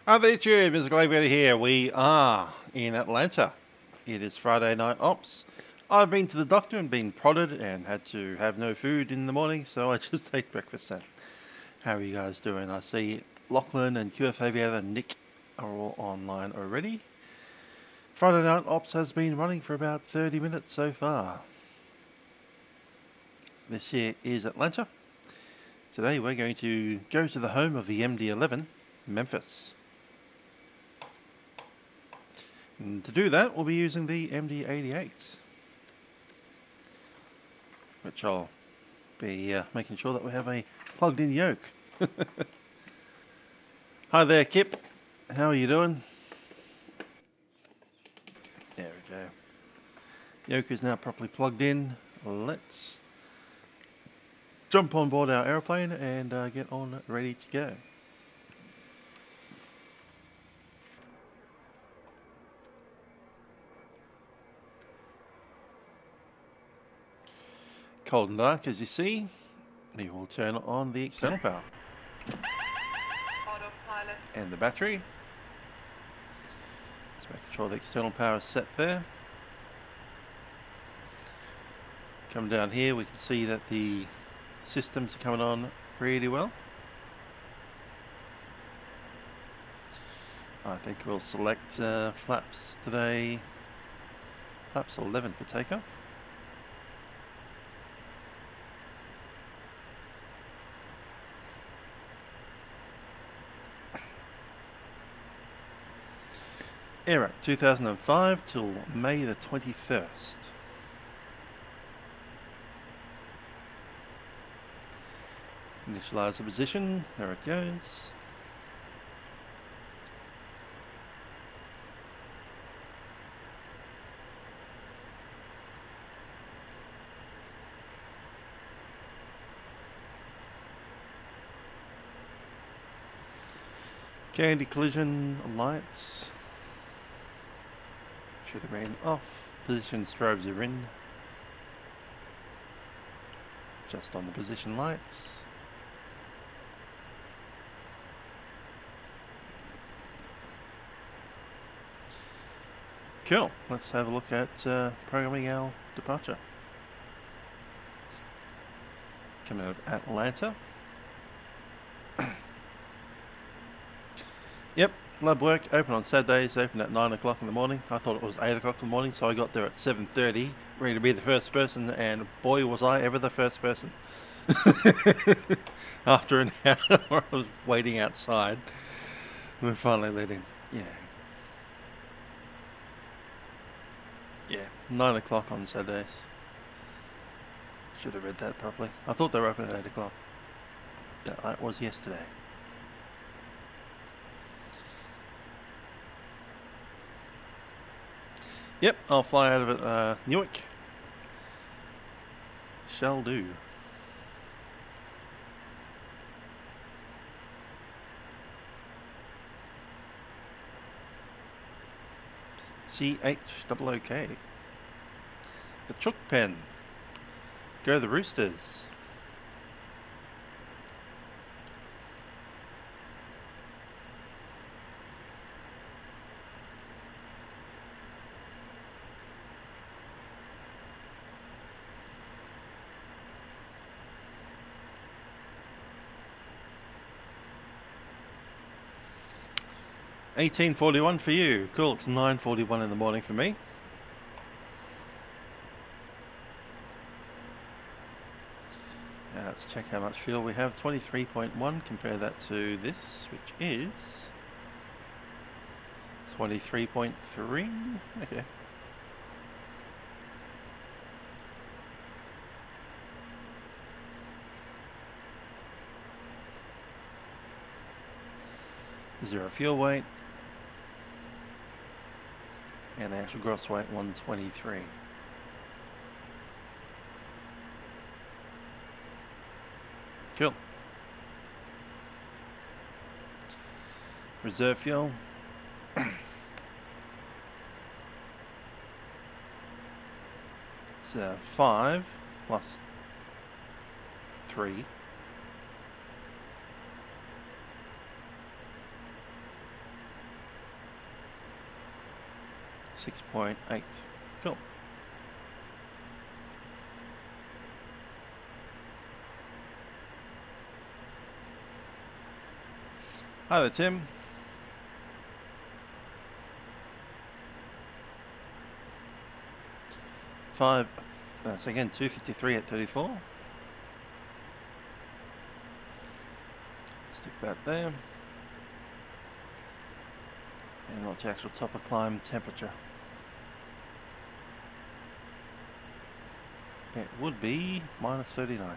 Hi there, YouTube. Mr. Gladiator here. We are in Atlanta. It is Friday night ops. I've been to the doctor and been prodded and had to have no food in the morning, so I just ate breakfast then. How are you guys doing? I see Lachlan and QF Aviator and Nick are all online already. Friday night ops has been running for about 30 minutes so far. This here is Atlanta. Today we're going to go to the home of the MD-11, Memphis. And to do that, we'll be using the MD-88, which I'll be making sure that we have a plugged-in yoke. Hi there, Kip. How are you doing? There we go. Yoke is now properly plugged in. Let's jump on board our airplane and get on ready to go. Cold and dark, as you see. We will turn on the external power and the battery. Let's make sure the external power is set there. Come down here, we can see that the systems are coming on really well. I think we'll select flaps today, flaps 11 for takeoff. Era 2005 till May the 21st. Initialize the position, there it goes. Anti-collision lights should have been off. Position strobes are in. Just on the position lights. Cool. Let's have a look at programming our departure. Coming out of Atlanta. Yep, lab work, open on Saturdays, open at 9 o'clock in the morning. I thought it was 8 o'clock in the morning, so I got there at 7:30, ready to be the first person, and boy was I ever the first person. After an hour I was waiting outside, we finally let in. Yeah, 9 o'clock on Saturdays. Should have read that properly. I thought they were open at 8 o'clock. That was yesterday. Yep, I'll fly out of Newark. Shall do. CH-OK. The Chook Pen. Go the Roosters. $18.41 for you. Cool, it's 9:41 in the morning for me. Now let's check how much fuel we have. 23.1. Compare that to this, which is 23.3. Okay. Zero fuel weight. And the actual gross weight 123. Cool. Reserve fuel. It's 5 plus 3. 6.8. Cool. Hi there, Tim. So again, 253 at 34. Stick that there. And what's the actual top of climb temperature? It would be minus 39.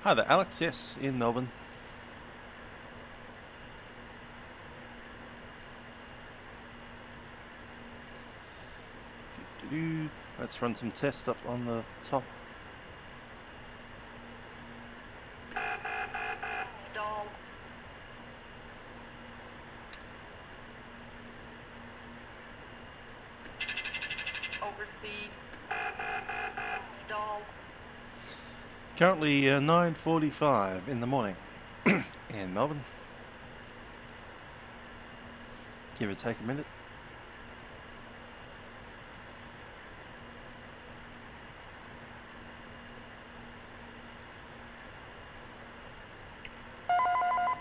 Hi there, Alex. Yes, in Melbourne. Let's run some tests up on the top. Stall. Overspeed. Stall. Currently 9:45 in the morning in Melbourne. Give or take a minute.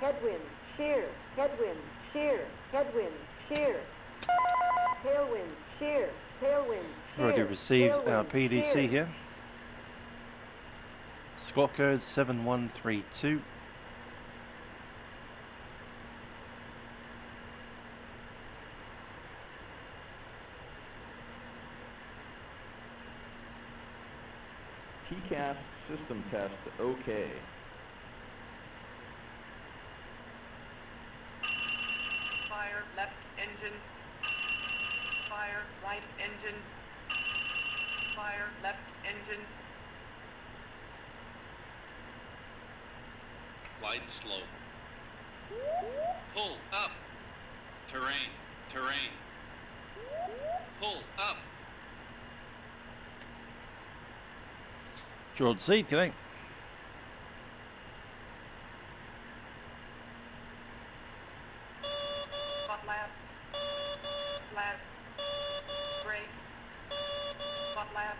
Headwind, shear, headwind, shear, headwind, shear. Tailwind, shear, tailwind, shear. Already received our tailwind, PDC shear. here. Squawk code 7132. TCAS system test OK. Fire left engine. Fire right engine. Fire left engine. Glide slow. Pull up. Terrain. Terrain. Pull up. George Seed, g'day. Hot lab. Flat. Brake. Hot lab.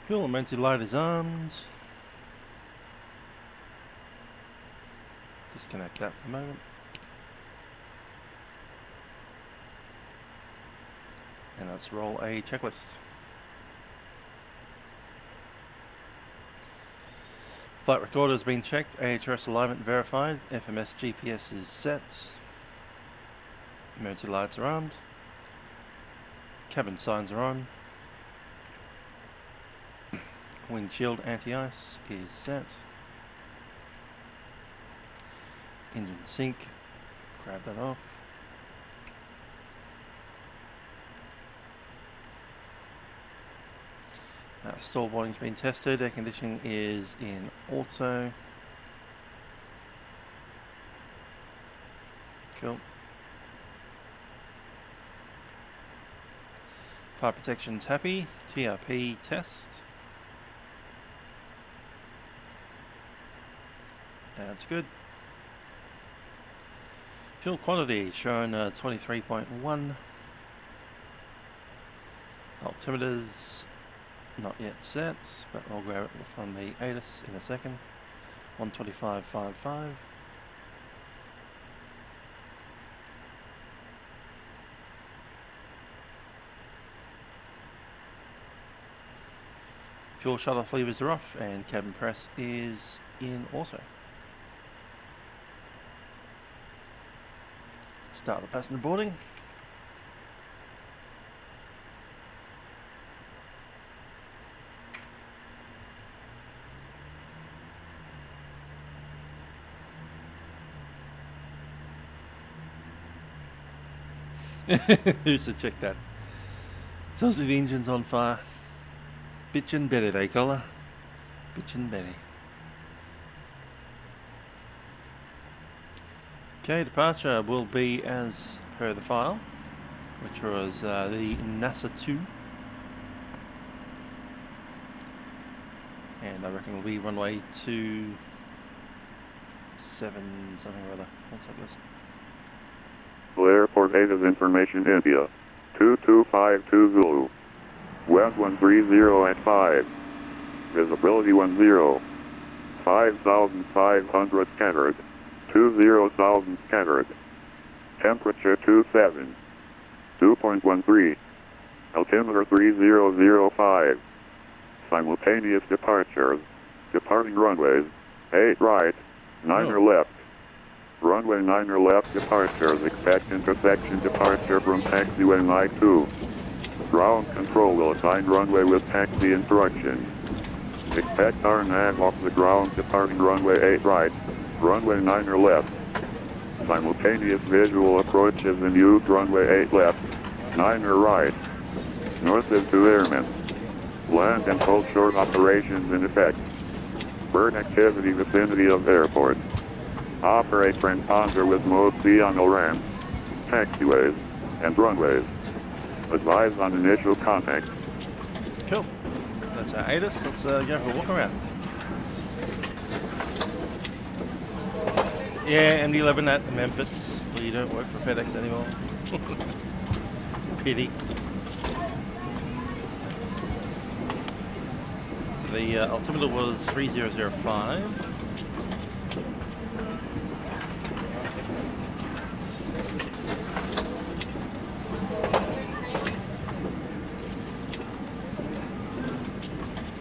Cool, emergency light is armed. Disconnect that for a moment. And let's roll a checklist. Flight recorder has been checked, AHRS alignment verified, FMS GPS is set. Emergency lights are armed. Cabin signs are on. Windshield anti-ice is set. Engine sync, grab that off. Stall boarding's been tested, air conditioning is in auto. Cool. Fire protection's happy, TRP test. That's good. Fuel quantity shown 23.1. Altimeters not yet set, but I'll grab it from the ATIS in a second. 125.55. Fuel shut-off levers are off and cabin press is in auto. Start the passenger boarding. Who should check that? Tells you the engine's on fire. Bitchin' Betty, they call her. Bitchin' Betty. Okay, departure will be as per the file, which was the NASA 2. And I reckon it'll be runway 27 something or other. Let's have this. Airport Native Information India. 2252 Zulu. West 130 at 5. Visibility 10. 5,500 scattered. 20,000 scattered. Temperature 27. 2.13. Altimeter 3005. Simultaneous departures. Departing runways. 8 right, 9 left. Runway 9 left departures. Expect intersection departure from taxiway I-2. Ground control will assign runway with taxi instructions. Expect RNAV off the ground departing runway 8 right, runway 9 left. Simultaneous visual approaches in use runway 8 left, 9 right. North is 2 airmen. Land and hold short operations in effect. Bird activity vicinity of airport. Operate transponder with mode C on ramps, taxiways, and runways. Advise on initial contact. Cool. That's our ATIS. Let's go for a walk around. Yeah, MD-11 at Memphis. Well, you don't work for FedEx anymore. Pity. So the altimeter was 3005.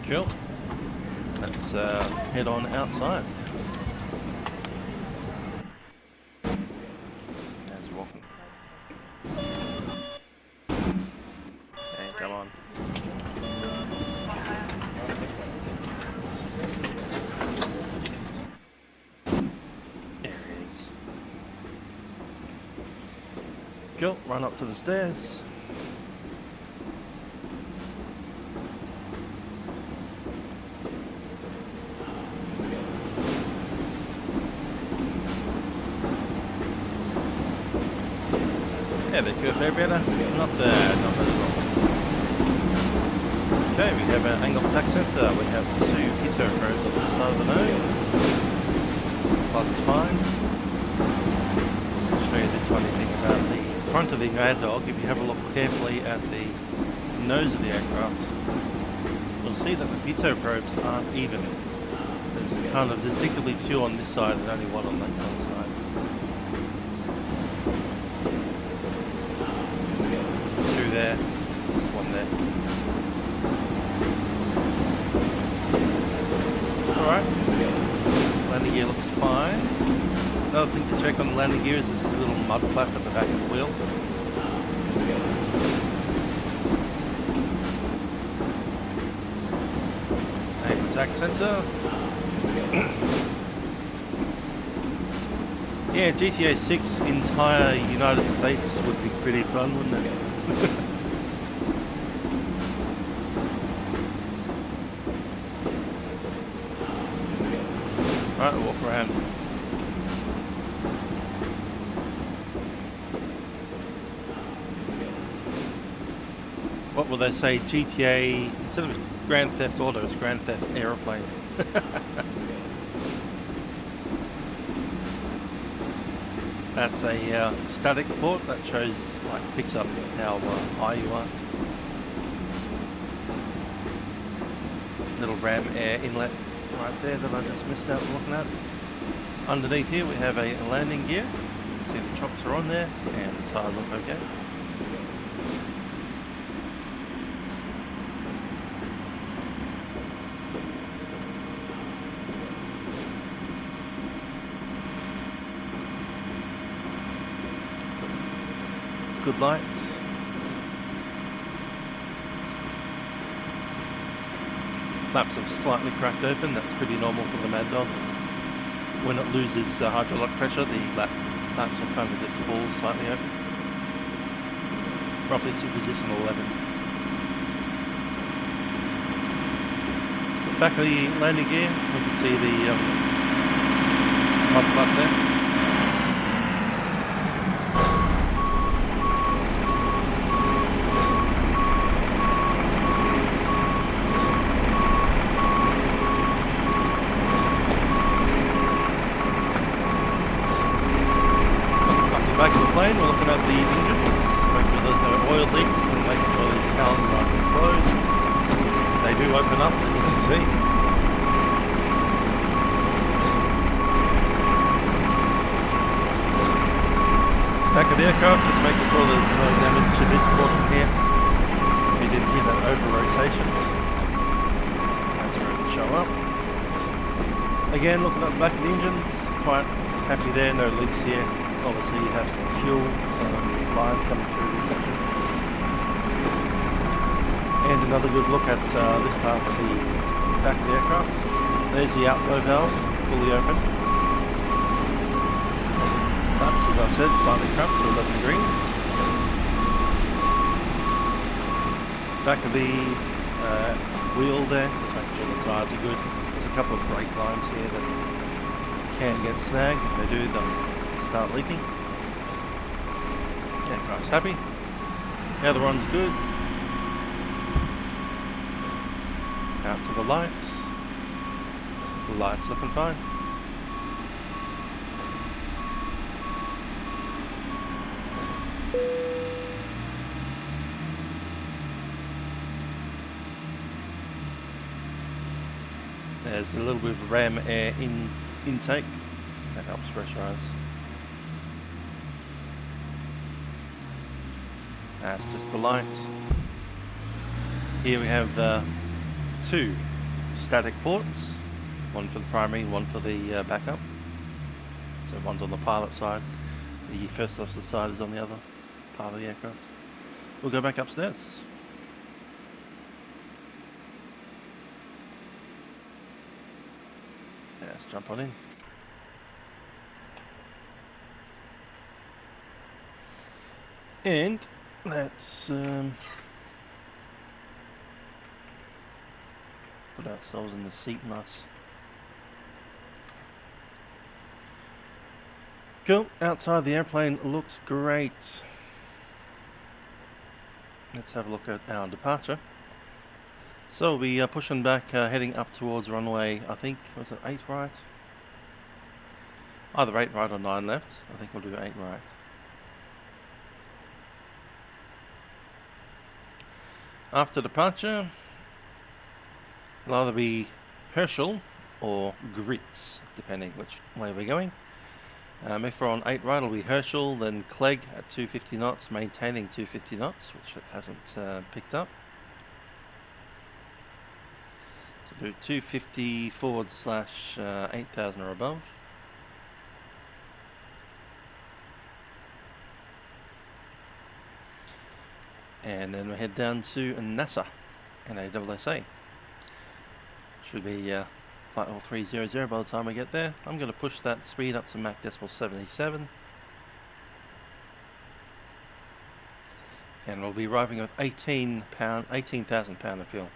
Cool. Let's head on outside. As we're walking. Hey, come on. There it is. Cool. Run up to the stairs. Yeah, they could fare better. Not bad at all. Okay, we have an angle attack sensor. We have 2 pitot probes on the side of the nose. That's fine. I'll show you this funny thing about the front of the Maddog. If you have a look carefully at the nose of the aircraft, you'll see that the pitot probes aren't even. There's kind of distinctly 2 on this side and only 1 on that other side. 2 there, 1 there. Alright, landing gear looks fine. Another thing to check on the landing gear is this little mud flap at the back of the wheel. Angle attack sensor. Yeah, GTA 6 entire United States would be pretty fun, wouldn't it? Right, we'll walk around. What will they say? GTA, instead of Grand Theft Auto, it's Grand Theft Aeroplane. That's a static port that shows, like, picks up how high you are. Little ram air inlet right there that I just missed out looking at. Underneath here we have a landing gear. You can see the chocks are on there and the tires look okay. Good lights. Flaps have slightly cracked open, that's pretty normal for the Maddog. When it loses hydraulic pressure, the flaps will kind of just fall slightly open. Roughly to position 11. Back of the landing gear, we can see the mud flap there. be. Back of the aircraft, just making sure there's no damage to this portion here. We did hear that over rotation. That's where it will show up. Again, looking at the back of the engines, quite happy there, no leaks here. Obviously you have some fuel lines coming through this section. And another good look at this part of the back of the aircraft. There's the outflow valve, fully open. Flaps, as I said, slightly cramped to 11 degrees. Back of the wheel there, just making sure the tyres are good. There's a couple of brake lines here that can get snagged. If they do, they'll start leaking. Aircraft's happy. The other one's good. Out to the lights. The lights looking fine. There's a little bit of ram air intake that helps pressurize. That's just the light. Here we have two static ports, one for the primary and one for the backup. So one's on the pilot side, the first officer side is on the other part of the aircraft. We'll go back upstairs. Let's jump on in. And let's put ourselves in the seat nice. Cool, outside the airplane looks great. Let's have a look at our departure. So we'll be pushing back, heading up towards runway, I think, was it 8 right? Either 8 right or 9 left. I think we'll do 8 right. After departure, it'll either be Herschel or Grits, depending which way we're going. If we're on 8 right, it'll be Herschel, then Clegg at 250 knots, maintaining 250 knots, which it hasn't picked up. So do 250 forward / 8,000 or above. And then we head down to NASA, NASSA. Should be flight level 300 by the time we get there. I'm going to push that speed up to Mach decimal 77. And we'll be arriving with 18,000 pound of fuel.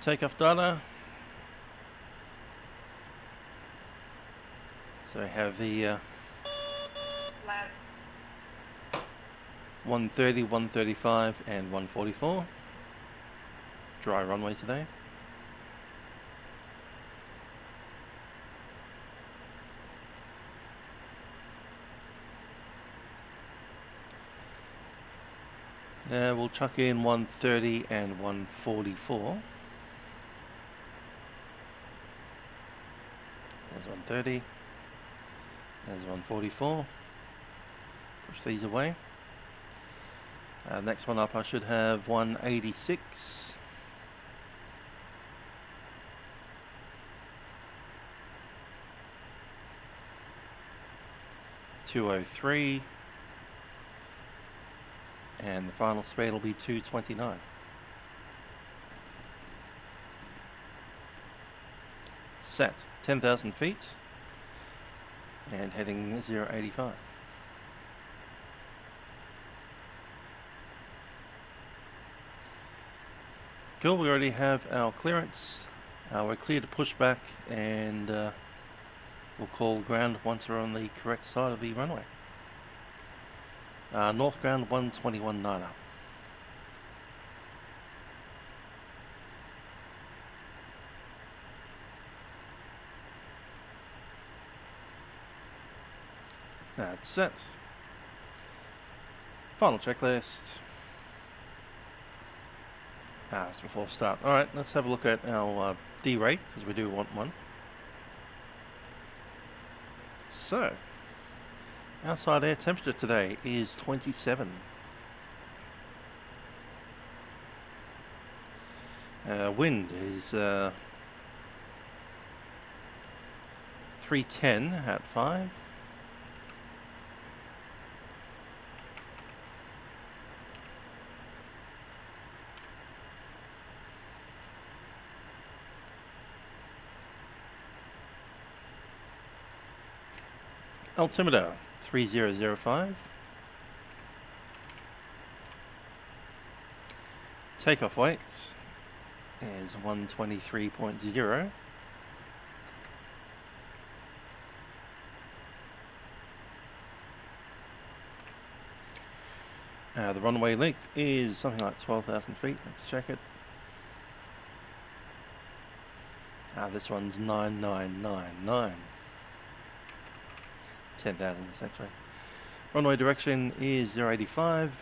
Takeoff data. So we have the 130, 135 and 144. Dry runway today. We'll chuck in 130 and 144. There's 130. There's 144. Push these away. Next one up I should have 186. 203. And the final speed will be 229. Set 10,000 feet and heading 085. Cool, we already have our clearance. We're clear to push back and we'll call ground once we're on the correct side of the runway. North ground 121.9. That's it. Final checklist. That's before start. Alright, let's have a look at our D rate, because we do want one. So, outside air temperature today is 27. Wind is 310 at 5. Altimeter 3005. Takeoff weight is 123.0. The runway length is something like 12,000 feet. Let's check it. This one's 9999. 10,000 essentially. Runway direction is 085.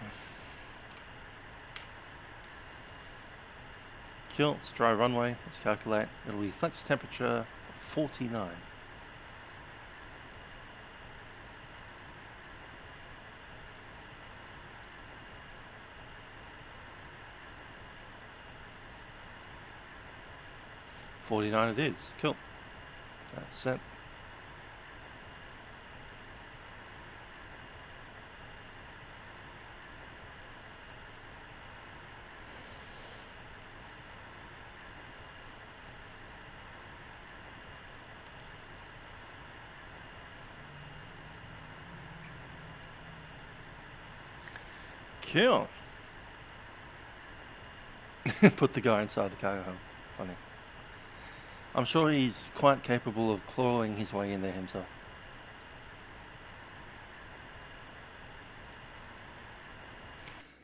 Cool, it's dry runway. Let's calculate. It'll be flex temperature 49. It is. Cool. That's set. Cool. Put the guy inside the cargo hold. Funny. I'm sure he's quite capable of clawing his way in there himself.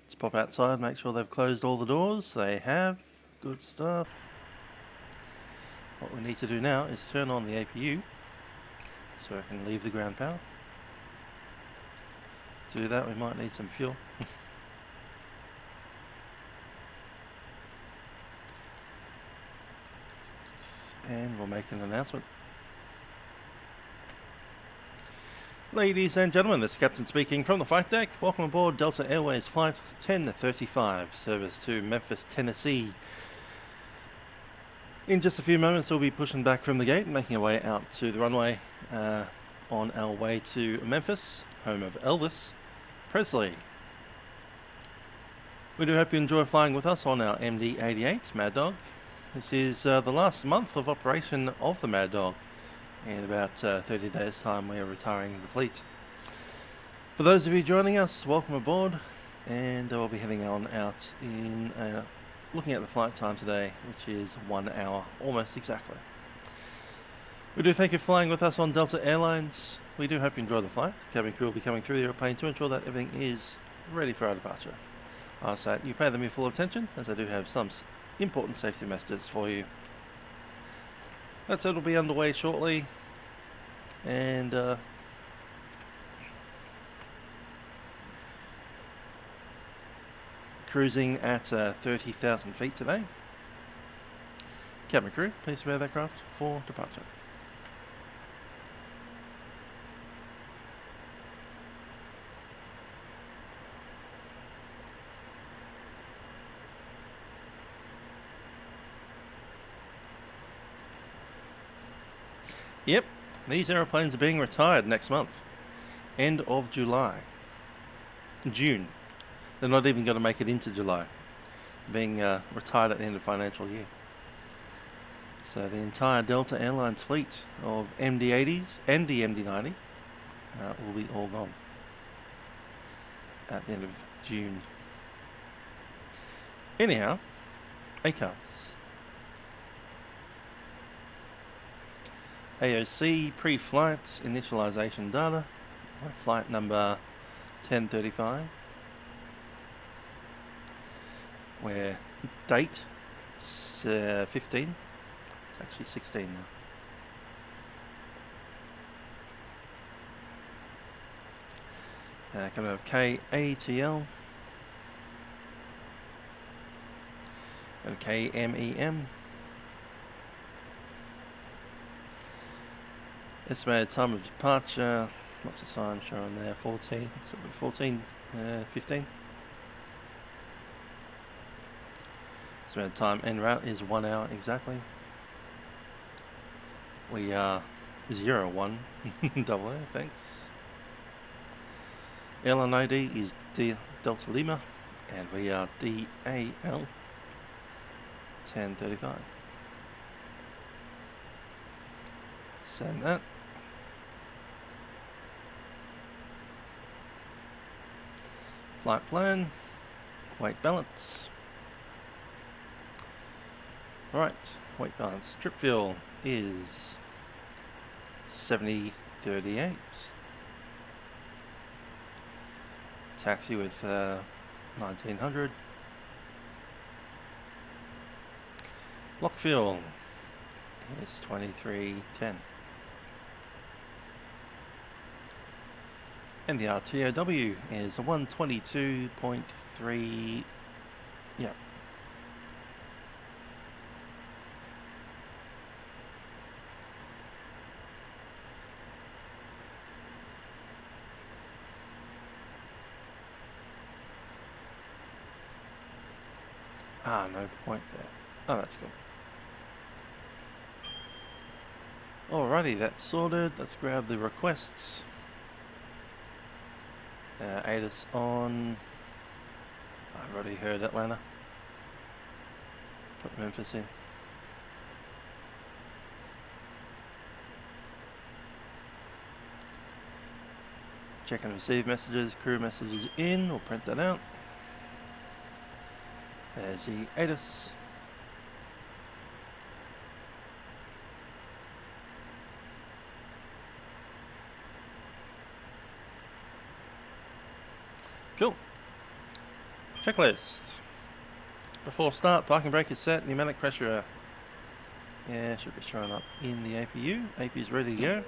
Let's pop outside, make sure they've closed all the doors. They have. Good stuff. What we need to do now is turn on the APU so I can leave the ground power. To do that we might need some fuel. And we'll make an announcement. Ladies and gentlemen, this is Captain speaking from the flight deck. Welcome aboard Delta Airways Flight 1035, service to Memphis, Tennessee. In just a few moments we'll be pushing back from the gate and making our way out to the runway on our way to Memphis, home of Elvis Presley. We do hope you enjoy flying with us on our MD-88 Maddog. This is the last month of operation of the Maddog. In about 30 days time we are retiring the fleet. For those of you joining us, welcome aboard, and we'll be heading on out in looking at the flight time today, which is 1 hour almost exactly. We do thank you for flying with us on Delta Airlines. We do hope you enjoy the flight. Cabin crew will be coming through the airplane to ensure that everything is ready for our departure. I ask that you pay them your full attention, as I do have some important safety messages for you. That said, we'll be underway shortly, and cruising at 30,000 feet today. Cabin crew, please prepare the aircraft for departure. Yep, these aeroplanes are being retired next month. End of July. June. They're not even going to make it into July. Being retired at the end of financial year. So the entire Delta Airlines fleet of MD-80s and the MD-90 will be all gone at the end of June. Anyhow, ACARS. AOC pre-flight initialization data, flight number 1035, where date 15, it's actually 16 now. Coming out of KATL, And KMEM. Estimated time of departure. What's the sign showing there? 14. So 15. Estimated time en route is 1 hour exactly. We are 01 double A, thanks. Airline ID is Delta Lima, and we are DAL 1035. Send that. Flight plan, weight balance. Right, weight balance. Trip fuel is 7038. Taxi with 1900. Block fuel is 2310. And the RTOW is 122.3. Yeah. Ah, no point there. Oh, that's cool. Alrighty, that's sorted. Let's grab the requests. ATIS on. I've already heard Atlanta. Put Memphis in. Check and receive messages, crew messages in. We'll print that out. There's the ATIS. Cool. Checklist. Before start, parking brake is set, pneumatic pressure. Yeah, should be showing up in the APU. APU is ready to go.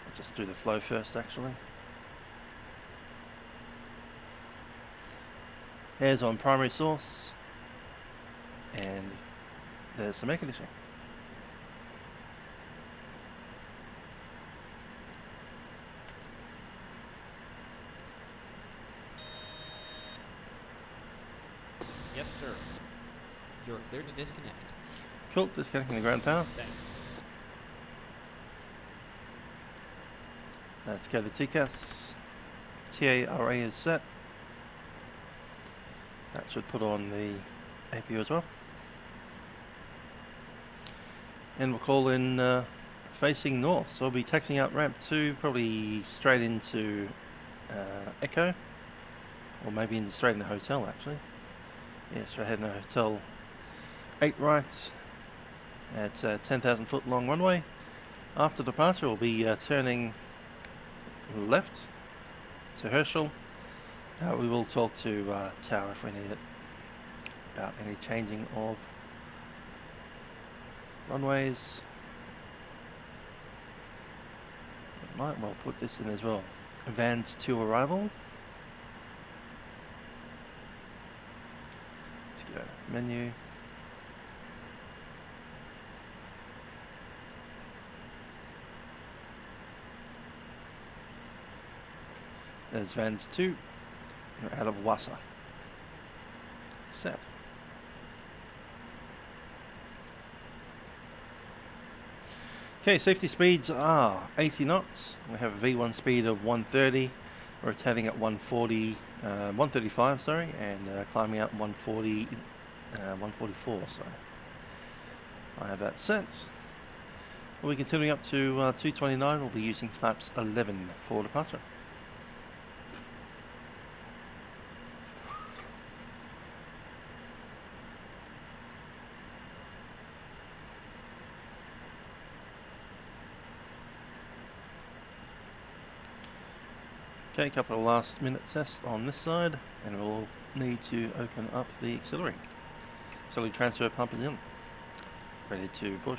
I'll just do the flow first actually. Air's on primary source. And there's some air conditioning. Yes, sir. You're clear to disconnect. Cool, disconnecting the ground power. Thanks. Let's go to TCAS. TARA is set. That should put on the APU as well. And we'll call in facing north. So we'll be taxiing up ramp 2, probably straight into Echo. Or maybe straight in the hotel actually. Yeah, straight ahead in the hotel 8 right. It's a 10,000 foot long runway. After departure we'll be turning left to Herschel. We will talk to Tower if we need it about any changing of runways. Might well put this in as well. Vans to arrival. Let's go menu. There's Vans 2. You're out of Wassa. Set. Okay, safety speeds are 80 knots. We have a V1 speed of 130, rotating at 140, 135, sorry, and climbing out 140, 144. Sorry. I have that set. We'll be continuing up to 229. We'll be using flaps 11 for departure. Okay, a couple of last minute tests on this side, and we'll need to open up the auxiliary. Auxiliary transfer pump is in. Ready to push.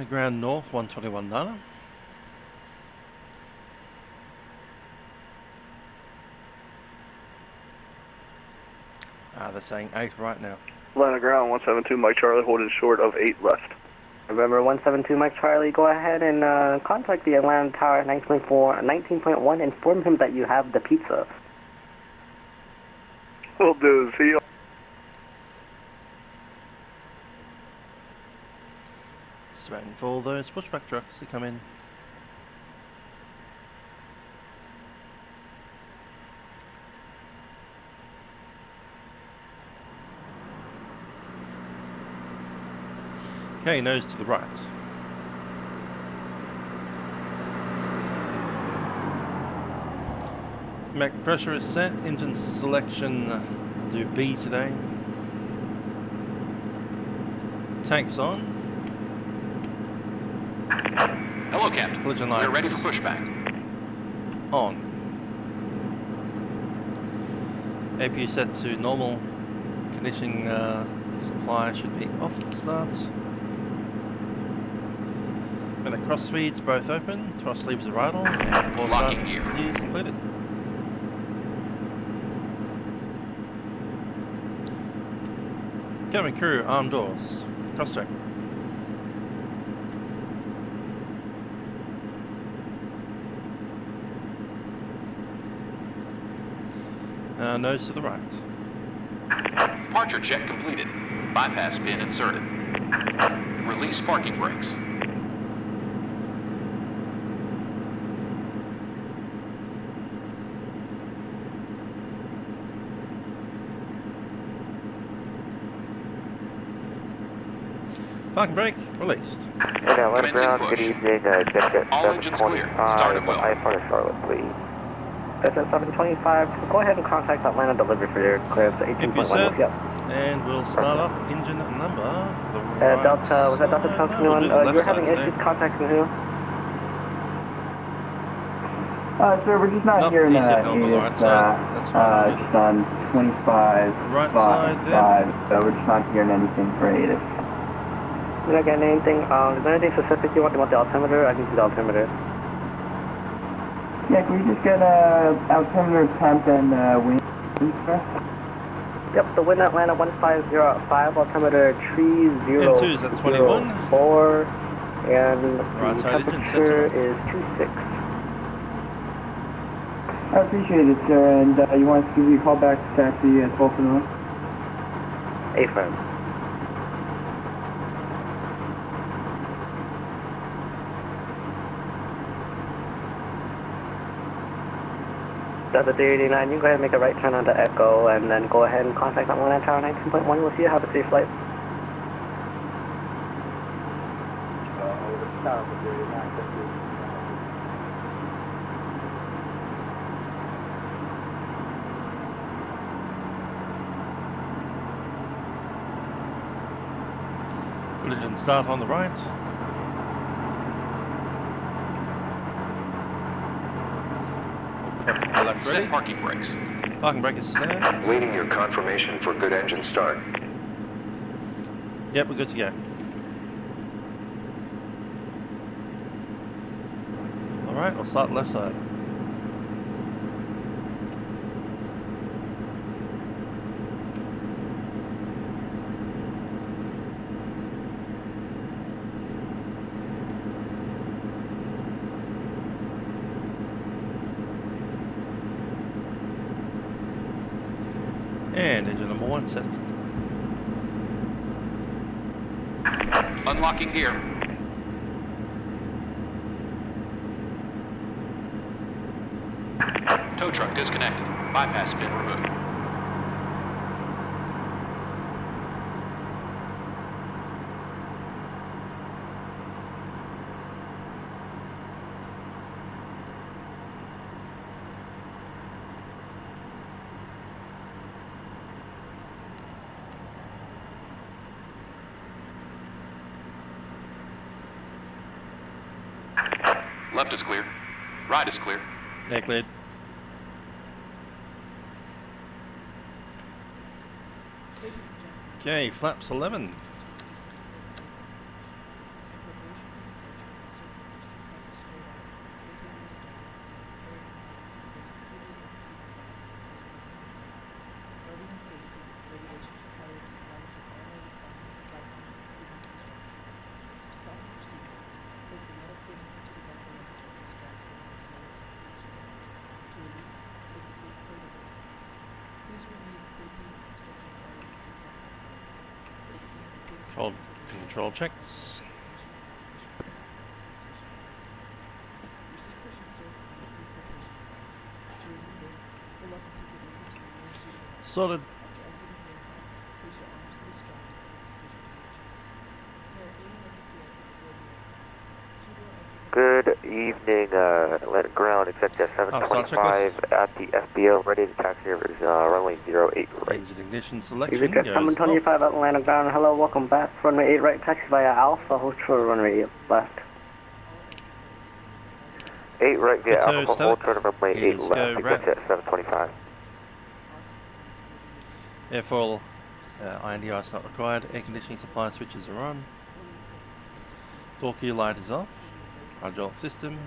Ground north, 121 Nana. They're saying 8 right now. Atlanta ground 172 Mike Charlie holding short of 8 left. November 172 Mike Charlie, go ahead and contact the Atlanta Tower 19.1, inform him that you have the pizza. Will do, see you. Just waiting for all those pushback trucks to come in. Okay, nose to the right. Mac pressure is set, engine selection, do B today. Tanks on. Hello, Captain. Collision We're lights ready for pushback. on. APU set to normal. Conditioning supply should be off at the start. When the cross feeds both open, thrust leaves the rudder, and full Locking start gear. is completed. Cabin crew, arm doors, cross check. Nose to the right. Departure check completed. Bypass pin inserted. Release parking brakes. Parking brake released. Hey, Atlanta Commencing ground, push. good evening, check All engines clear. Started well. I front of Charlotte, please. That's at 725, go ahead and contact Atlanta delivery for your clearance at If you 18.1. set, Yep. and we'll start up engine number. The right Delta, was that Delta side. Trunks No, we'll do the You're left having side issues today. contacting who? Sir, we're just not Nope, hearing easy on the right side. That's fine. just on 25, Right 5, side there. 5, so we're just not hearing anything for ATIS. You're not getting anything, is there anything specific you want the altimeter? I can see the altimeter. Yeah, can we just get altimeter temp and wind, sir? Yep, the wind Atlanta 1505, altimeter 30. And 2 is at 21. 4, and Right the side engine, temperature sensible. is 26. I appreciate it, sir, and you want us to give you a call back to taxi at 12 for the one? A-firm. Delta 389, you can go ahead and make a right turn onto Echo, and then go ahead and contact Atlanta Tower 19.1. We'll see you. Have a safe flight. Collision start on the right. Left Set ready. parking brakes. Parking brake is set. Waiting your confirmation for good engine start. Yep, we're good to go. Alright, we'll start left side. And engine number 1 set. Unlocking gear. Tow truck disconnected. Bypass pin removed. Left is clear. Right is clear. Yeah, cleared. Okay, flaps 11. Control checks. Sorted. Good evening, Atlantic Ground, Executive 725 at the FBO, ready to taxi over runway 08 right. Engine ignition selection. Executive 725 Atlantic Ground, hello, welcome back. Runway 8 right, taxi via Alpha, hold short runway 8 left. 8 right via Veto Alpha, hold short runway 8 left, Executive 725. Airfoil, IND ice not required. Air conditioning supply switches are on. Door key light is off. Hydraulic system.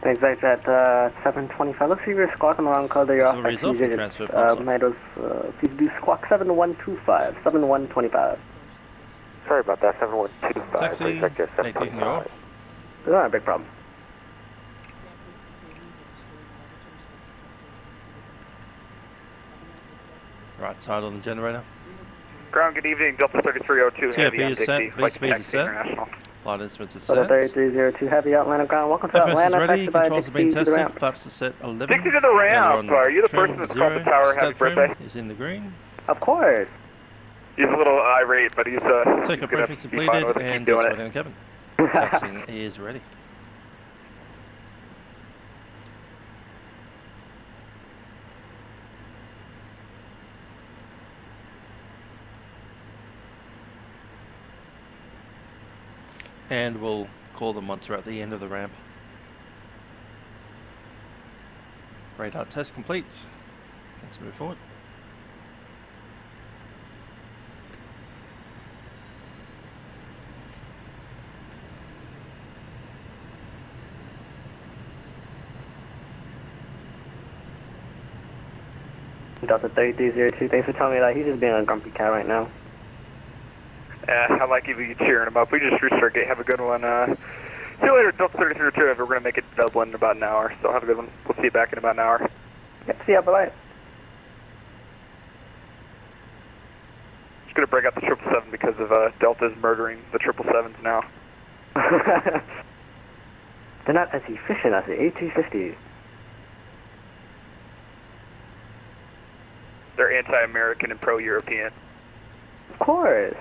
Exact at 725. Looks like you're squawking around color. You're off by 2 units. Please do squawk 7125. 7125. Sorry about that, 7125. Taxi, Executive 725. Not a big problem. Right side on the generator. Ground, good evening, Delta 3302 Heavy TFB on is set. Dixie, flight to VSP is taxi set. international. Flight instruments are Delta set. 3302 Heavy Atlanta Ground. Welcome to FS Atlanta. is ready. Taxi via Controls have been Dixie to the tested. ramp. Flaps are set 11. Dixie to the ramp. Are you the person that called the tower? Happy birthday. Is in the green. Of course. He's a little irate, but he's Take off gonna briefing be fine completed with it. and Keep doing just waiting on cabin. Taxiing is ready. And we'll call them once we're at the end of the ramp. Radar test complete. Let's move forward. Delta 3302, thanks for telling me that. He's just being a grumpy cat right now. I like you cheering him up. We just restart gate. Have a good one. See you later, Delta 3302. We're going to make it to Dublin in about an hour, so have a good one. We'll see you back in about an hour. Yep, see ya, bye-bye. Just going to break out the 777 because of Delta's murdering the 777s now. They're not as efficient as the A350. They're anti-American and pro-European. Of course.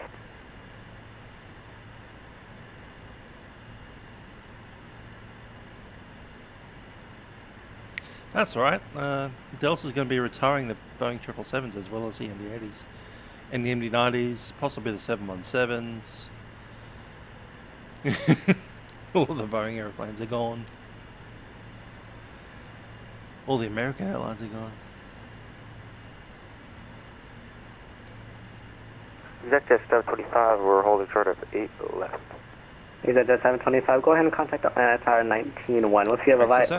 That's right. Delta's going to be retiring the Boeing 777s as well as the MD-80s. And the MD-90s, possibly the 717s. All the Boeing airplanes are gone. All the American airlines are gone. Executive 725, we're holding short of 8 left. Executive 725, go ahead and contact Atlanta Tower 19-1. Let's give a light.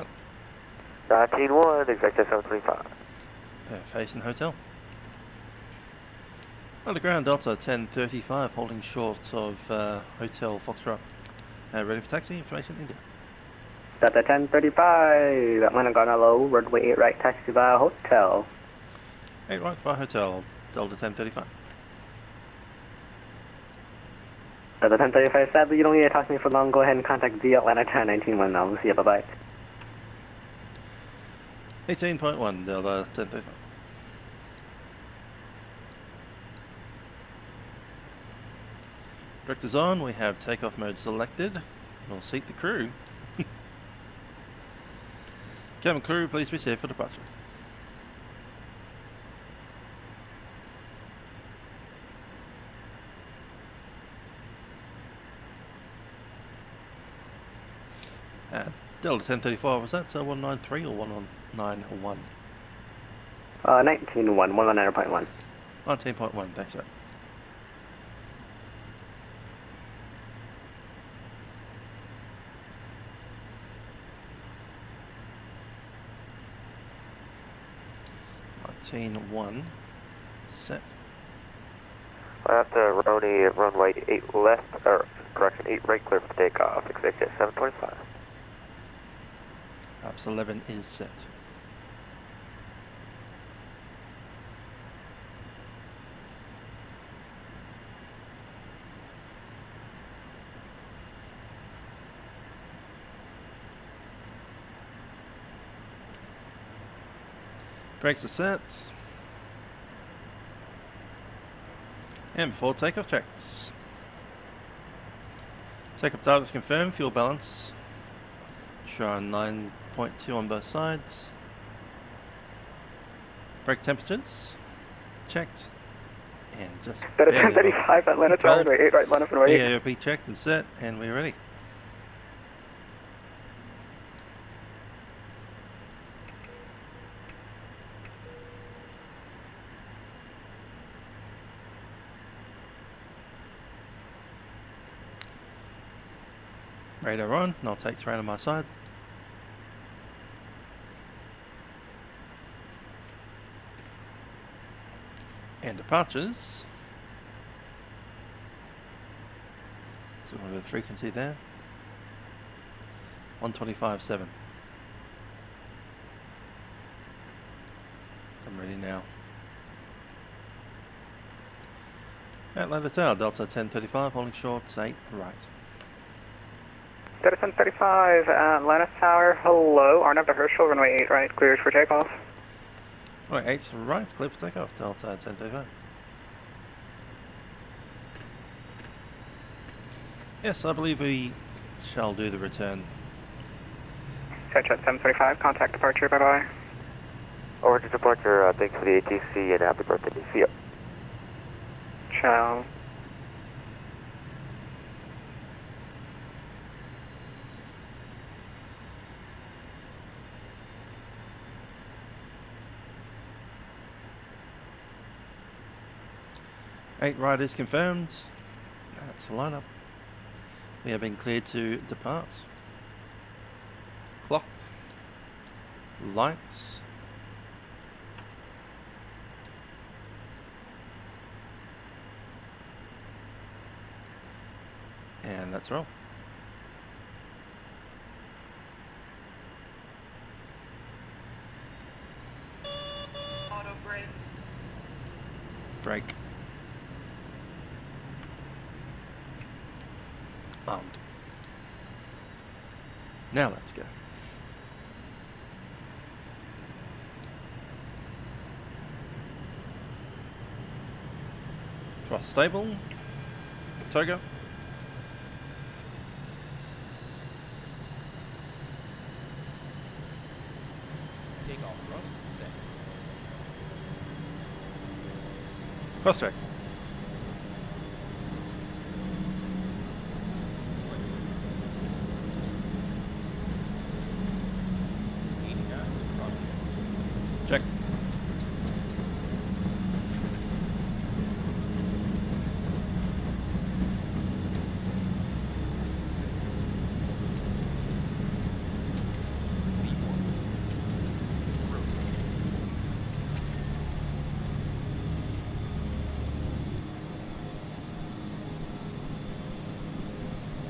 19-1, Executive 725. Facing hotel. Underground Delta 1035, holding short of Hotel Foxtrot. Ready for taxi, information India. Delta 1035, Atlanta Ground hello, runway 8 right, taxi via hotel. 8 right by hotel, Delta 1035. Delta 1035, sadly you don't need to talk to me for long, go ahead and contact the Atlanta Tower 19-1 now. We'll see you, bye-bye. 18.1, Delta 1035. Directors on, we have takeoff mode selected. We'll seat the crew. Cabin crew, please be safe for departure. Delta 1035, was that 193 or 191? 19-1, 119.1. 19.1, thanks sir. One set. After runway 8 left, or correction, 8 right clear for takeoff, Executive 725. Perhaps 11 is set. Brakes are set. And before takeoff checks. Takeoff data is confirmed, fuel balance showing 9.2 on both sides. Brake temperatures checked. And just That is 1035 Atlanta Tower, runway 8 right, line up and wait. EAOP checked and set, and we're ready. Radar on, and I'll take throttle on my side. And departures. So we'll have the frequency there. 125.7. I'm ready now. Atlanta Tower, Delta 1035, holding short, 8 right. Delta 1035, Atlanta Tower, hello, Arnav to Herschel, runway 8 right, cleared for takeoff. Runway 8 right, clear for takeoff, Delta 1035. Yes, I believe we shall do the return. Saitek 735, contact departure, bye-bye. Over to departure, thanks for the ATC and happy birthday to you. Ciao. Eight right is confirmed. That's the lineup. We have been cleared to depart. Clock. Lights. And let's roll. Auto brake. Brake. Armed. Now let's go. Thrust stable. Toga. Take off thrust set. Cross track. Check.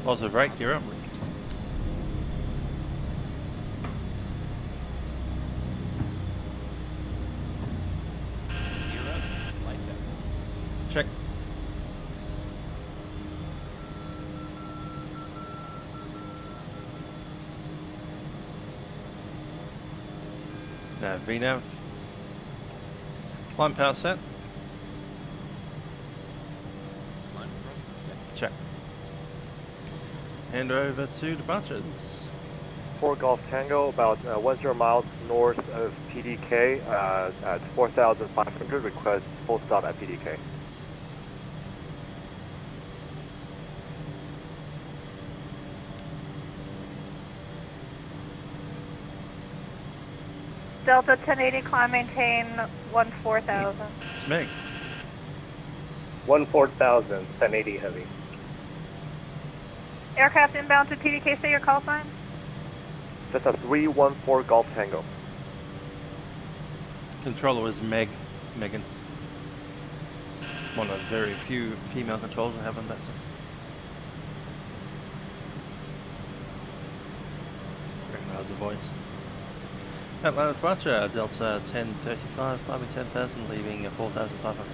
Positive brake, you're up. Check. Now VNAV. Climb power set. Check. Hand over to departures. 4 Golf Tango, about 10 miles north of PDK at 4,500. Request full stop at PDK. Delta 1080, climb maintain 14,000. It's Meg. 14,000, 1080 heavy. Aircraft inbound to PDK, say your call sign. That's a 314 Golf Tango. Controller is Megan. One of the very few female controllers I have on that side. Recognize the voice. Atlanta departure, Delta 1035, climbing 10,000, leaving 4,500.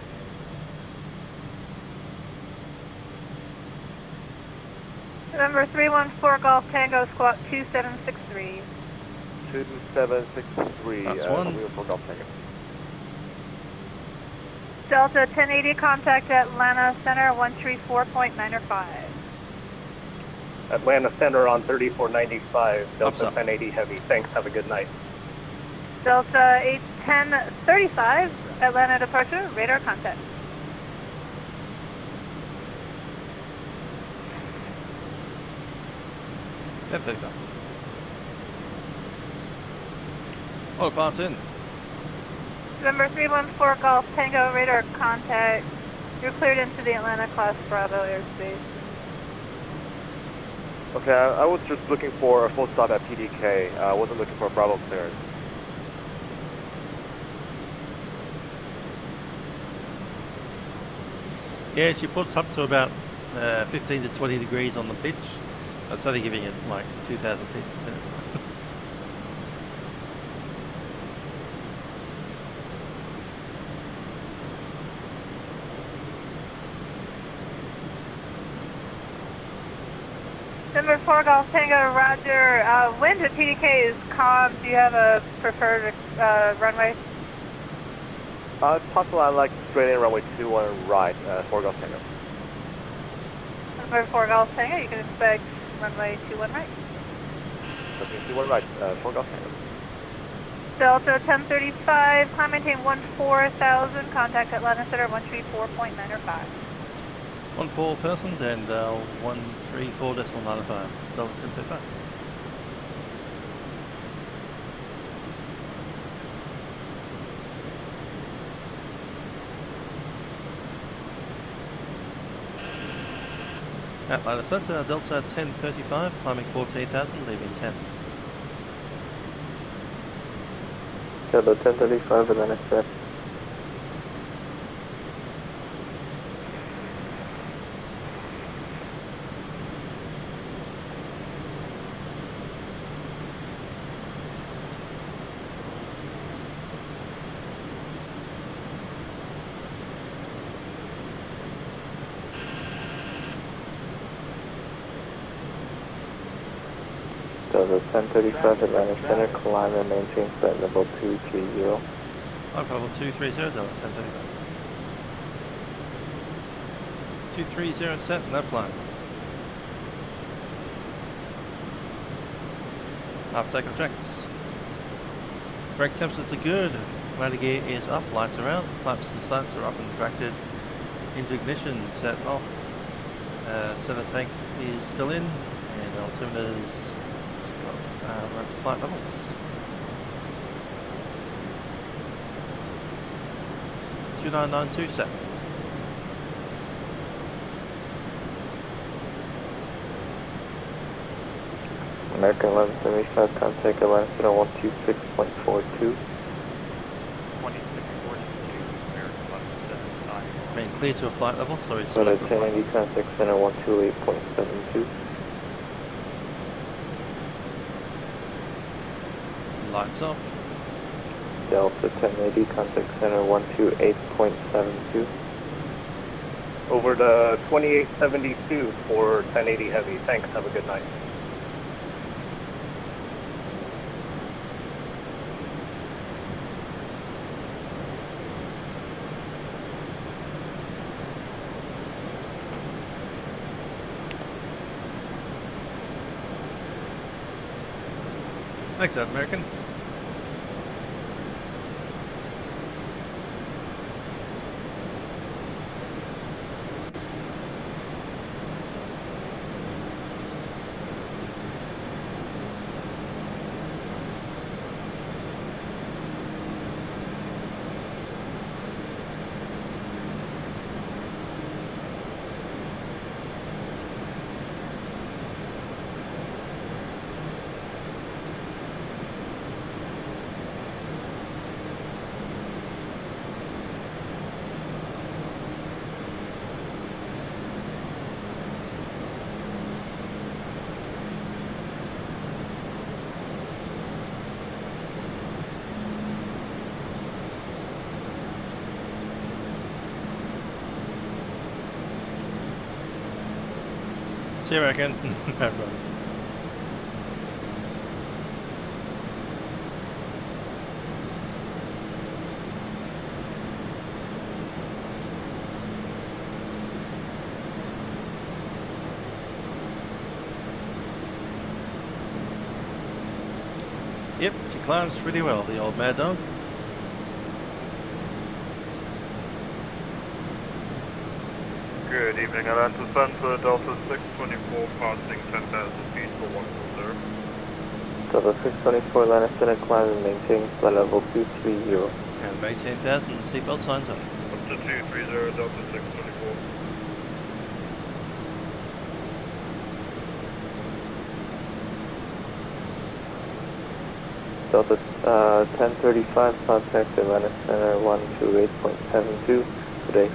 November 314 Golf Tango, squawk 2763. 2763, That's one. 314 Golf Tango. Delta 1080, contact Atlanta Center 134.905. Atlanta Center on 3495, Delta 1080 Heavy. Thanks, have a good night. Delta 81035, Atlanta departure, radar contact. Yep, there you go. Oh, parts in. November 314 Golf Tango, radar contact. You're cleared into the Atlanta class Bravo airspace. Okay, I was just looking for a full stop at PDK. I wasn't looking for a Bravo clearance. Yeah, she puts up to about 15 to 20 degrees on the pitch. It's only giving it like 2,000 feet. Number 4 Golf Tango, roger. Wind at PDK is calm. Do you have a preferred runway? It's possible I like straight in runway 21 right, 4 Golf Tango. Number 4 Golf Tango, you can expect runway 21 right. Okay, 21 right, 4 Golf Tango. Delta 1035, climb maintain 14,000, contact Atlanta Center 134.905. 14,000 and 134.95. Delta 1035. Atlanta Center, Delta 1035, climbing 14,000, leaving 10. Delta 1035, Atlanta Center. Delta 1035, Atlanta Center, climb and maintain flight level 230. Flight level 230, Delta 1035. 230 set, no climb. Half takeoff checks. Brake temperatures are good. Landing gear is up, lights are out, flaps and slats are up and tracted into ignition, set off. Center tank is still in, and altimeters we're up to flight levels. $2992 set. American 1175, contact Atlanta Center 126.42. 2642, Being clear to a flight level, sorry. Delta 1080, contact Center 128.72. Lights off. Delta 1080, contact Center 128.72. Over to 2872 for 1080 Heavy. Thanks, have a good night. Thanks, American. See you again. Yep, she climbs pretty well, the old Maddog. Good evening, Atlanta Center, Delta 624, passing 10,000 feet for 140. Delta 624, Atlanta Center, climb and maintain flight level 230. And maintain 10,000, seatbelt signs up. Up to 230, Delta 624. Delta 1035, contact Atlanta Center 128.72 today.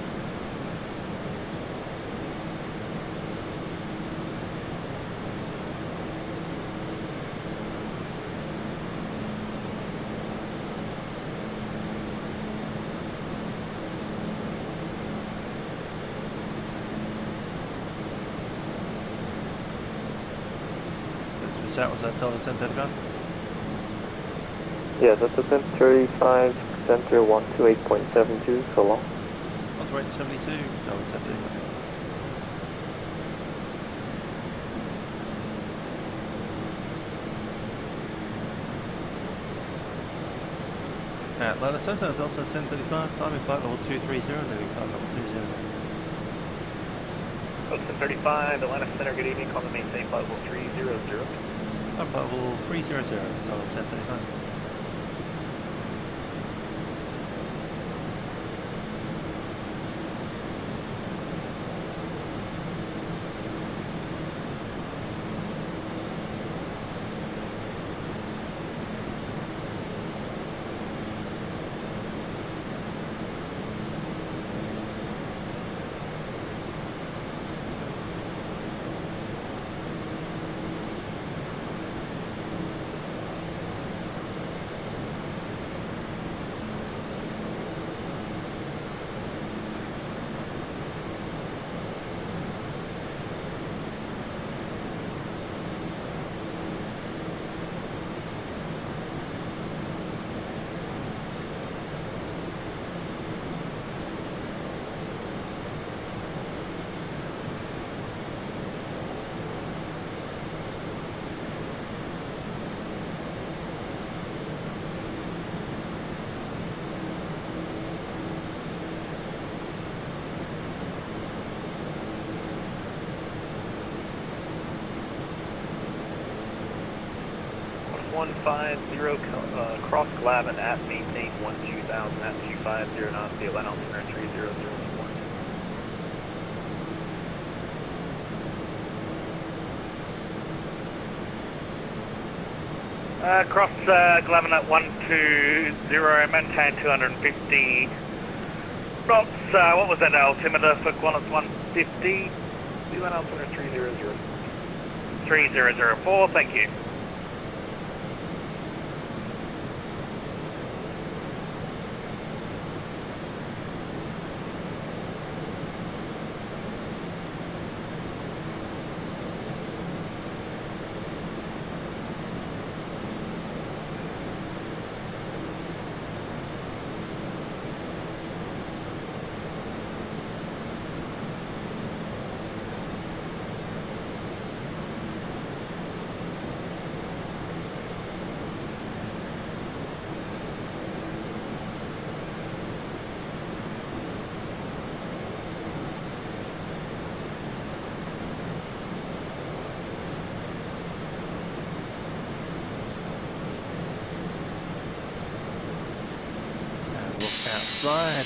That was that Delta 1035? Yeah, Delta 1035, center 128.72, so long. I'll wait 72, Delta 1035. Atlanta Center, Delta 1035, climbing flight level 230, leaving flight level 20. Delta 1035, Atlanta Center, good evening, call and maintain flight level 300. Flight level 300, Delta 1035. Cross Glavin at maintain 12000 at 250 knots, the Atlanta Center 3004. Cross Glavin at 120, maintain 250 knots. What was that altimeter for Qantas 150? The Atlanta Center 300. 3004, thank you. Outside.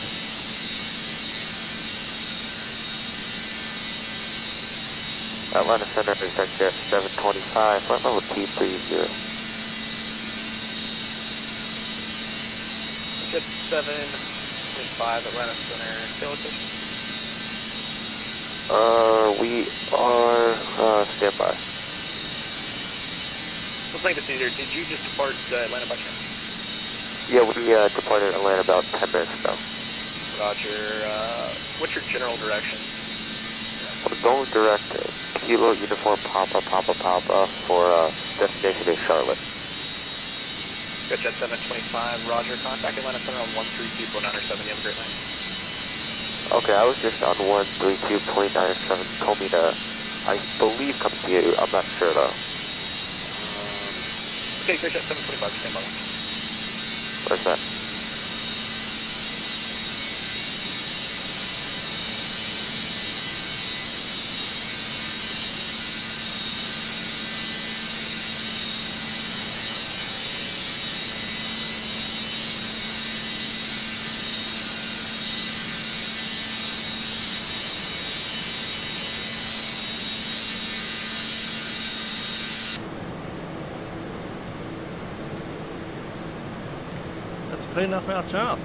Atlanta Center, executive 725, flight level 230. Jet 725, Atlanta Center, still location? We are standby. Let's make this easier. Did you just depart Atlanta by chance? Yeah, we departed Atlanta about 10 minutes ago. Roger. What's your general direction? We're going direct to Kilo Uniform Papa for destination is Charlotte. Good Jet 725, Roger. Contact Atlanta Center on 132.97. You have a great night. Okay, I was just on 132.97. Told me to, I believe, come to you. I'm not sure though. Okay, Chris, 725, stand by. Where's that? Clean up our charts.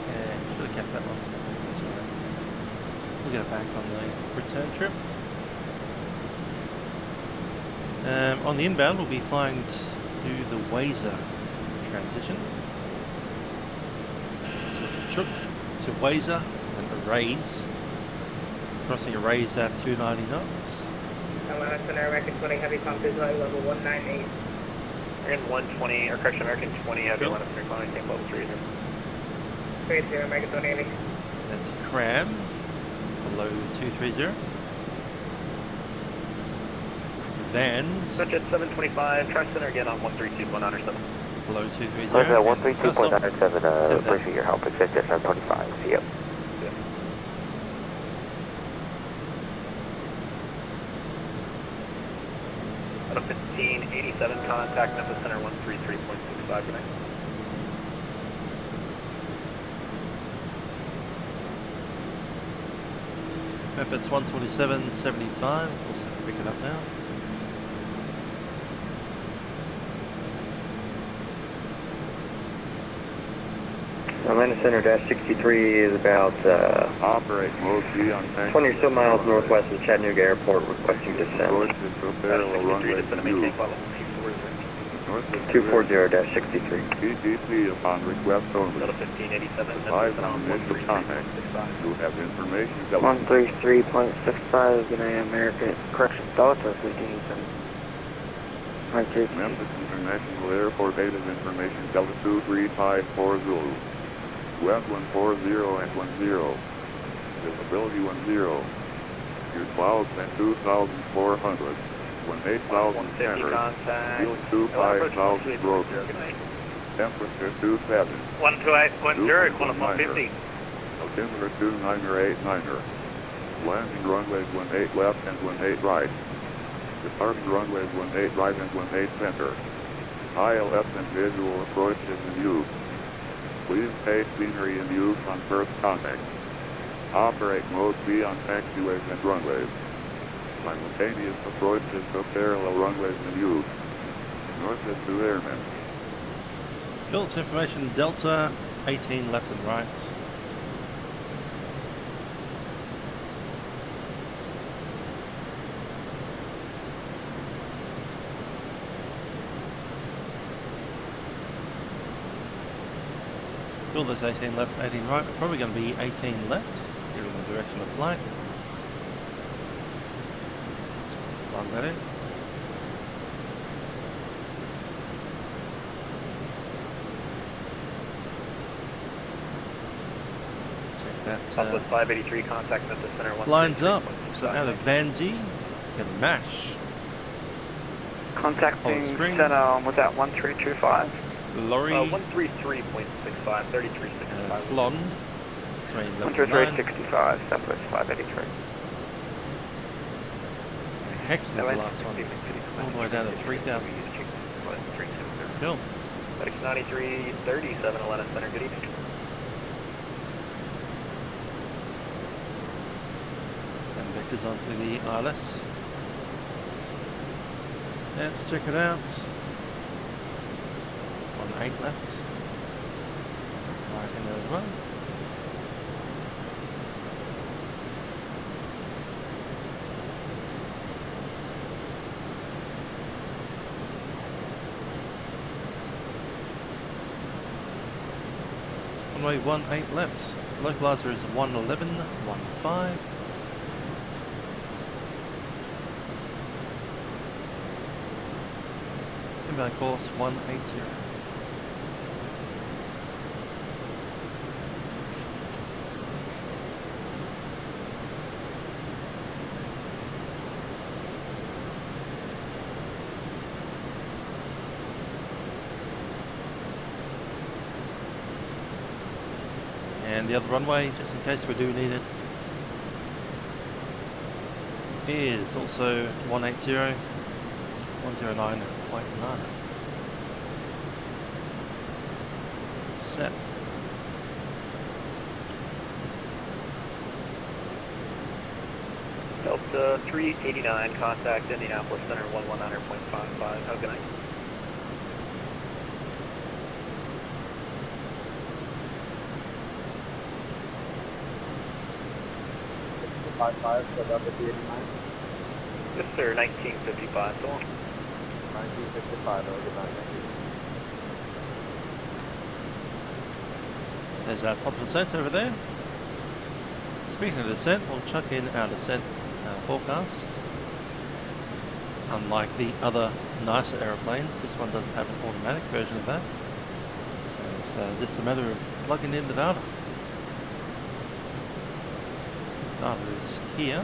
Yeah, should have kept that one. That's alright. We'll get it back on the return trip. On the inbound, we'll be flying to the Wazer transition. So Chook to Wazer and Arrays. Crossing Arrays at 290 knots. Atlanta Center, American 20 Heavy Pump is level 198. American 120, or correction, American 20 Heavy Atlanta Center, climbing tank level 30. 30, American 20 Heavy. That's Cram, below 230. Vans. Such at 725, try center again on 132.97. Below 230. Where's that 132.97, appreciate your help, expect at 725, see you. Out of 1587, contact Memphis Center 133.65 tonight. Memphis 127.75, also pick it up now. Atlanta Center dash 63 is about operate mode B on 20 or so miles northwest of Chattanooga Airport, requesting descent. 240-63. PTC upon request only. 1587. 5 on initial contact. You have information. 133.65, Good Night American, correction, Delta 1587. Memphis International Airport data information Delta 2354 Zulu. West 140 and 10. Visibility 10. Your clouds at 2,400. 18,000 center. Yield 25,000 broken. Temperature 27. 128.0, equal 150. Altimeter 2989er. Landing runways 18 left and 18 right. Departing runways 18 right and 18 center. ILS and visual approach is in use. Please pay scenery in use on first contact. Operate mode B on taxiways and runways. Simultaneous approaches to parallel runways in use. North is to airmen. Phillips information Delta 18 left and right. Phillips 18 left, 18 right. We're probably going to be 18 left here in the direction of flight. Plug that in. Southwest 583, contact Memphis Center 1. Lines up. So out of Vanzi, and MASH. Contacting center with that 1325. Lorry. 133.65, 3365. Blonde. 133.65, Southwest 583. Hexton's the last one. All the way down to 3,000. Cool. FedEx 9337, Atlanta Center, good evening. And vectors onto the ILS. Let's check it out. 18 left. Right in there as well. Runway 18 left. Localizer is 111.15. Inbound course 180. And the other runway, just in case we do need it, is also 180, 109.9. Set. Delta 389, contact Indianapolis Center 119.55. Have a good night. Yes, sir, 1955, so on. 1955, good night, thank you. There's our top descent over there. Speaking of descent, we'll chuck in our descent forecast. Unlike the other nicer aeroplanes, this one doesn't have an automatic version of that. So it's just a matter of plugging in the data. Data is here.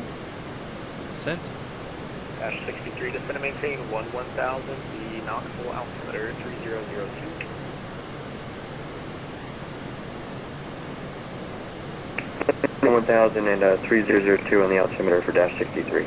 Descent. Dash 63, descend and maintain 1000, the Knoxville altimeter 3002. One 1000 and 3002 on the altimeter for dash 63.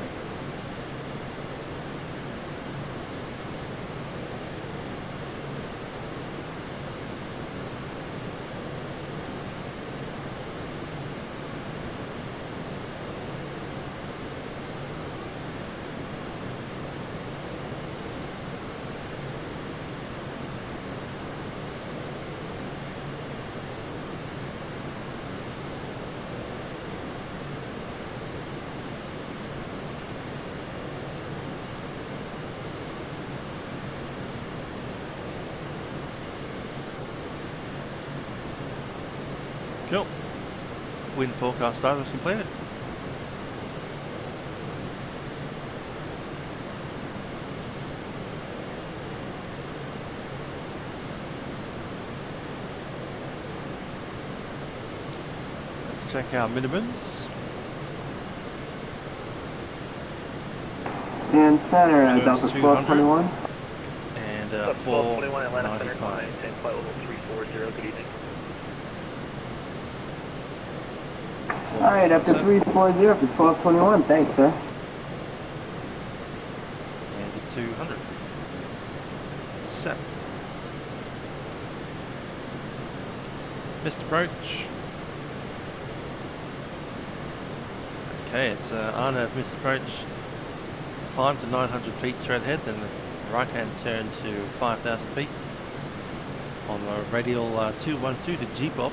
Cool. Wind forecast data is completed. Let's check our minimums. And center, Delta 1221. And 1221 Atlanta Center, 495. flight level 340, good evening. Alright, up to 340 for 1221, thanks, sir. And 200. Set. Missed approach. Okay, it's RNAV missed approach. Climb to 900 feet straight ahead, then the right hand turn to 5,000 feet. On the radial 212 to G-pop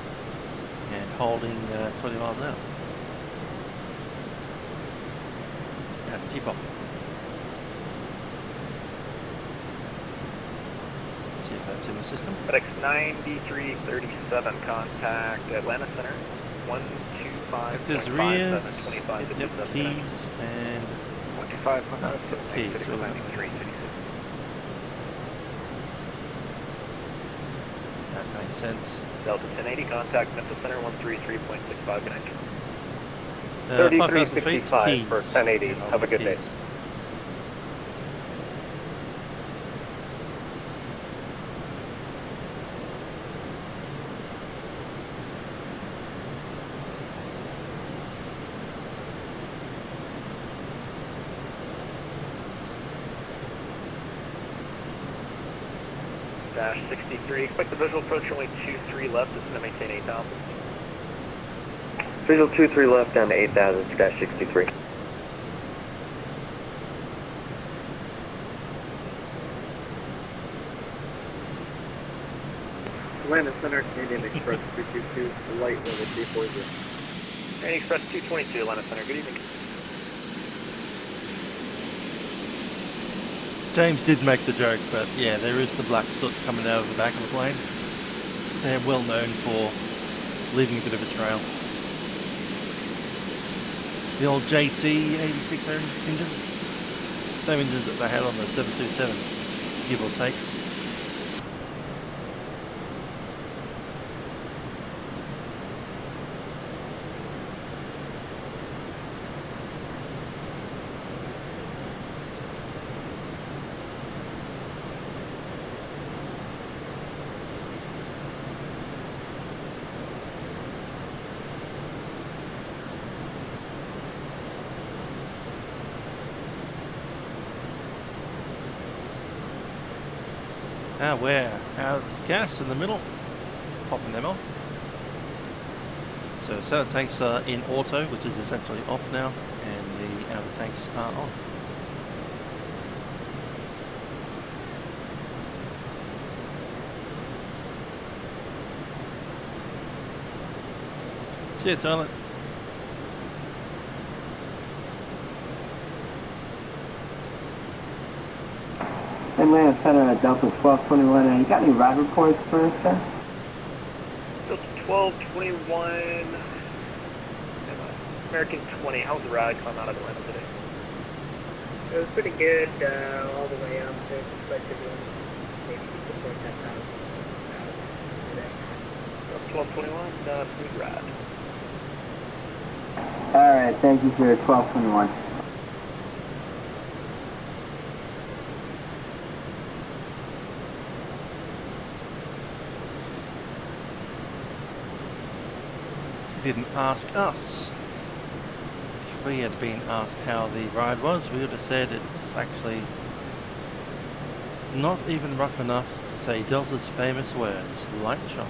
and holding 20 miles an hour. At G-pop. See if that's in the system. FedEx 9337, contact Atlanta Center 125.57, 25 to 27. Keys and 25, that's got keys. So that makes sense. Delta 1080, contact Memphis Center 133.65, good night. 3365 for 1080. Have a good day. Dash 63, expect the visual approach only 23 left, it's going to maintain 8,000. Visual 23 left down to 8,000 for dash 63. Atlanta Center, Canadian Express 222, light level 340. Canadian Express 222, Atlanta Center, good evening. James did make the joke, but yeah, there is the black soot coming out of the back of the plane. They're well known for leaving a bit of a trail. The old JT-86 engine, same engines that they had on the 727, give or take. We're out of gas in the middle. Popping them off. So center tanks are in auto, which is essentially off now, and the outer tanks are on. See you, toilet. Atlanta Center at Delta 1221. You got any ride reports for us, sir? Delta 1221. American 20. How was the ride coming out of Atlanta today? It was pretty good all the way up. There's expected maybe before 10,000 today. 1221, smooth ride. Alright, thank you for your 1221. Didn't ask us. If we had been asked how the ride was, we would have said it was actually not even rough enough to say Delta's famous words, light shot.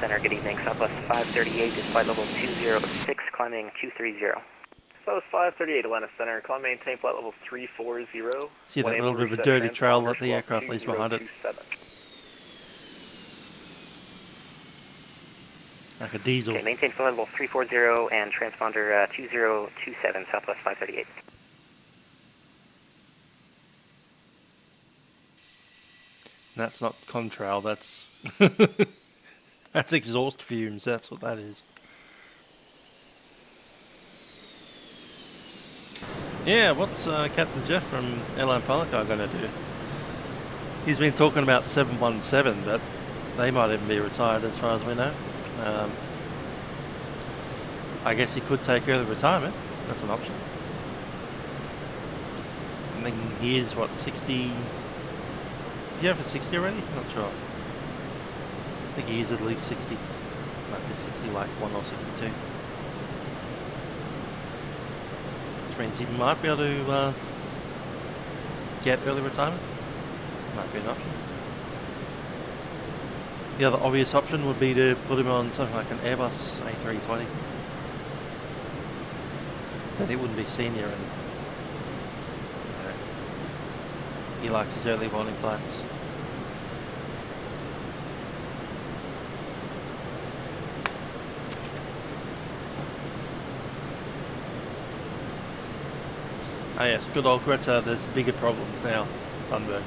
Center, good evening. Southwest 538 is flight level 206, climbing 230. Southwest 538 Atlanta Center, climb maintain flight level 340. See that little bit of a dirty trail that the aircraft leaves behind it? Like a diesel. Okay, maintain flight level 340 and transponder 2027, Southwest 538. That's not contrail, that's... That's exhaust fumes, that's what that is. Yeah, what's Captain Jeff from Airline Pilot Guy going to do? He's been talking about 717, but they might even be retired as far as we know. I guess he could take early retirement, that's an option. I think he is, what, 60... Do you have a 60 already? Not sure. I think he is at least 60. Might be 60, like 1 or 62. Which means he might be able to get early retirement. Might be an option. The other obvious option would be to put him on something like an Airbus A320. Then he wouldn't be senior and he likes his early morning flights. Oh yes, good old Greta, there's bigger problems now, Thunberg.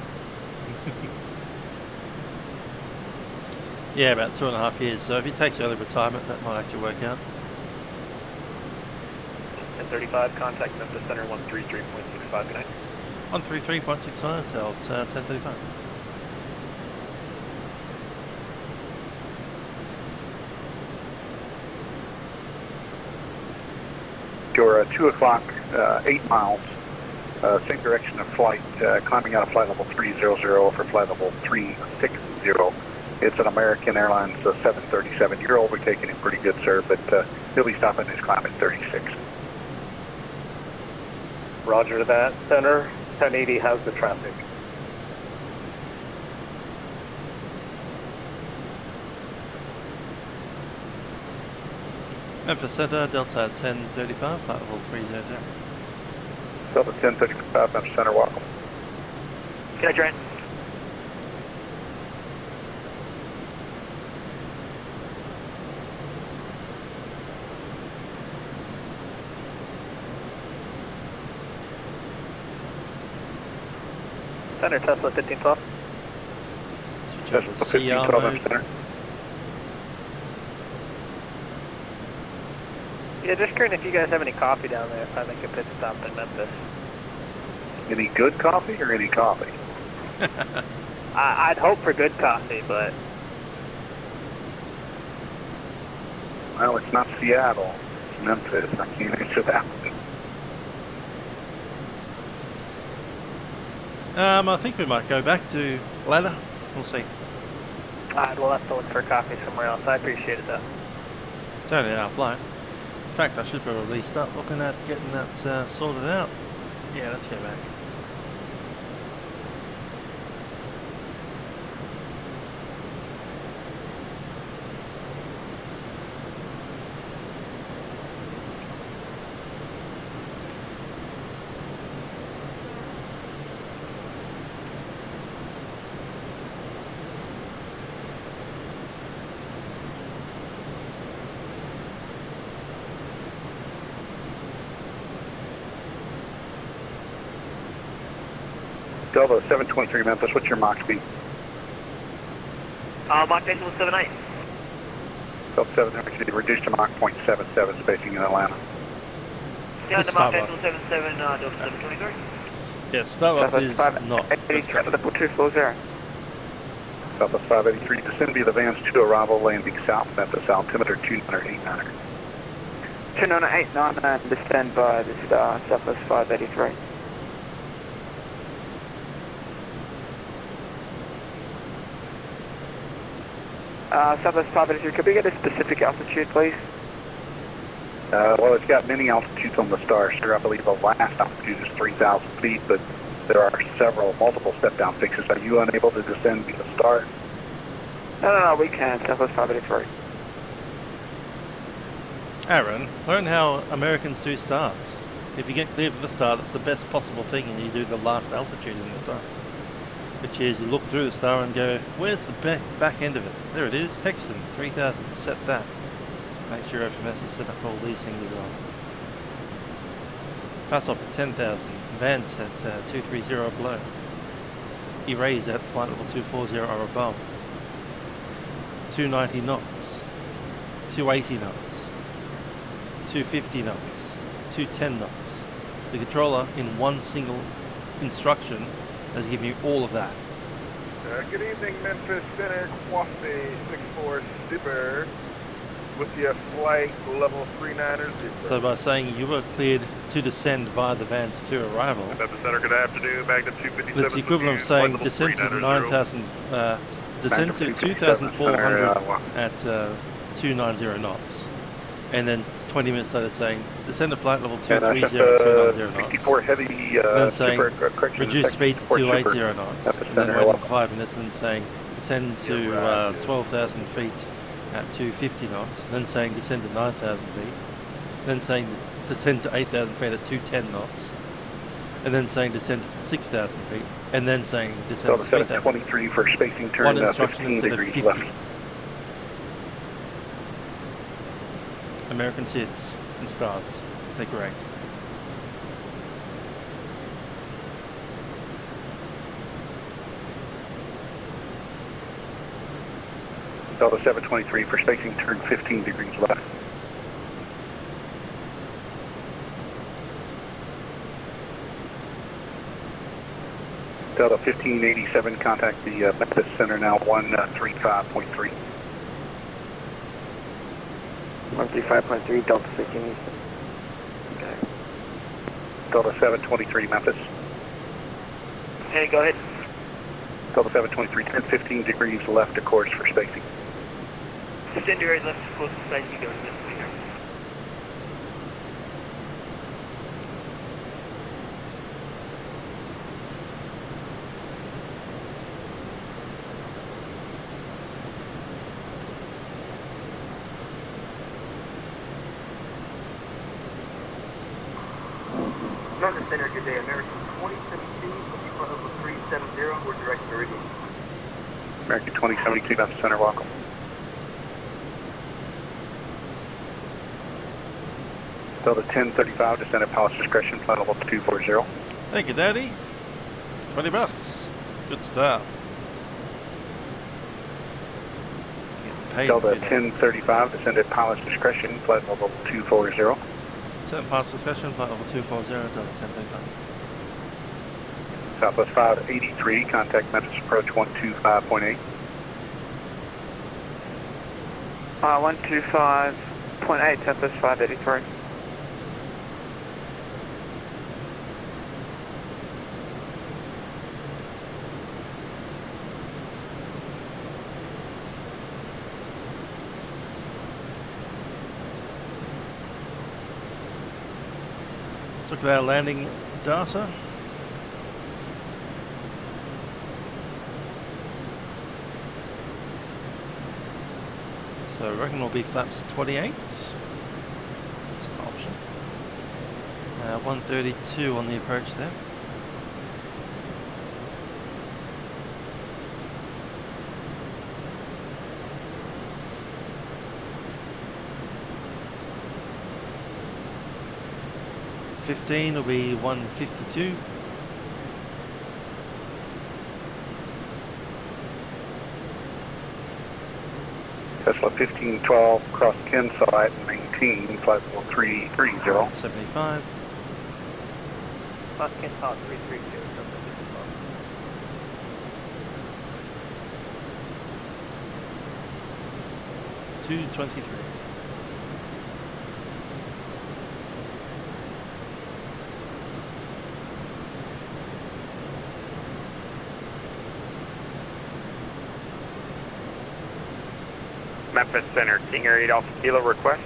Yeah, about 2.5 years, so if he takes early retirement, that might actually work out. 1035, contact Memphis Center 133.65, good night. 133.65, till 1035. Your 2 o'clock, 8 miles, same direction of flight, climbing out of flight level 300 for flight level 360. It's an American Airlines 737. You're overtaking him pretty good, sir, but he'll be stopping his climb at 36. Roger that, Center. 1080 has the traffic. Memphis Center, Delta 1035, flight level 300. Delta 1035, Memphis Center, welcome. Good night, Trent. Center, Tesla 1512. Tesla 1512, Memphis Center. Yeah, just curious if you guys have any coffee down there, if I make a pit stop in Memphis. Any good coffee or any coffee? I'd hope for good coffee, but... Well, it's not Seattle. It's Memphis. I can't answer that one. I think we might go back to ladder. We'll see. Alright, we'll have to look for coffee somewhere else. I appreciate it, though. It's only our flight. In fact, I should probably start looking at getting that sorted out. Yeah, let's go back. Delta 723 Memphis, what's your Mach speed? Mach decimal 78. Delta 723, reduced to Mach .77, spacing in Atlanta. Down to Mach decimal 77, Delta 723. Yes, Starbucks is not. 240. Southwest 583, descend via the vans to arrival, landing south Memphis, altimeter 2989. 2989, descend by the star, Southwest 583. Southwest 583, could we get a specific altitude, please? Well, it's got many altitudes on the star, sir. I believe the last altitude is 3,000 feet, but there are multiple step-down fixes. Are you unable to descend via the star? No, we can. Southwest 583. Aaron, learn how Americans do stars. If you get clear for the star, that's the best possible thing, and you do the last altitude in the star. Which is, you look through the star and go, where's the back end of it? There it is, Hexton, 3000, set that. Make sure FMS is set up all these things as well. Pass off at 10,000, Vance at 230 below. Erase at flight level 240 or above. 290 knots, 280 knots, 250 knots, 210 knots. The controller in one single instruction has given you all of that. Good evening, Memphis Center, Quasi 64 Super, with your flight level 39er. So by saying you were cleared to descend via the Vans to arrival, Memphis Center, good afternoon, Magnitude 257. it's the equivalent of saying descend to 9,000, descend to 2,400 at 290 knots, and then 20 minutes later saying descend to flight level 230 at 290 knots. 64 heavy, then saying super, reduce speed to 280 knots, and then waiting 5 minutes and saying descend to 12,000 feet at 250 knots, then saying descend to 9,000 feet, then saying descend to 8,000 feet at 210 knots, and then saying descend to 6,000 feet, and then saying descend to 3,000. 723 for spacing turn 15 degrees left. American SIDS and stars, they're great. Delta 723 for spacing turn 15 degrees left. Delta 1587, contact the Memphis Center now 135.3. 135.3, Delta 15. Okay. Delta 723, Memphis. Hey, go ahead. Delta 723, turn 15 degrees left to course for spacing. 10 degrees left to course for spacing, going this way. London Center, good day. American 2072, flight level 370, we're directing Meridian. American 2072, Memphis Center, welcome. Delta 1035, descend at Palace Discretion, flight level 240. Thank you, Daddy. $20. Good stuff. Delta 1035, descend at Palace Discretion, flight level 240. Set past discussion, flight level 240, Delta 1035. Southwest 583, contact Memphis approach 125.8. 125.8, Southwest 583. Let's look at our landing data. So I reckon will be flaps 28. That's an option. 132 on the approach there. '15 will be 152. Tesla 1512, cross Ken side and maintain flight level 330. 75. Cross Ken side 330, Tesla 1512. 223. Memphis Center, King Air 8 Alpha Kilo request.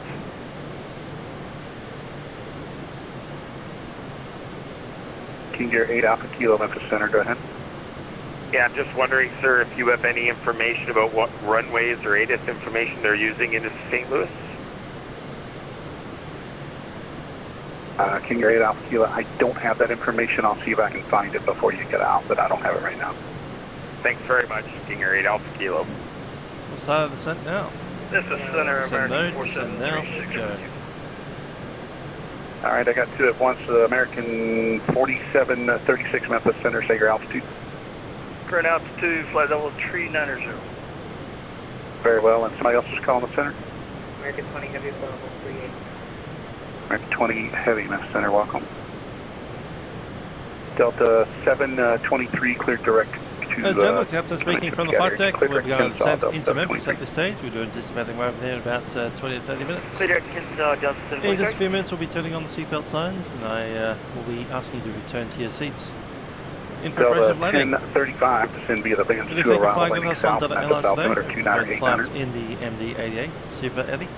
King Air 8 Alpha Kilo, Memphis Center, go ahead. Yeah, I'm just wondering, sir, if you have any information about what runways or ATIS information they're using into St. Louis? King Air 8 Alpha Kilo, I don't have that information. I'll see if I can find it before you get out, but I don't have it right now. Thanks very much, King Air 8 Alpha Kilo. We'll start the descent now. This is Center American Send now. 4736. Go. All right, I got two at once. American 4736 Memphis Center, say your altitude. Current altitude, flight level 390. Very well, and somebody else is calling the center? American 20 Heavy, flight level 38. American 20 Heavy, Memphis Center, welcome. Delta 723, cleared direct to General Captain speaking from the flight deck. We're going to descend into Memphis at this stage. We're doing anticipating over there in about 20 to 30 minutes. Clear Delta In just a few minutes we'll be turning on the seatbelt signs and I will be asking you to return to your seats. In preparation of landing. 1035, descend via the bands We'll be to taking arrival flight with landing us on south, Delta Memphis Airlines altimeter today. 298 Flights in the MD-88 Super Heavy.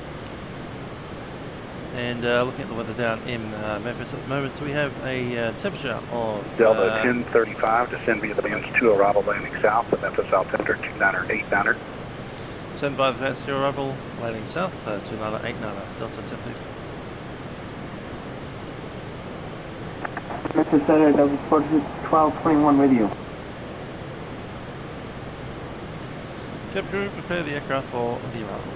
And looking at the weather down in Memphis at the moment, so we have a temperature of Delta 1035, descend via the bands to arrival landing south, the Memphis altimeter 298 9er. Send by the fancy arrival landing south, 298 Delta 1050. Memphis Center, Delta 1221 with you. Cap crew, prepare the aircraft for the arrival.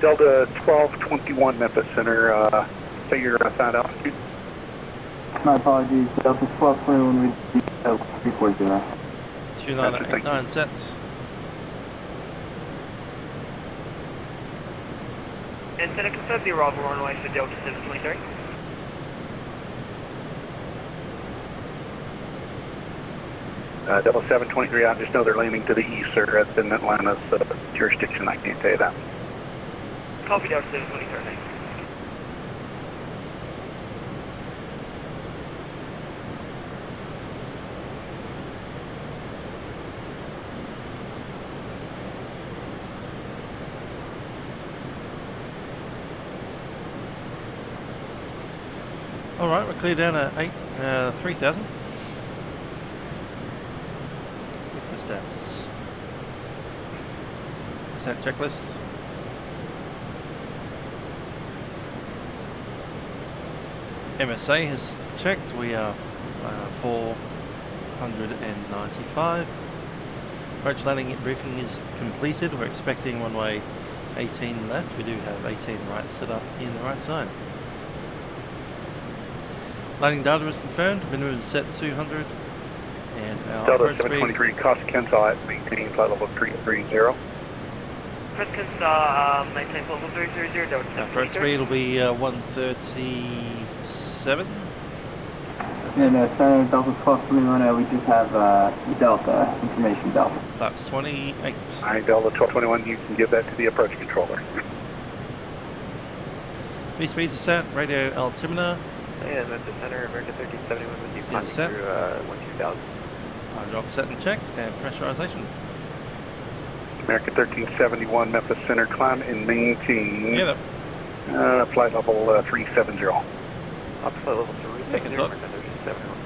Delta 1221 Memphis Center, say your assigned altitude. My apologies, Delta 1221 with you, Delta 340. 2989 sets. And Center, confirm the arrival runway for Delta 723. Delta 723, I just know they're landing to the east, sir. That's in Atlanta's jurisdiction. I can't tell you that. Copy Delta 723. Alright, we're clear down at 3,000. With the steps. Descent checklist. MSA has checked, we are 495. Approach landing briefing is completed, we're expecting runway 18 left, we do have 18 right set up in the right side. Landing data is confirmed, minimum set 200, and our Delta 723, cost Kensaw at maintaining flight level 330. Press Kensaw, maintain flight level 330, Delta 723. Our approach speed will be 136 257. And Center Delta 1221, we just have Delta, information Delta. Flaps 28. Alright, Delta 1221, you can give that to the approach controller. V-speed is set, radio altimeter. And Memphis Center, American 1371 with you, climbing set. through 12,000. Lock set and checked, and pressurization. American 1371, Memphis Center, climb and maintain. Yeah, flight level 370. Up flight level 370, Taking American 1371.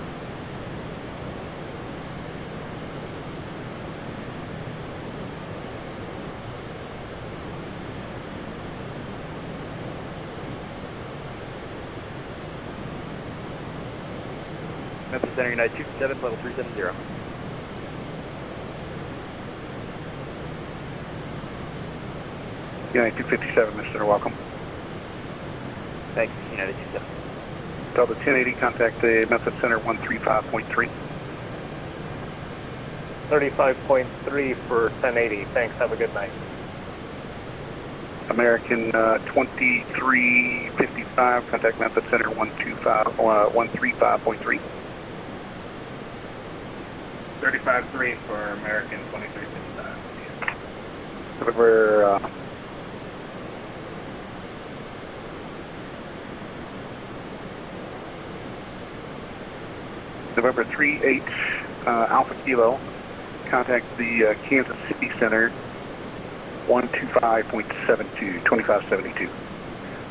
Memphis Center, United 257, level 370. United 257, Mr. Center, welcome. Thanks, United 27. Delta 1080, contact the Memphis Center 135.3. 35.3 for 1080. Thanks, have a good night. American 2355, contact Memphis Center 135.3. 35.3 for American 2355. November, November 38 Alpha Kilo, contact the Kansas City Center 125.72, 2572.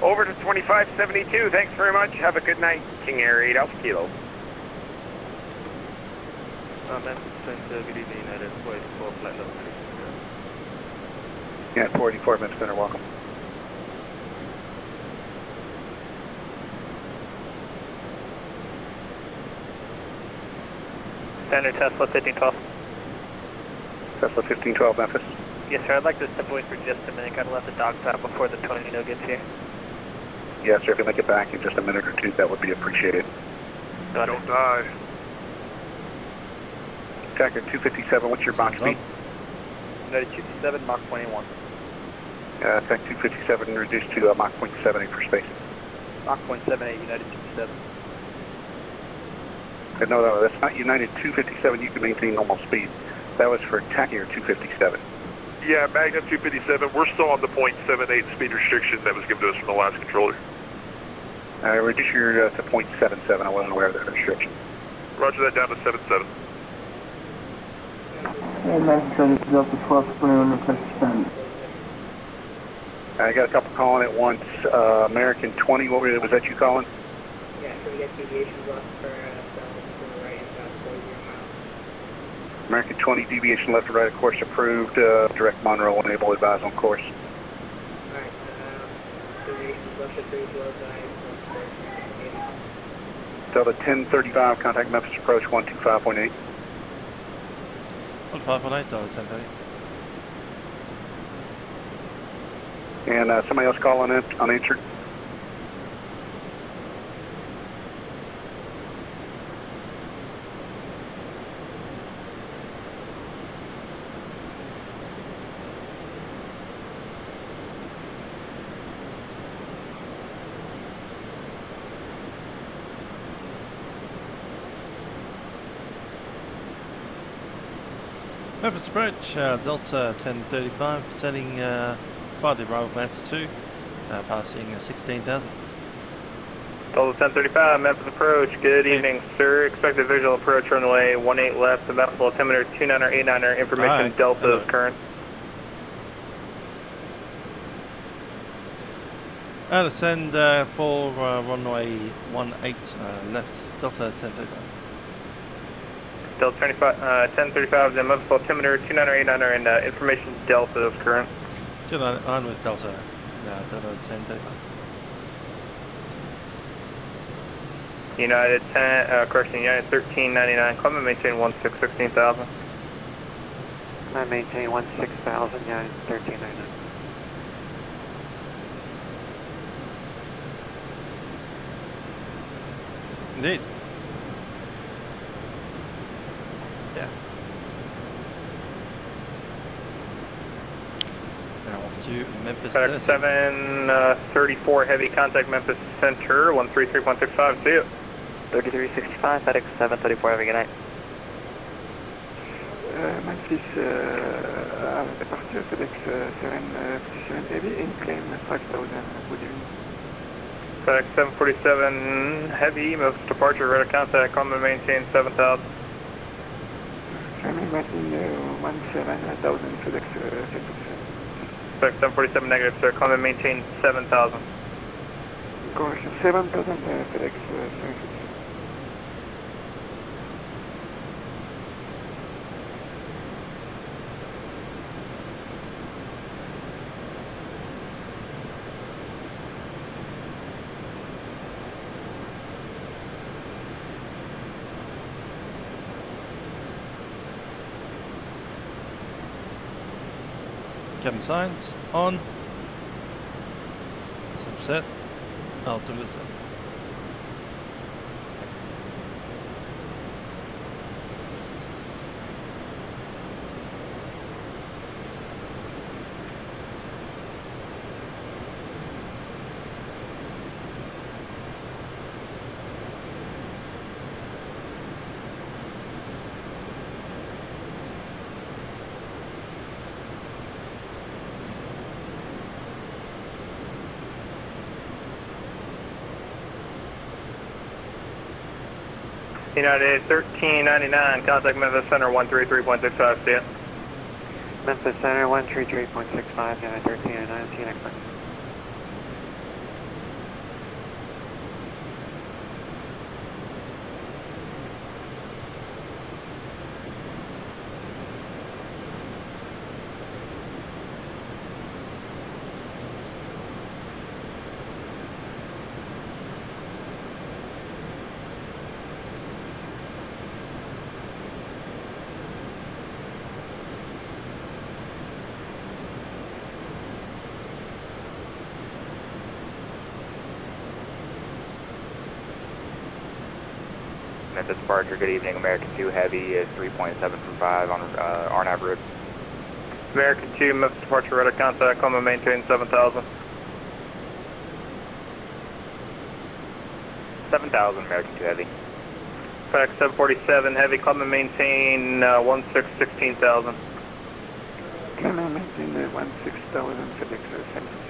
Over to 2572. Thanks very much. Have a good night. King Air 8 Alpha Kilo. Memphis Center, good evening, United 484, flight level 370. Yeah, 484, Memphis Center, welcome. Standard Tesla 1512. Tesla 1512, Memphis. Yes, sir. I'd like to step away for just a minute. Gotta let the dog out before the tornado gets here. Yes, sir. If you make it back in just a minute or two, that would be appreciated. Don't die. Tracker 257, what's your Mach speed? United 257, Mach 21. Track 257 reduced to Mach 0.78 for space. Mach 0.78, United 257. No, that's not United 257. You can maintain normal speed. That was for Tackier 257. Yeah, Magnum 257. We're still on the 0.78 speed restriction that was given to us from the last controller. Reduce your to 0.77. I wasn't aware of that restriction. Roger that, down to 77. And Memphis Center Delta 1221, request to stand. I got a couple calling at once. American 20, what was that you calling? Yeah, can we get deviation left for the right about 40 miles? American 20, deviation left to right, of course approved. Direct Monroe, enable advise on course. Alright, deviation left to 3 below guys, Delta 1035, contact Memphis approach 125.8. 125.8, Delta 1030. And somebody else calling in, unanswered. Memphis approach, Delta 1035, setting by the arrival of altitude, passing 16,000. Delta 1035, Memphis approach. Good evening, sir. Expected visual approach runway 18 left. The Memphis altimeter 29er 89er. Information right. Delta Hello. is current. Descend for runway 18 left, Delta 1035. Delta 1035, the Memphis altimeter 29er 89er, and information Delta is current. 299 with Delta, Delta 1035. United 1399, climb and maintain 16,000. I maintain 16,000, United 1399. Indeed. Yeah. Now off to to Memphis. FedEx 734 heavy contact Memphis Center 133.65. See you. 3365 FedEx 734 heavy. Good night. Memphis departure FedEx 757 heavy incline 5000. Good evening. FedEx 747 heavy Memphis departure radar contact. Come and maintain 7000. Climbing maintain 17,000 FedEx 747. FedEx 747 negative, sir. Come and maintain 7000. Correction 7,000 FedEx 747. Cabin signs on. Subset. Altimeter set. United 1399, contact Memphis Center 133.65, see ya. Memphis Center 133.65, United 1399, see you next time. Memphis departure, good evening. American 2 Heavy is 3.745 on RNAV route. American 2, Memphis departure radar contact, come and maintain 7000. 7000, American 2 Heavy. FedEx 747 heavy, come and maintain 16,000. Can I maintain 16,000 FedEx 747?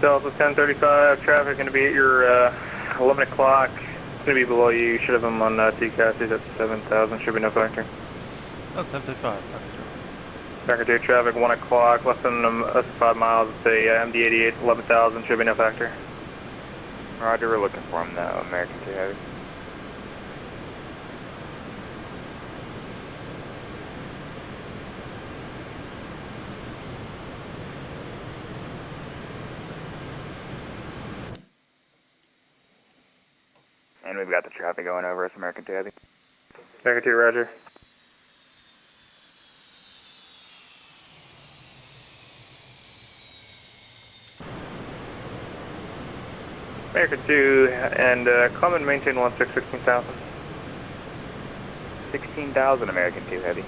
Delta 1035, traffic going to be at your 11 o'clock. It's going to be below you. You should have them on TCAS. He's at 7,000. Should be no factor. Oh, 1035. Factor 2 traffic, 1 o'clock, less than 5 miles. It's a MD-88, 11,000. Should be no factor. Roger, we're looking for him now. American 2 Heavy. And we've got the traffic going over us, American 2 Heavy. American 2, roger. American 2 and come and maintain 16,000. 16,000 American 2 Heavy.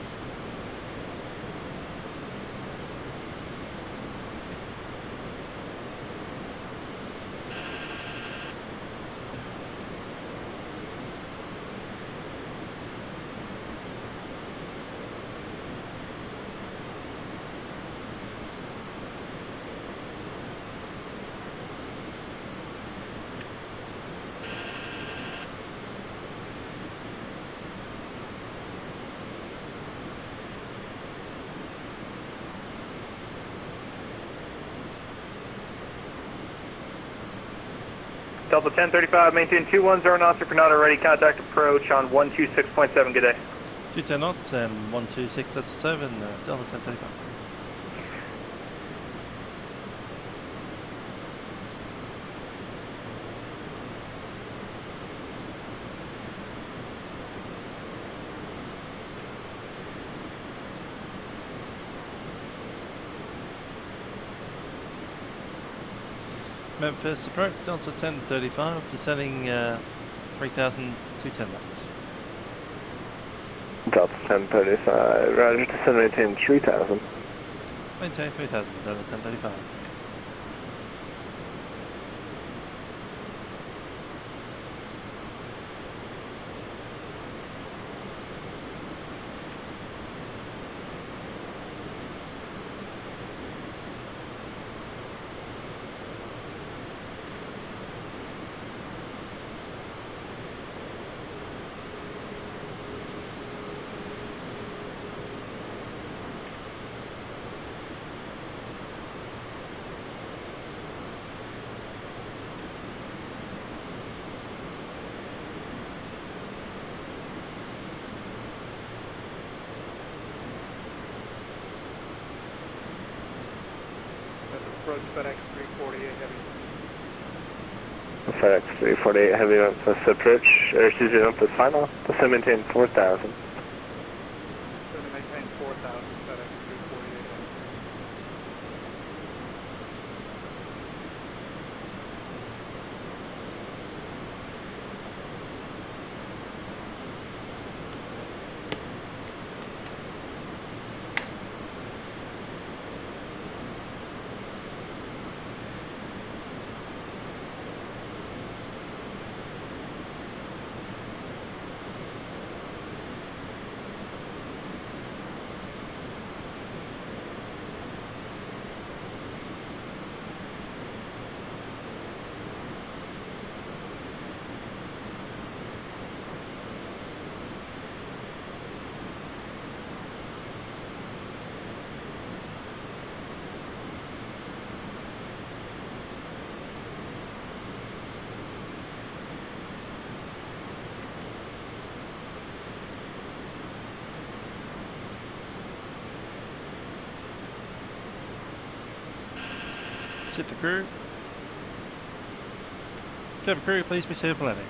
Delta 1035, maintain 210 knots. If you're not already, contact approach on 126.7. Good day. 210 knots and 126.7, Delta 1035. Memphis approach, Delta 1035, descending 3,210 knots. Delta 1035, roger, descend maintain 3,000. Maintain 3,000, Delta 1035. Approach FedEx 348 Heavy. FedEx 348 Heavy, Memphis approach, or excuse me, Memphis final, descend maintain 4,000. Descend maintain 4,000, FedEx 348 Heavy. Shift the crew. Cabin crew, please proceed for landing.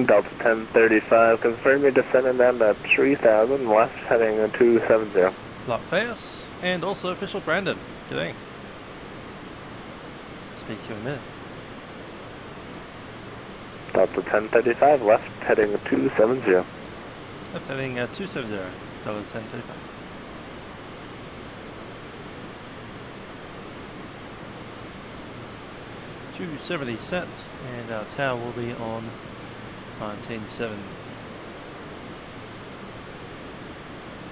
Delta 1035, confirm you're descending down to 3,000, left heading 270. Lock pass, and also official Brandon. G'day. Speak to you in a minute. Delta 1035, left heading 270. Left heading 270, Delta 1035. .270 set, and our tower will be on 19.7.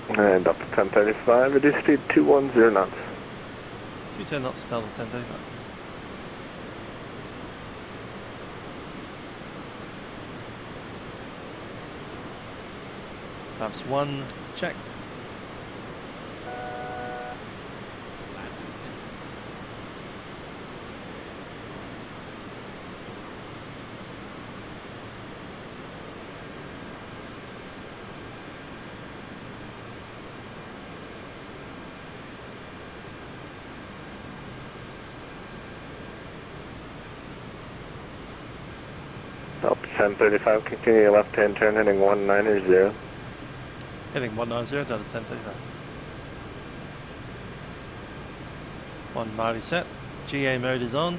And Delta 1035, reduce speed 210 knots. 210 knots, Delta 1035. Perhaps one, check. Delta 1035, continue left-hand turn heading 190. Heading 190, Delta 1035. 1 mighty set. GA mode is on.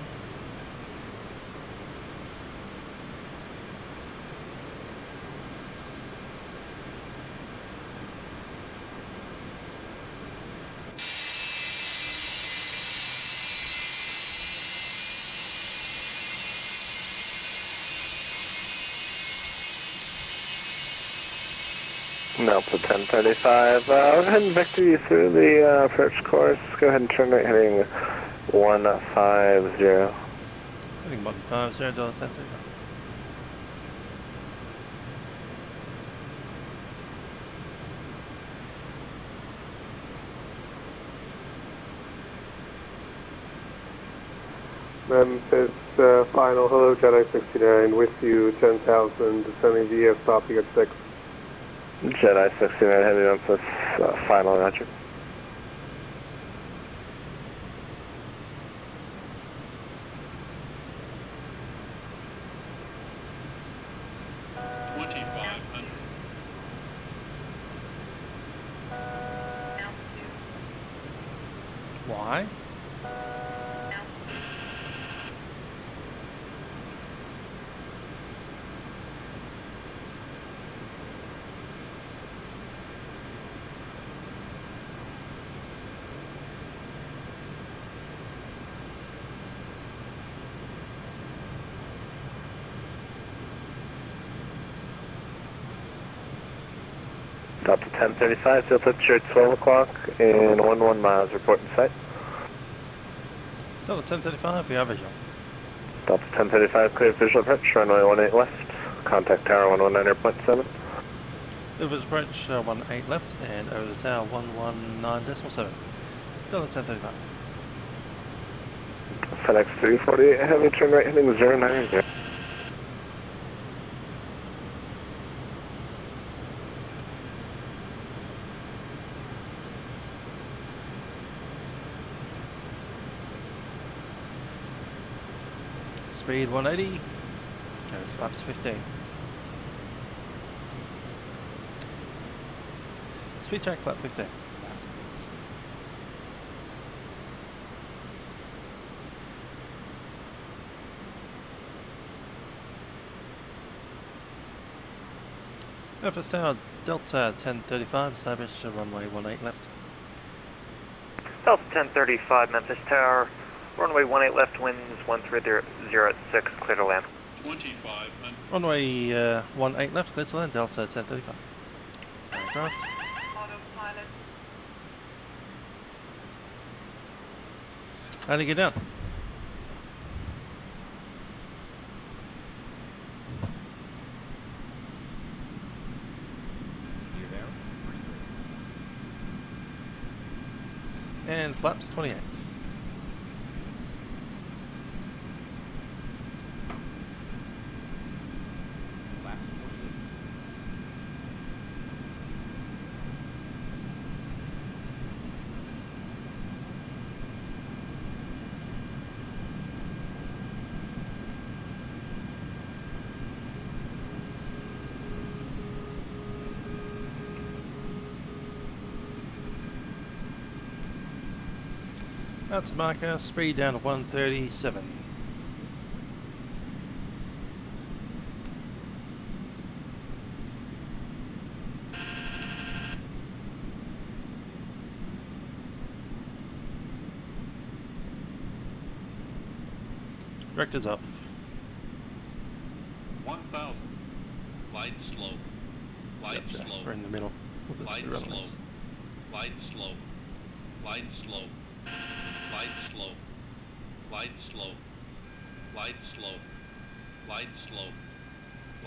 Delta 1035, go ahead and vector you through the approach course. Go ahead and turn right heading 150. Heading 150, Delta 1035. Memphis, final, hello, Jedi 69, with you, 10,000, descending VS, stopping at 6. Jedi 69, heavy Memphis, final, roger. Why? Delta 1035, Delta Church 12 o'clock and 11 miles, report in sight. Delta 1035, we have visual. Delta 1035, clear visual approach, runway 18 left, contact tower 119.7. Livery's approach 18 left and over the tower 119.7. Delta 1035. FedEx 348, heavy turn right heading 090. Speed 180, go flaps 15. Speed check, flap 15. Memphis Tower, Delta 1035, establish runway 18 left. Delta 1035, Memphis Tower, runway 18 left, winds 130 at 6, clear to land. 25. Runway 18 left, clear to land, Delta 1035. Aircraft. Autopilot. How do you get down? And flaps 28. That's marker, speed down to 137. Vector's up. 1,000. Light slow. Light Yep, slow. we're in the middle. Light slow. Light slow. Light slow. Light slow. Light slow. Light slow. Light slow.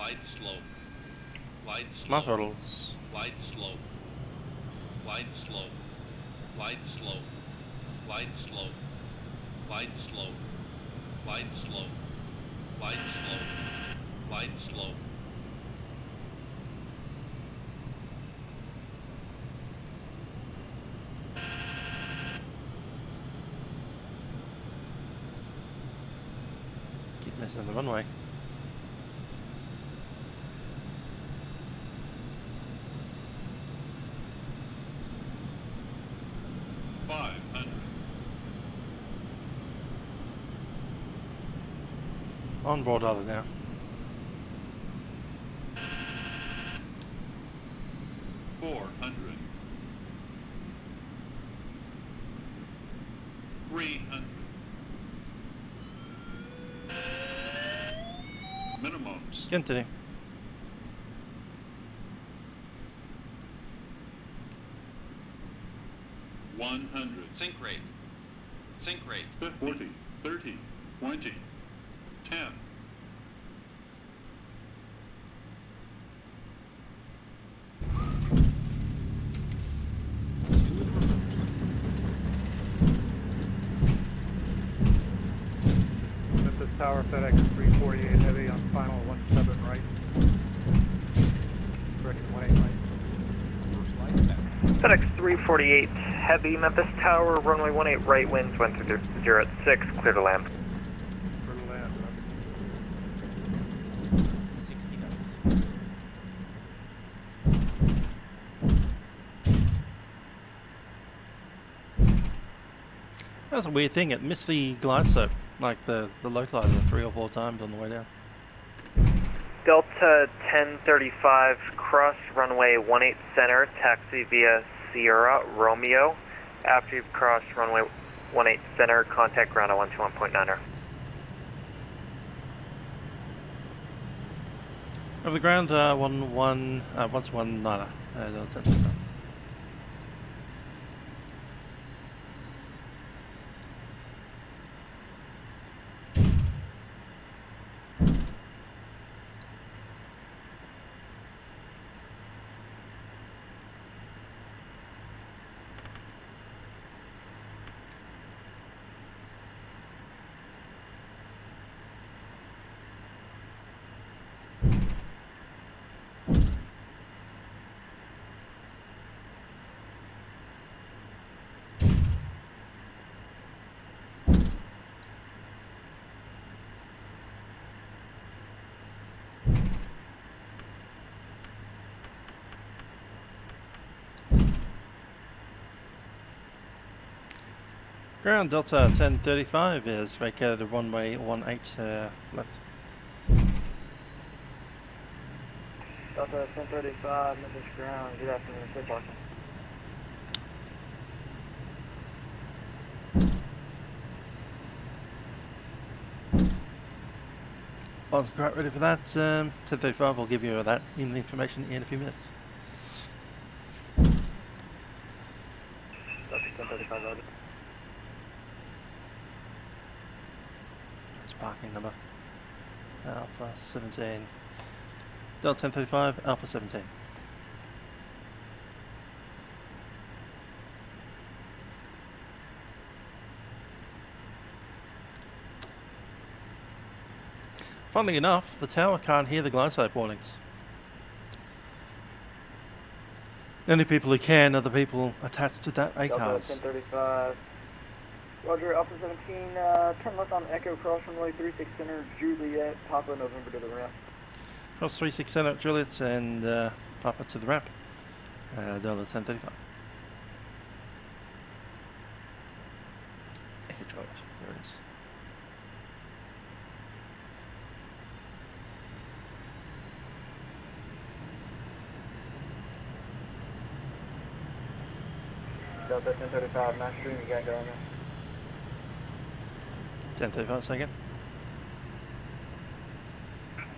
Light slow. Light slow. My throttles. Light slow. Light slow. Light slow. Light slow. Light slow. Light slow. Light slow. Light slow. Keep missing the runway. on board other now. $400. 300. Minimums. Continue. $100. Sync rate. Sync rate. 40, 30, 20, 10. Memphis Tower, FedEx 348 heavy on final 17 right. Correction 18 right. FedEx 348 heavy, Memphis Tower, runway 18 right, winds 130 at 6, clear to land. Clear to land. 60 knots. That's a weird thing, it missed the glide slope, like the localizer 3 or 4 times on the way down. Delta 1035, cross runway 18 center, taxi via Sierra Romeo. After you've crossed runway 18 center, contact ground at 121.9er. Over the ground, 119er. Delta 10. Ground Delta 1035 is vacated at runway 18 left. Delta 1035, Memphis ground, good afternoon, clear parking. Once quite ready for that, 1035 will give you that information in a few minutes. Delta 1035 loaded. Parking number Alpha 17. Delta 1035, Alpha 17. Funnily enough, the tower can't hear the glide slope warnings. The only people who can are the people attached to that ACARS. Delta 1035. Roger, Alpha 17, turn left on Echo, cross runway 36 center, Juliet, Papa, November to the ramp. Cross 36 center at Juliet and Papa to the ramp. Delta 1035. Echo Juliet, there it is. Delta 1035, nice stream, you got going there. 1035 second.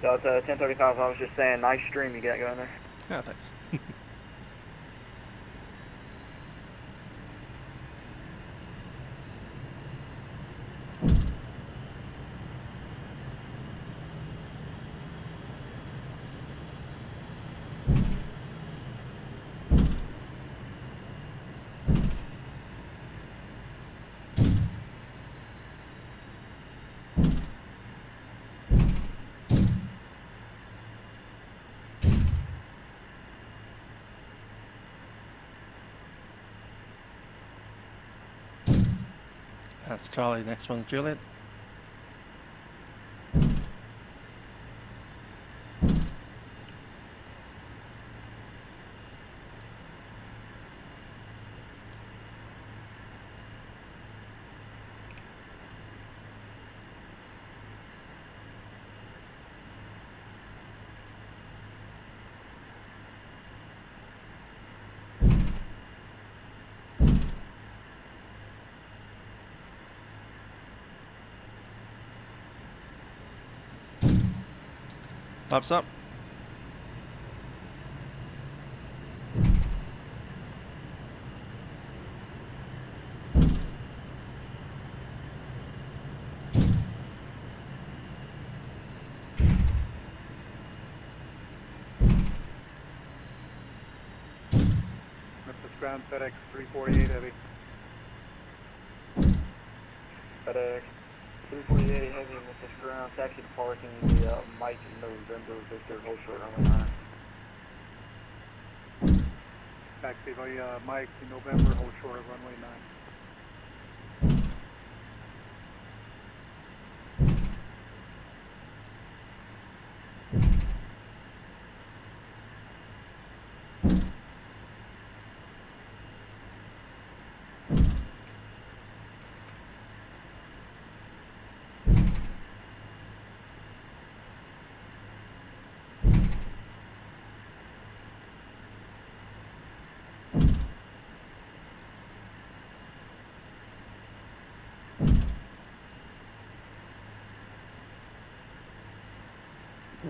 Delta 1035, I was just saying, nice stream you got going there. Yeah, thanks. That's Charlie, next one's Juliet. Flaps up. Memphis ground, FedEx 348 heavy. FedEx 348 heavy, Memphis ground, taxi to parking, the Mike in November, Victor, hold short runway 9. Taxi via Mike in November, hold short of runway 9.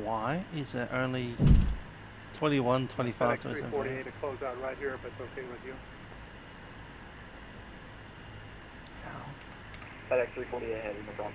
Why is it only 21, 25, FedEx 348 to close out right here if it's okay with you. FedEx 348 heavy, no problem.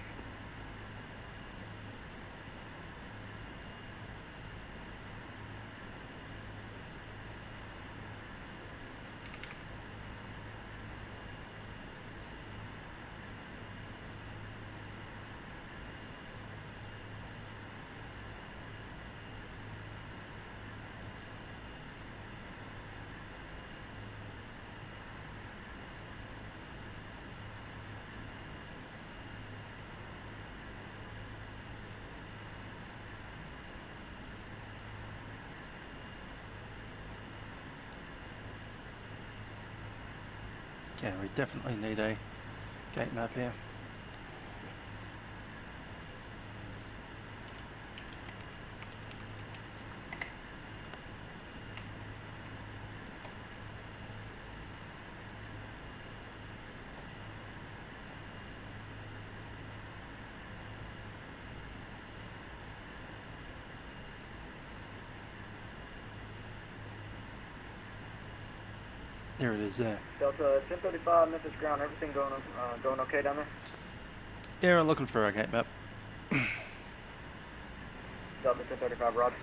Yeah, we definitely need a gate map here. There it is there. Delta 1035, Memphis ground, everything going okay down there? Yeah, I'm looking for a gate map. Delta 1035, roger.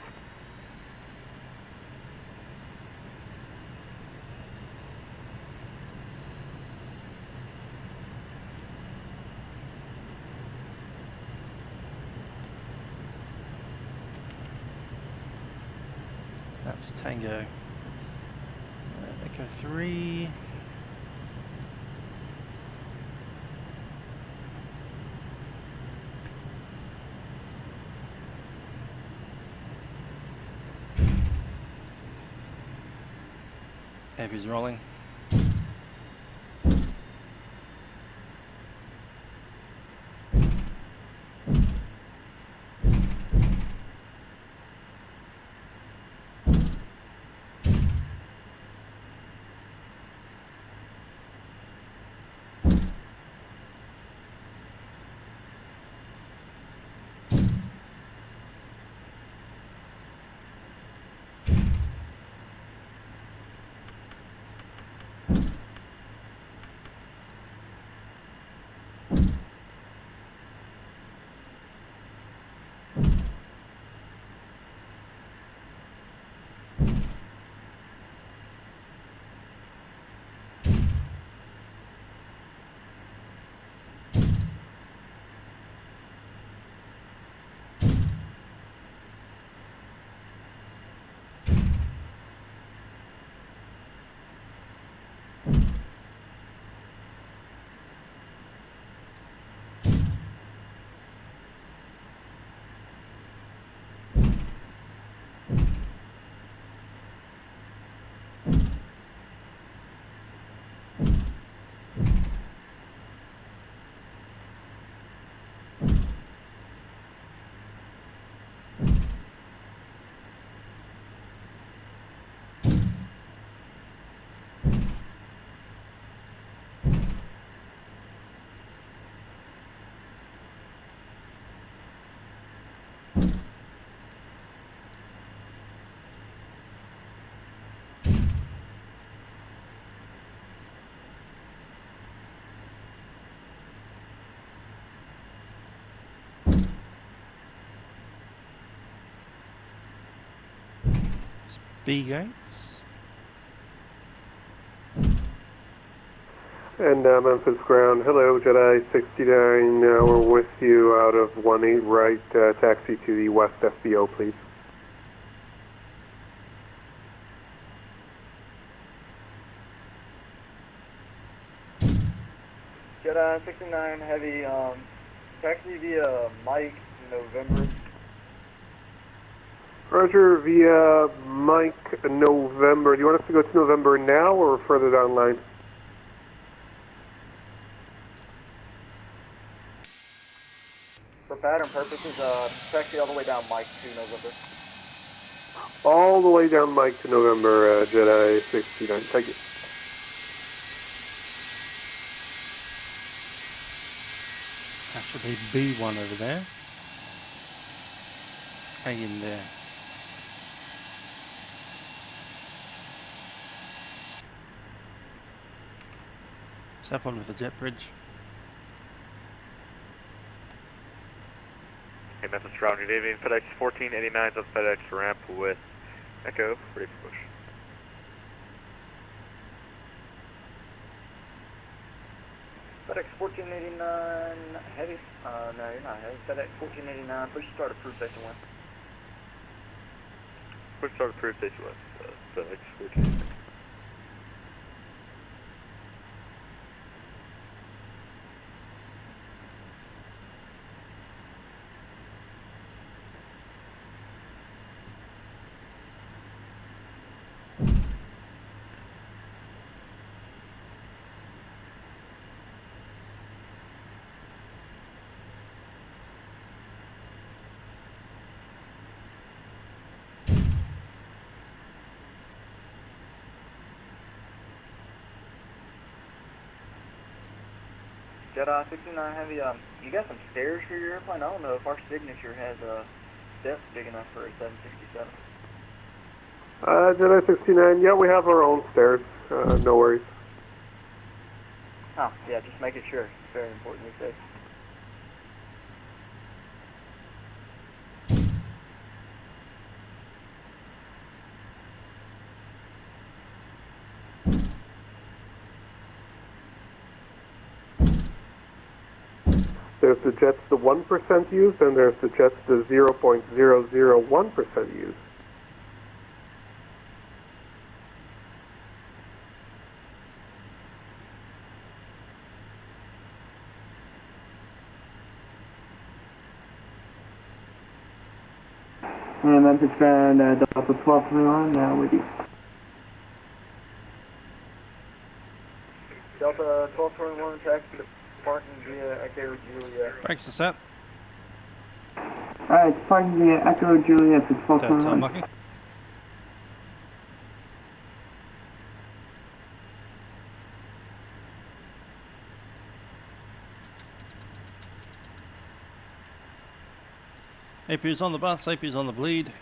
That's Tango. Echo 3. Heavy's rolling. B gates. And Memphis ground, hello Jedi 69, we're with you out of 18 right, taxi to the west FBO please. Jedi 69 heavy, taxi via Mike, November. Roger, via Mike, November. Do you want us to go to November now or further down the line? For pattern purposes, taxi all the way down Mike to November. All the way down Mike to November, Jedi 69. Thank you. That should be B1 over there. Hang in there. What's happened with the jet bridge? Hey, Memphis ground, good evening. FedEx 1489 is on FedEx ramp with Echo, ready for push. FedEx 1489 heavy. No, you're not heavy. FedEx 1489, push start approved station 1. Push start approved station 1. FedEx 1489. Jedi 69 heavy, you got some stairs for your airplane? I don't know if our signature has a steps big enough for a 767. Jedi 69, yeah, we have our own stairs, no worries. Oh, yeah, just making sure. It's very important these days. There's the jets the 1% used, and there's the jets the 0.001% used. And Memphis ground, Delta 1231, with you. Delta 1221, taxi to parking via Echo Juliet. Brakes are set. Alright, parking via Echo Juliet to 1221. Lucky. APU's on the bus, APU's on the bleed.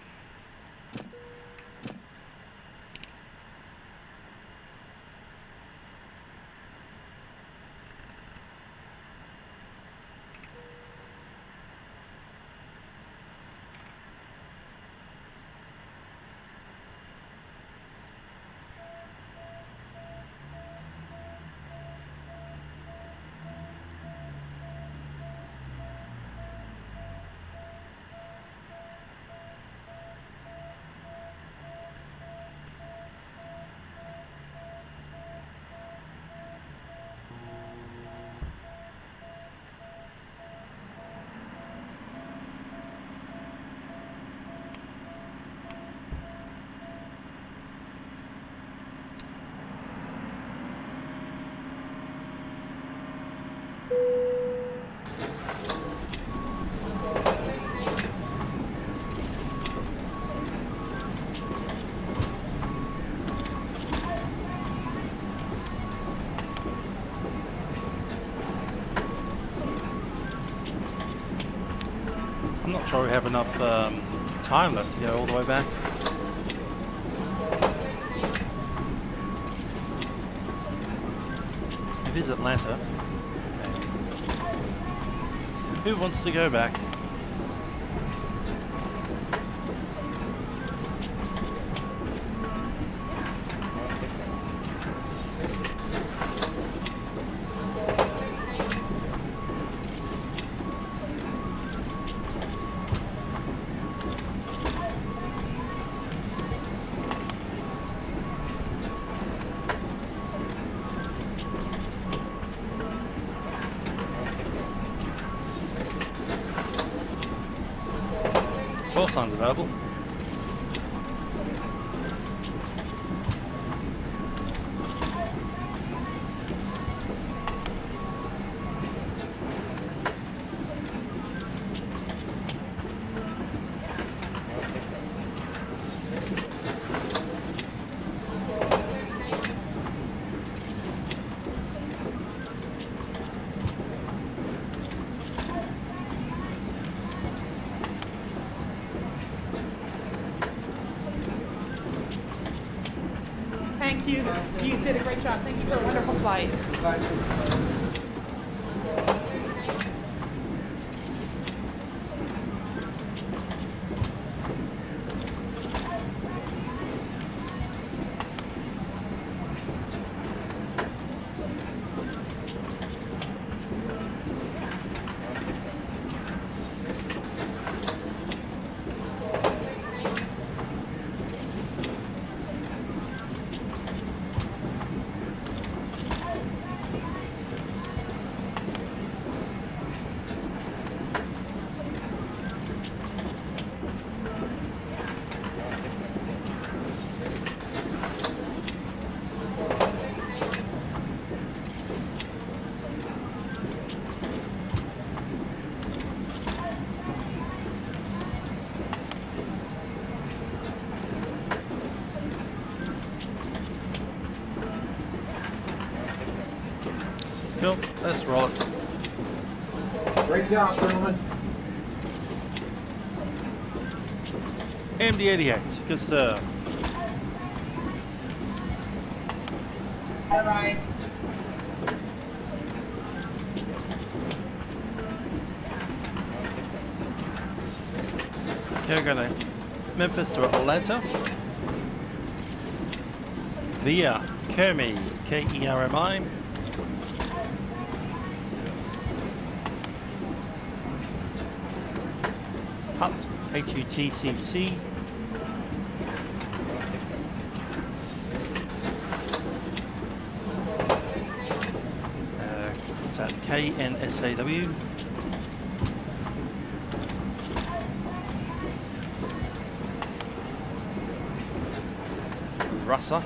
I'm not sure we have enough time left to go all the way back. It is Atlanta. Who wants to go back? signs available. Thank you. You did a great job. Thank you for a wonderful flight. Cool, let's roll it. Great job, gentlemen. MD-88, good sir. All right. Okay, we're going to Memphis to Atlanta via KMEM, KERMI. HUT, HUTCC. What's that? KNSAW. Rasa.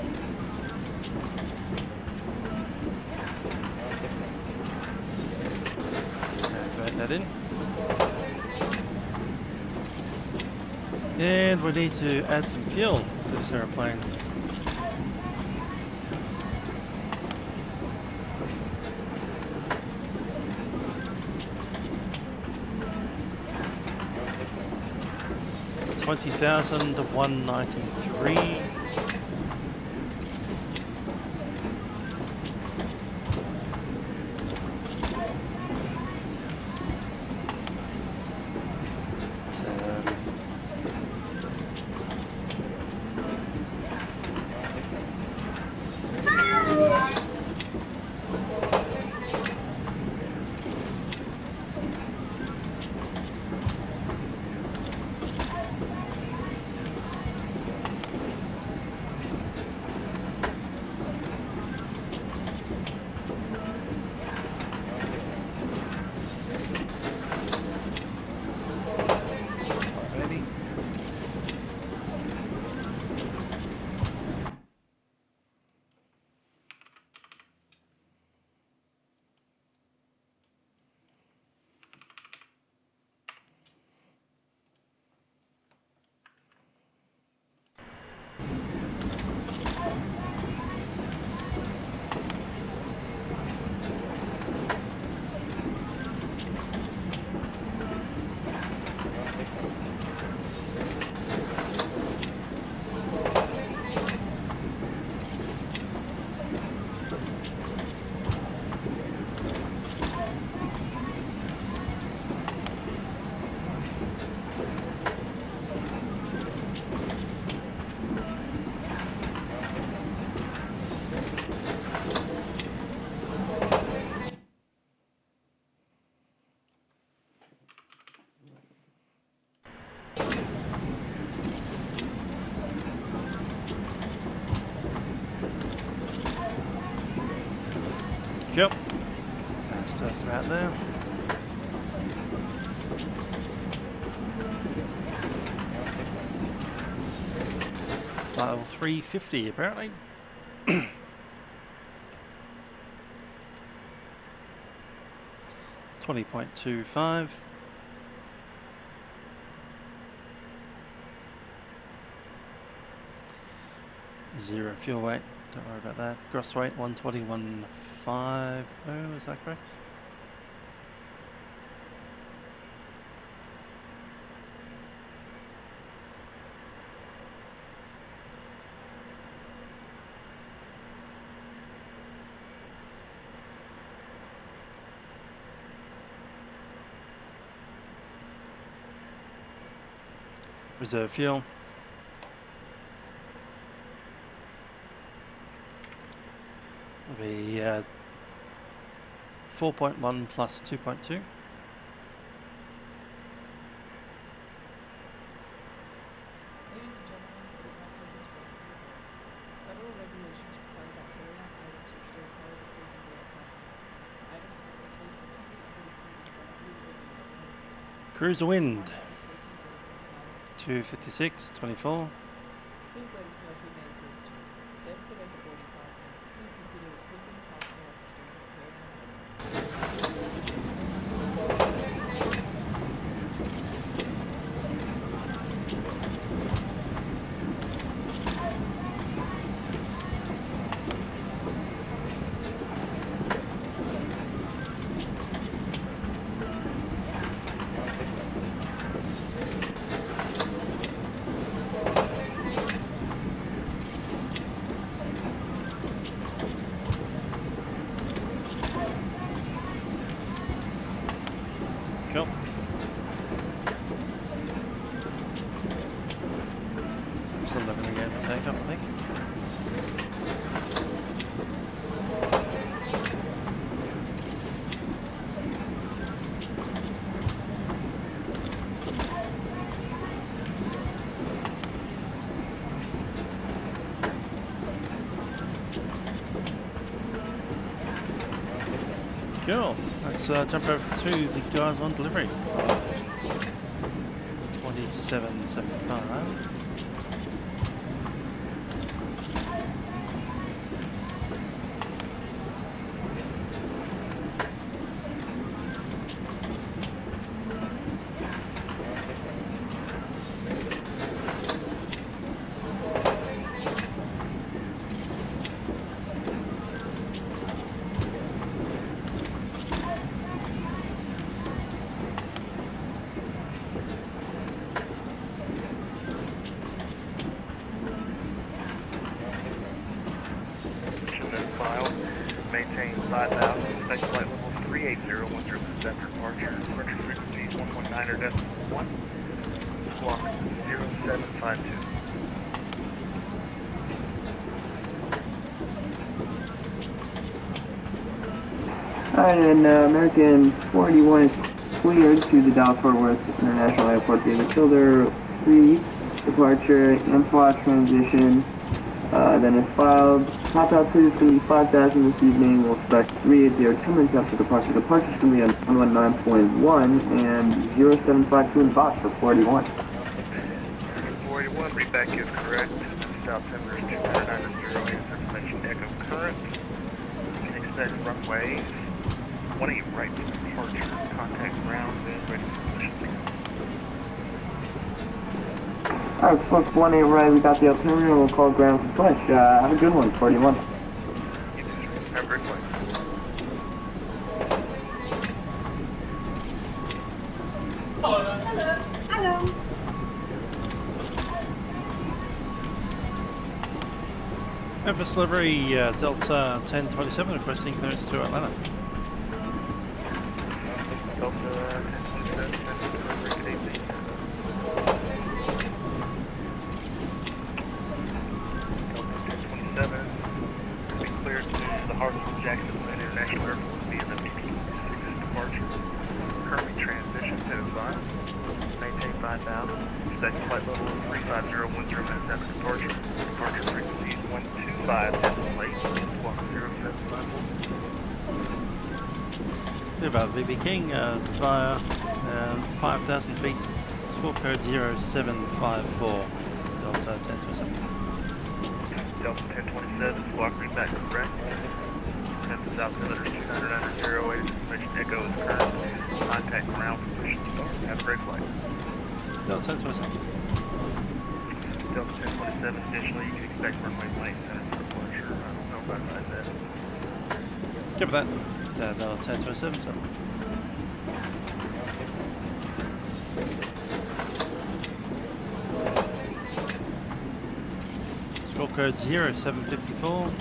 Activate that in. And we need to add some fuel to this airplane. $20,193. Yep, that's just about there. Flight level 350 apparently. 20.25. Zero fuel weight, don't worry about that. Gross weight 121.50, is that correct? Reserve fuel. Will be 4.1 plus 2.2. Cruiser wind 256, 24. Cool. Still never going to get the take up, I think. Cool. Let's jump over to the guys on delivery. 2775. Maintain 5,000, expect flight level 380, 10% departure, departure frequency 119.1, squawk 0752. Alright, and American 41 is cleared to the Dallas-Fort Worth International Airport. David Tilder, 3, departure, MFLA transition, then it's filed. Top altitude is going to be 5,000 this evening. We'll expect 380, 2 minutes after departure. Departure is going to be on 119.1 and 0752 in box for 41. 41, readback is correct. South Timbers 290 information echo current. Expect runway 18 right for departure. Contact ground and ready for position. Alright, folks, 18 right, we got the altimeter, we'll call ground for push. Have a good one, 41. Have a great flight. Hello. Memphis Livery Delta 1027 requesting clearance to Atlanta. Delta 1027, be cleared to the Hartsfield-Jacksonville International Airport via the PP6 departure. Currently transition to advise. Maintain 5,000. Expect flight level 350 minutes after departure. Departure frequency is 125 late. Squawk 0754. About VB King via 5,000 feet. Swarp code 0754. Delta 1027. Delta 1027, squawk readback correct. Memphis altimeter 200 under 08, information echo is current. Contact ground for push and start. Have a great flight. Delta 1027. Delta 1027, additionally, you can expect runway lane center for departure. I don't know about that. Give that. Delta 1027. So. Score code 0754.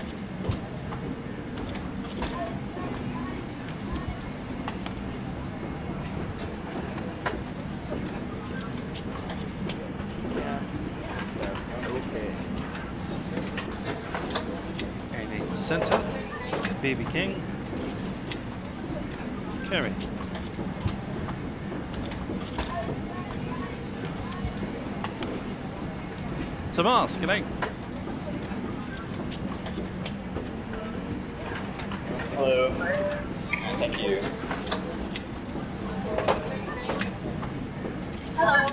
Center, BB King, Kerry. Tomas, good night. Hello. Thank you. Hello.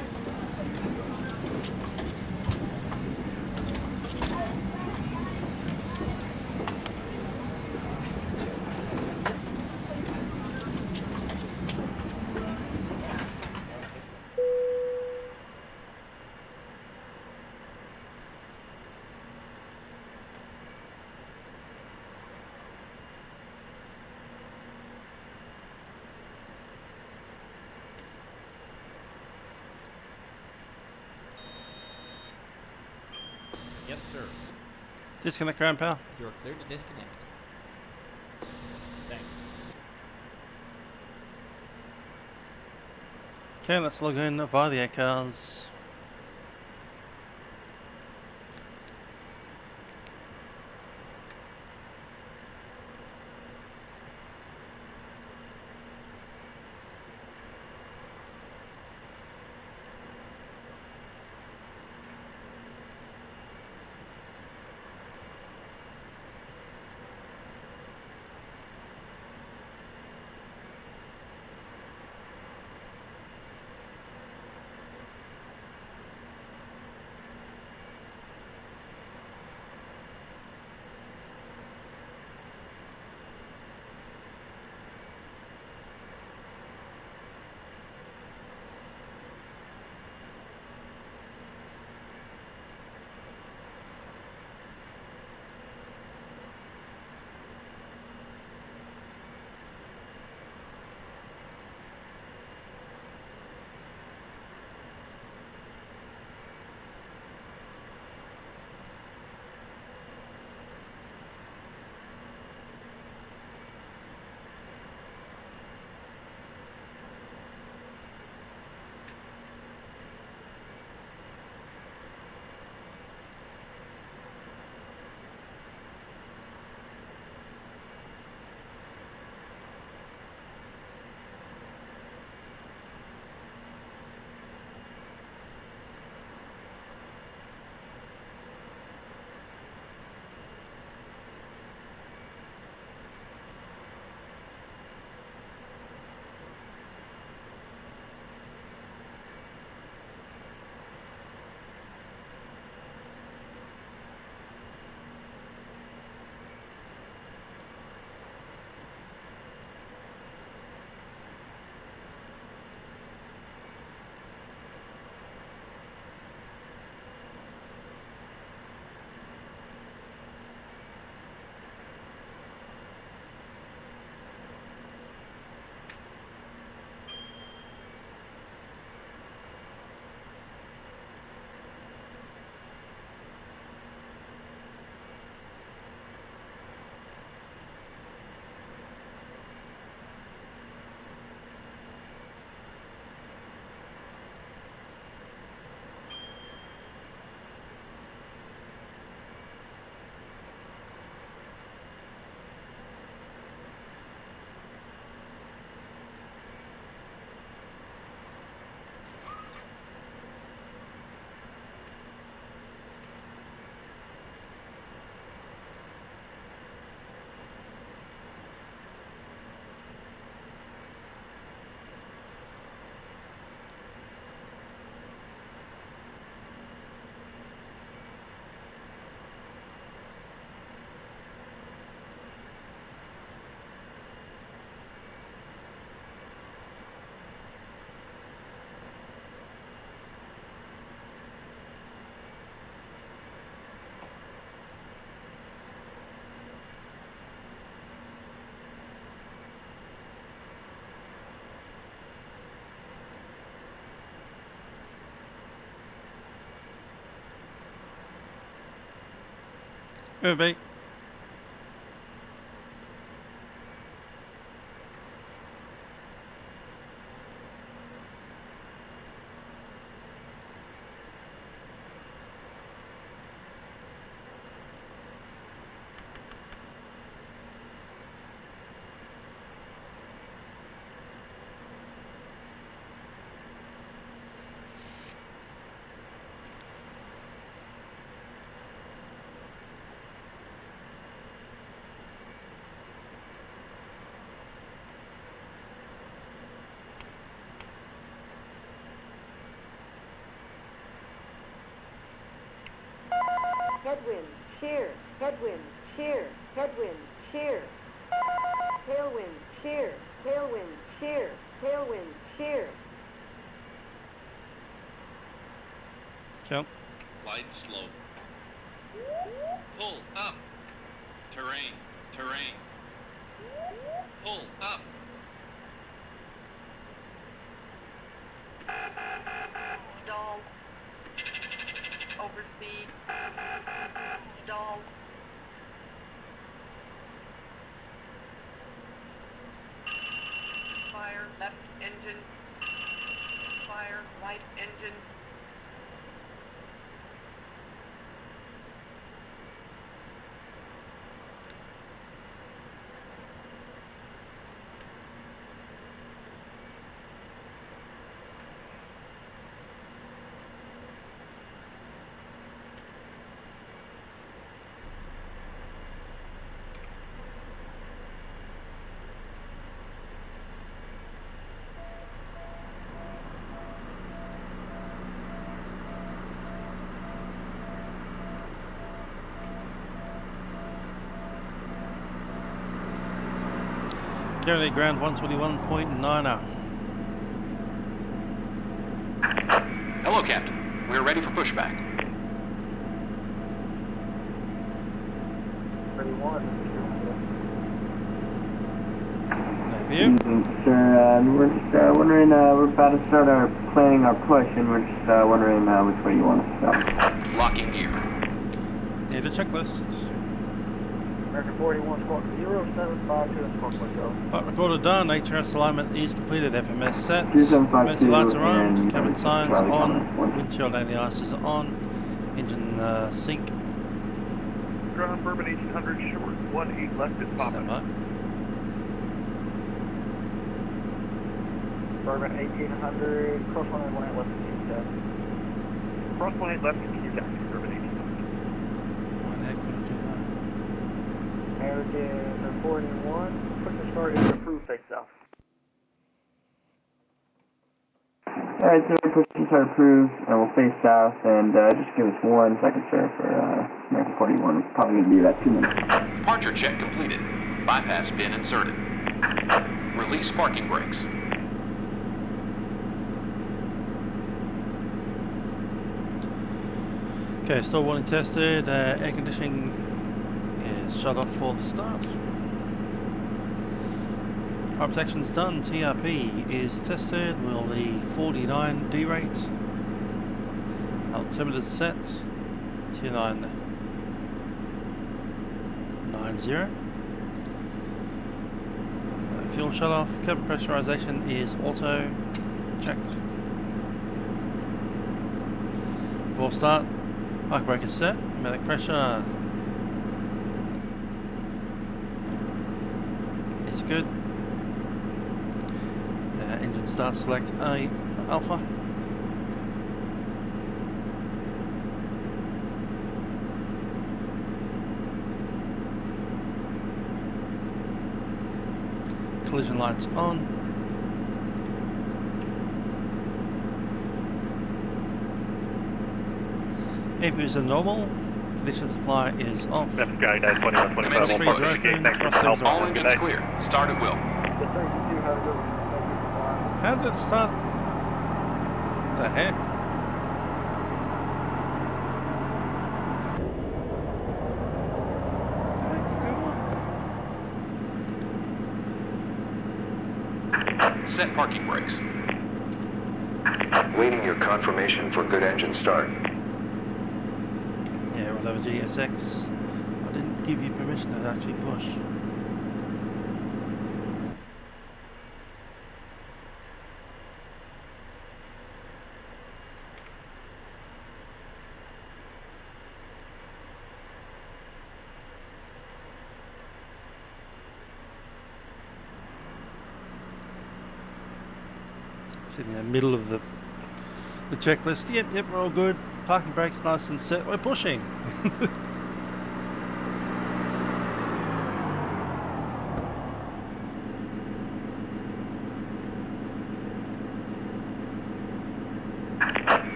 Yes, sir. Disconnect ground power. You're clear to disconnect. Thanks. Okay, let's log in via the AirCars. Could be. Headwind, shear, headwind, shear, headwind, shear. Tailwind, shear, tailwind, shear, tailwind, shear. Count. Light slope. Pull up. Terrain. Terrain. Pull up. Stall. Overspeed. Stall. Fire left engine. Fire right engine. Currently ground 121.9er. Hello, Captain. We're ready for pushback. 31. Sir, we're just wondering, we're about to start planning our push, and we're just wondering which way you want us to go. Locking gear. Need a checklist. American 41, squawk 0752 and squawk myself. Flight recorder done, HRS alignment is completed, FMS set, 2752 emergency lights are on, and cabin signs Charlie on, Connor. windshield anti-ice is on, engine sync. Ground Bourbon 1800 short, 18 left at Papa. Bourbon 1800, cross 118 left to Q-Tech. Cross 18 left to Q-Tech, Bourbon 1800. Why the heck would I do that? American 41, push and start is approved face south. Alright, so we're pushing start approved, and we'll face south, and just give us 1 second, sir, for American 41. It's probably going to be about 2 minutes. Departure check completed. Bypass pin inserted. Release parking brakes. Okay, stall warning tested, air conditioning is shut off for the start. Fire protection's done, TRP is tested, we'll the 49 D rate. Altimeter's set, 2990. Fuel shut off, cabin pressurization is auto checked. Before start, park brake is set, pneumatic pressure is good. Engine start, select A for alpha. Collision lights on. APUs are normal. Condition supply is off. FSDT 2125. All engines clear. Start at will. How did it start? The heck? Set parking brakes. Waiting your confirmation for good engine start. Yeah, we'll have a GSX. give you permission to actually push. Sitting in the middle of the checklist. Yep, we're all good. Parking brakes nice and set. We're pushing.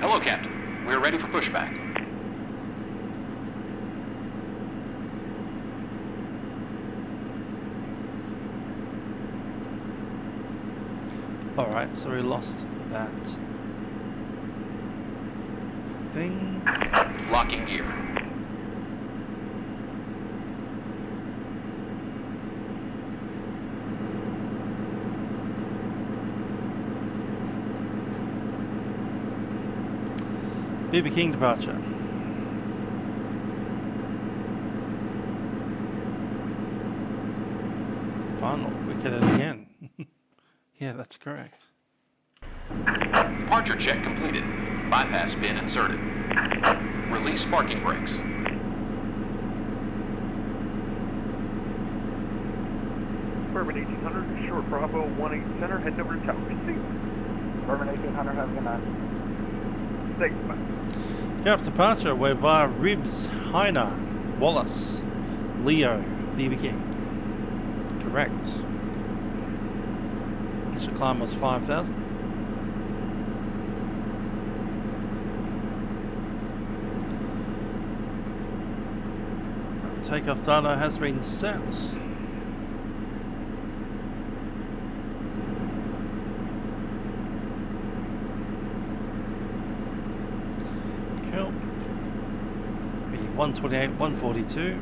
Hello, Captain. We're ready for pushback. Alright, so we lost that thing. Locking gear. BB King departure. Final, we get it again. Yeah, that's correct. Departure check completed. Bypass bin inserted. Release parking brakes. Bourbon 1800, short Bravo 18 center, heading over to Tower C. Bourbon 1800, have a good night. Thanks, bye. After departure, we're via Ribs, Heiner, Wallace, Leo, BB King. Correct. Initial climb was 5,000. Takeoff data has been set. Cool. Be 128, 142.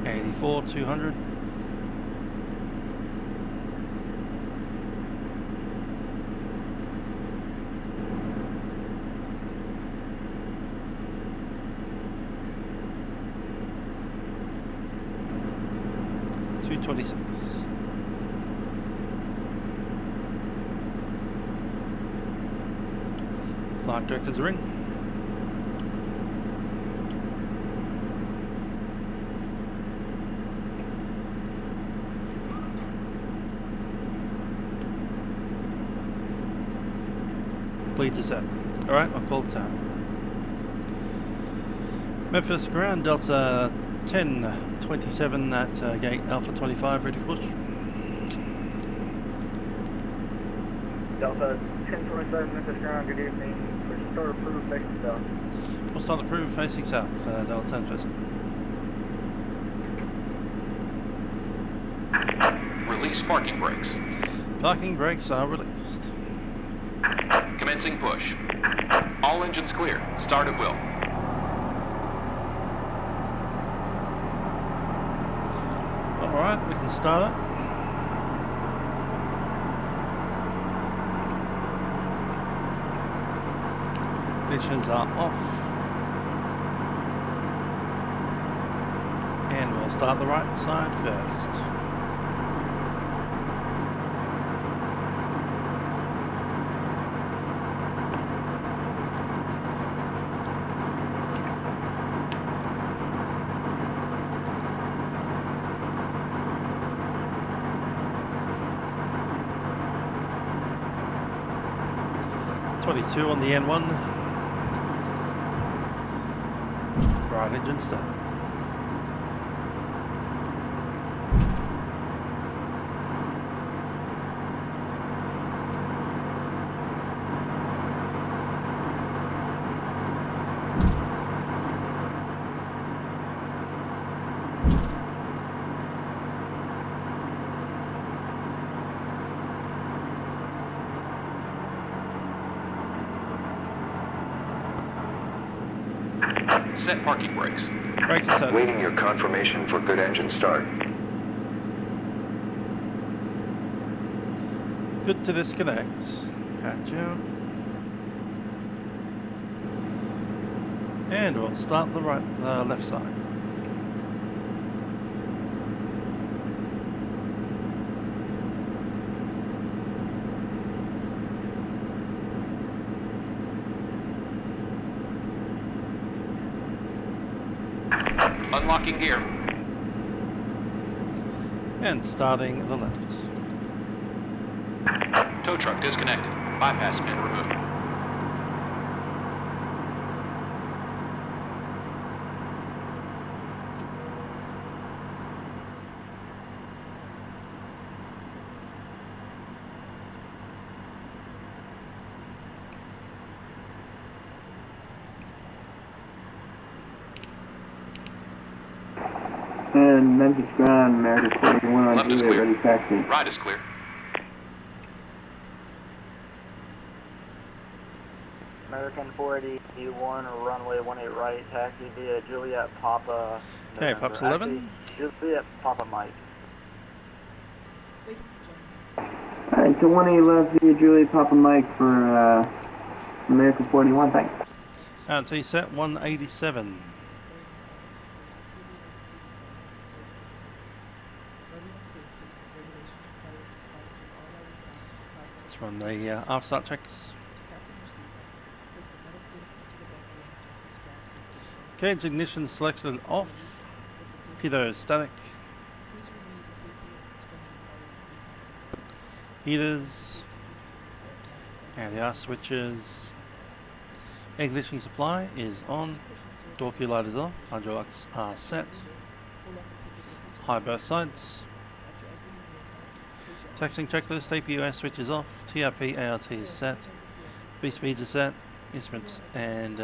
$84, 200. $226. Flight director's ring. Bleeds us out. Alright, I'll call the tower. Memphis ground, Delta 1027 at gate Alpha 25, ready for push. Delta 1027, Memphis ground, good evening. Push start approved, facing south. We'll start approved, facing south, Delta 1027. Release parking brakes. Parking brakes are released. Commencing push. All engines clear. Start at will. Alright, we can start it. Ignitions are off. And we'll start the right side first. .22 on the N1. Right engine start. Set parking brakes. Brakes set. Waiting your confirmation for good engine start. Good to disconnect. Catch you. And we'll start the left side. Unlocking gear. And starting the left. Tow truck disconnected. Bypass pin removed. And Memphis ground, American 41 on Juliet, ready taxi. Right is clear. American 481, runway 18 right, taxi via Juliet Papa. Okay, November. Pops 11. Actually, Juliet Papa Mike. Alright, so 18 left via Juliet Papa Mike for American 41, thanks. T set 187. Let's run the after start checks. Cage ignition selected off. Pitot static. Heaters. And the arc switches. Air conditioning supply is on. Door cue light is off. Hydraulics are set. High burst sides. Taxiing checklist. APUS switch is off. TRP ART is set. B speeds are set. Instruments and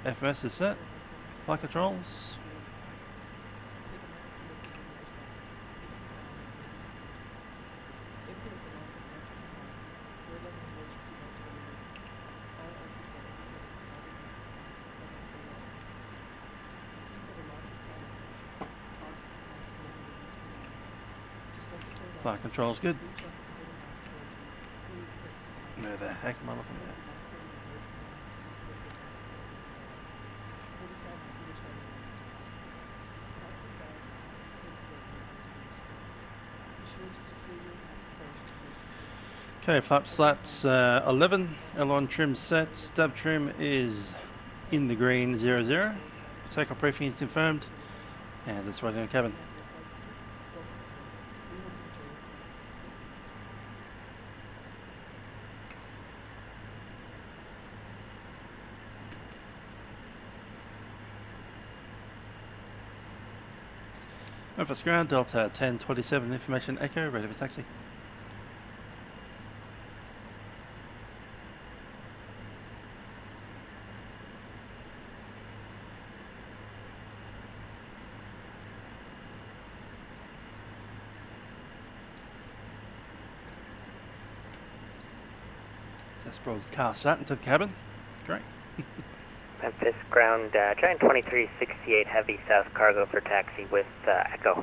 FMS is set. Flight controls. Flight controls good. Where the heck am I looking at? Okay, flap slats 11, aileron trim set, stab trim is in the green 00. Takeoff briefing is confirmed, and it's right in the cabin. Memphis ground, Delta 1027, information echo, ready for taxi. That's broadcast that into the cabin. Great. Memphis ground, Giant 2368 heavy south cargo for taxi with Echo.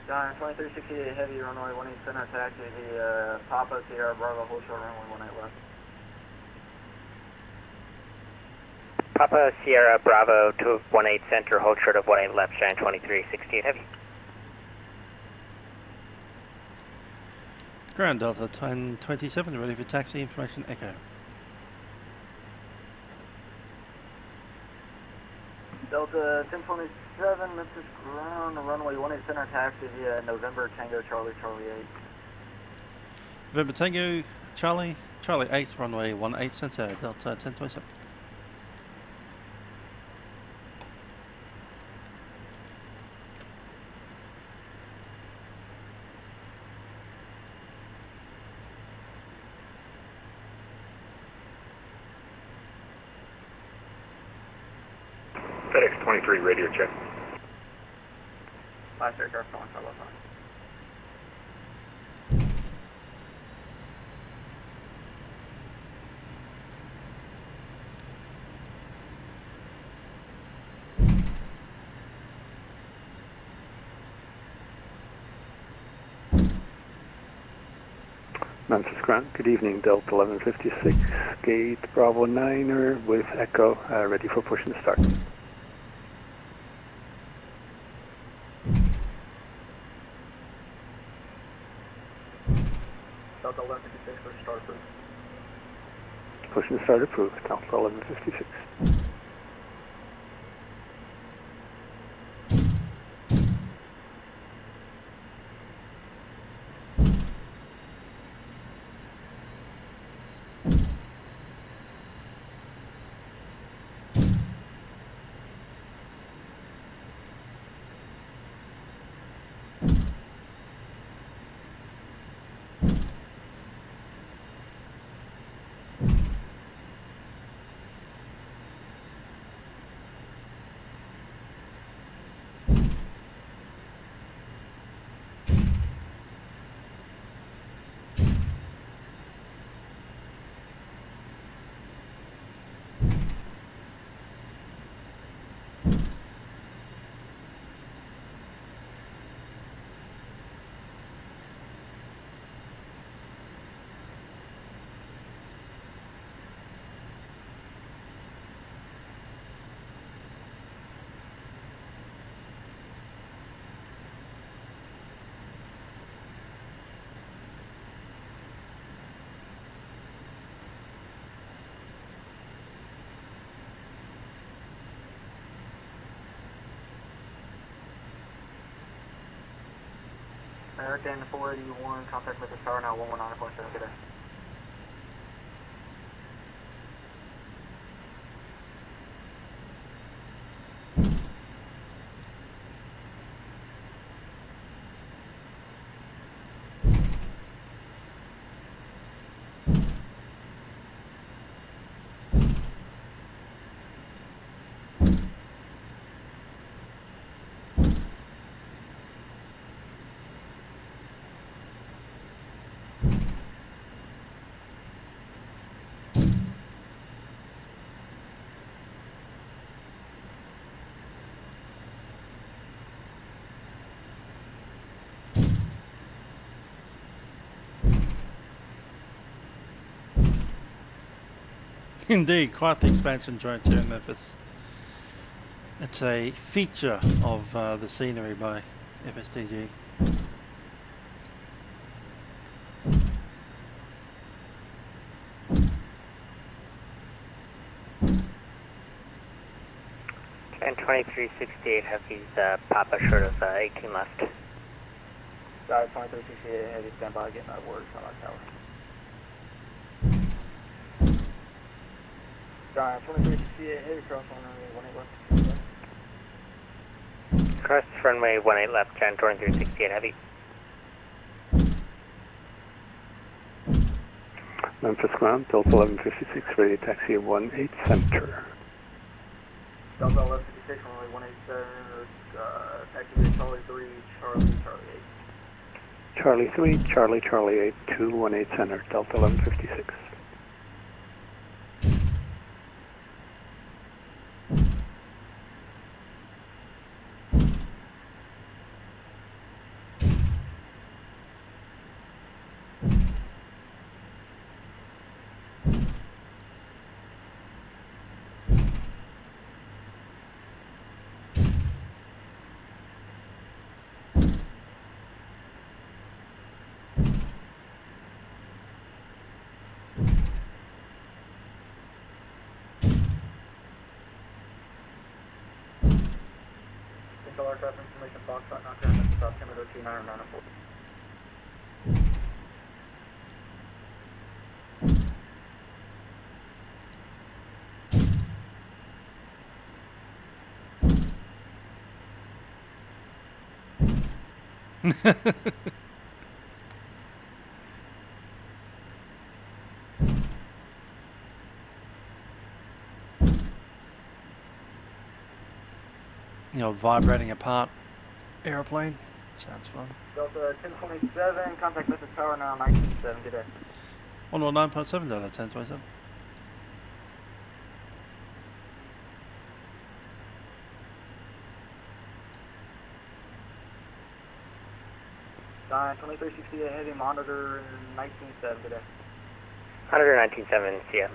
Giant 2368 heavy, runway 18 center, taxi via Papa Sierra Bravo, hold short runway 18 left. Papa Sierra Bravo to 18 center, hold short of 18 left, Giant 2368 heavy. Ground Delta 1027, ready for taxi, information echo. Delta 1027, Memphis ground, runway 18 center, taxi via November Tango Charlie Charlie 8. November Tango Charlie, Charlie 8, runway 18 center, Delta 1027. FedEx 23 radio check. 5 sir, car phone, follow phone. Memphis ground. Good evening, Delta 1156, gate Bravo 9er with Echo, ready for push and start. Delta 1156 for start approved. Push and start approved, Delta 1156. American 481, contact with the tower now 119.7, good day. Indeed, quite the expansion joint here in Memphis. It's a feature of the scenery by FSDT. And 2368 Heavy's Papa short of 18 left. Guys, 2368 Heavy, stand by, getting that word from our tower. Giant 2368 Heavy, cross runway 18 left. Cross runway 18 left, Giant 2368 Heavy. Memphis ground, Delta 1156, ready taxi 18 center. Delta 1156, runway 18 center, taxi Charlie 3, Charlie 8. Charlie 3, Charlie 8, 218 center, Delta 1156. Control aircraft information box, not current, South Canada 2994. You know, vibrating apart aeroplane. Sounds fun. Delta 1027, contact with the tower now 197, good day. 119.7 Delta 1027. Giant 2368 Heavy, monitor 19.7 today. Monitor 19.7, see ya.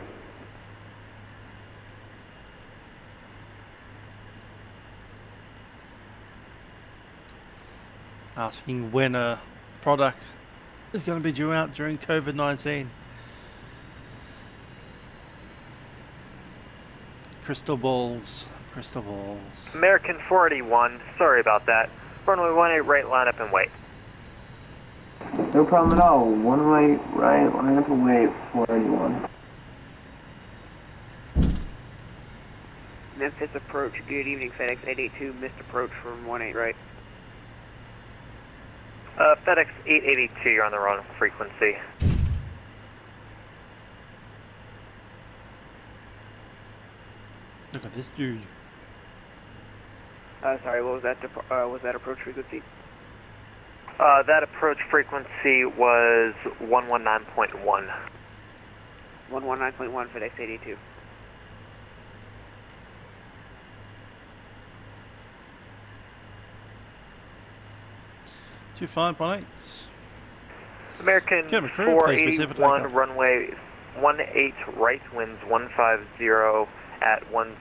Asking when a product is going to be due out during COVID-19. Crystal balls, crystal balls. American 481, sorry about that. Runway 18 right, line up and wait. No problem at all. One way right, line up and wait, 481. Memphis approach, good evening, FedEx 882, missed approach from 18 right. FedEx 882, you're on the wrong frequency. Look at this dude. Sorry, what was that, was that approach frequency? That approach frequency was 119.1. 119.1 FedEx 882. Two 518. American Cabin crew, please proceed for 481, takeoff. runway 18 right, winds 150 at 10.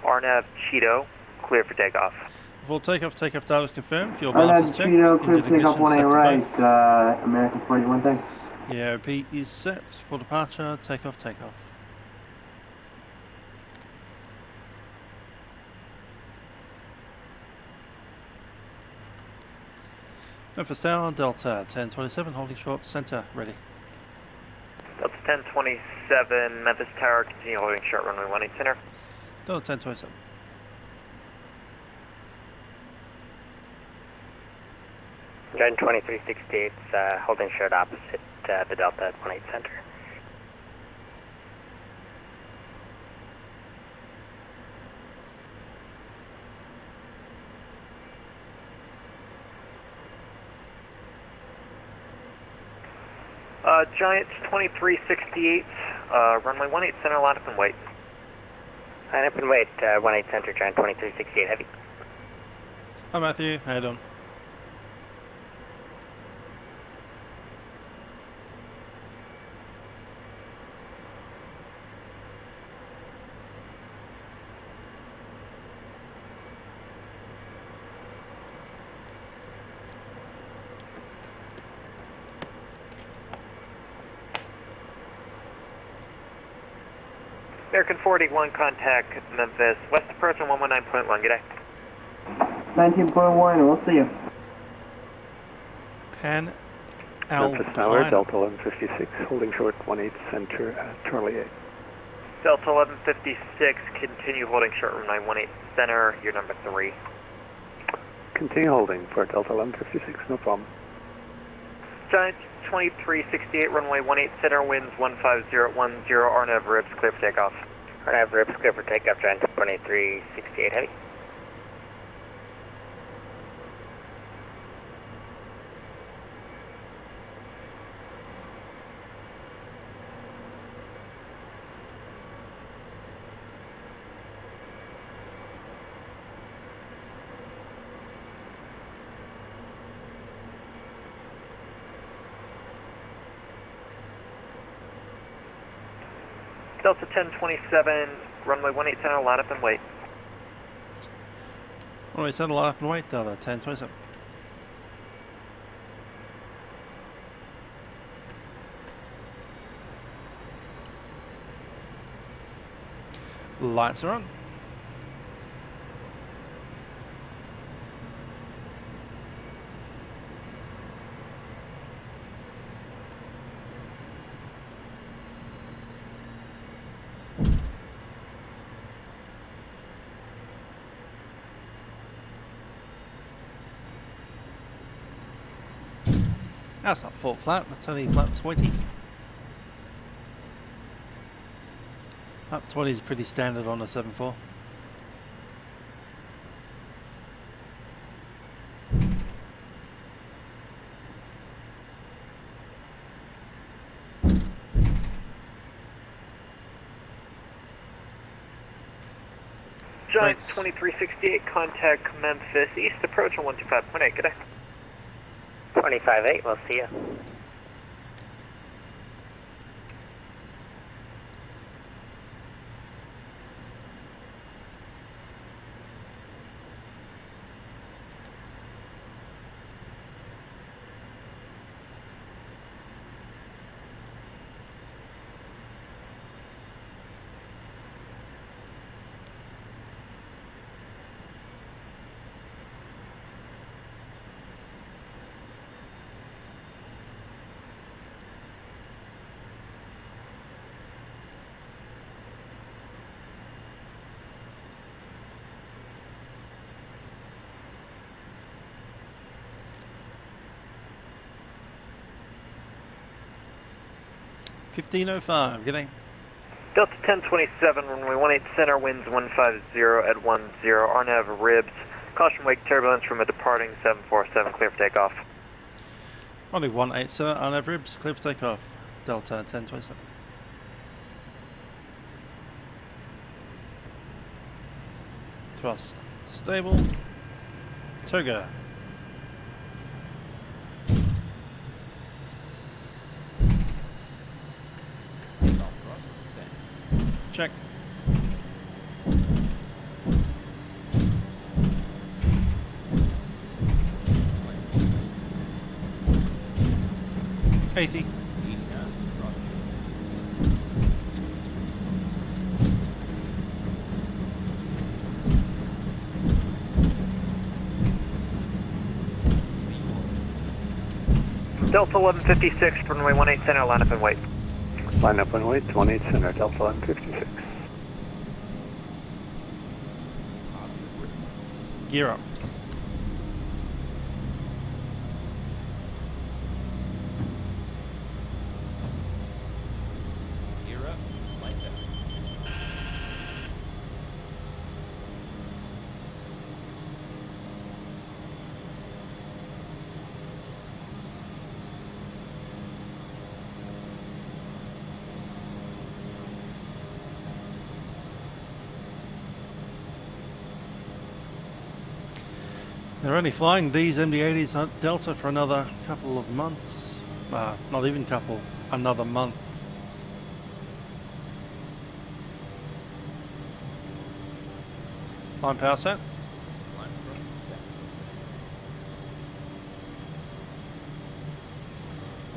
RNAV Cheeto, clear for takeoff. Before takeoff data is confirmed. Fuel Alright, balance is checked. Cheeto, clear Engine to take off ignition 18 set to right, both. American 41, thanks. Yeah, repeat is set for departure. Takeoff. Memphis Tower, Delta 1027, holding short, center, ready. Delta 1027, Memphis Tower, continue holding short, runway 18 center. Delta 1027. Giant 2368, holding short opposite the Delta at 18 center. Giant 2368, runway 18 center, line up and wait. Line up and wait, 18 center, Giant 2368 heavy. Hi Matthew, how you doing? American 481, contact Memphis, west approach on 119.1, good day. 19.1, we'll see you. Pan Memphis Tower, Delta 1156, holding short 18 center at Charlie 8. Delta 1156, continue holding short, runway 18 center, you're number 3. Continue holding for Delta 1156, no problem. Giant 2368, runway 18 center, winds 150 at 10, RNAV ribs, clear for takeoff. RNAV ribs, clear for takeoff, Giant 2368 heavy. Delta 1027, runway 18 center, line up and wait. Runway center, line up and wait, Delta 1027. Lights are on. That's not full flap, that's only flap 20. Flap 20 is pretty standard on a 7.4. Giant 2368, contact Memphis, east approach on 125.8, good day. 25-8, we'll see you. $15.05, getting. Delta 1027, runway 18 center, winds 150 at 10, RNAV ribs. Caution wake turbulence from a departing 747, clear for takeoff. Only 180 on our ribs, clear for takeoff. Delta 1027. Thrust stable. Toga. Check. $80. Delta 1156, runway 18 center, line up and wait. Line up and wait, 18 center, Delta 1156. Gear up. Gear up, lights out. They're only flying these MD-80s at Delta for another couple of months. Not even couple, another month. Line power set. Line front set.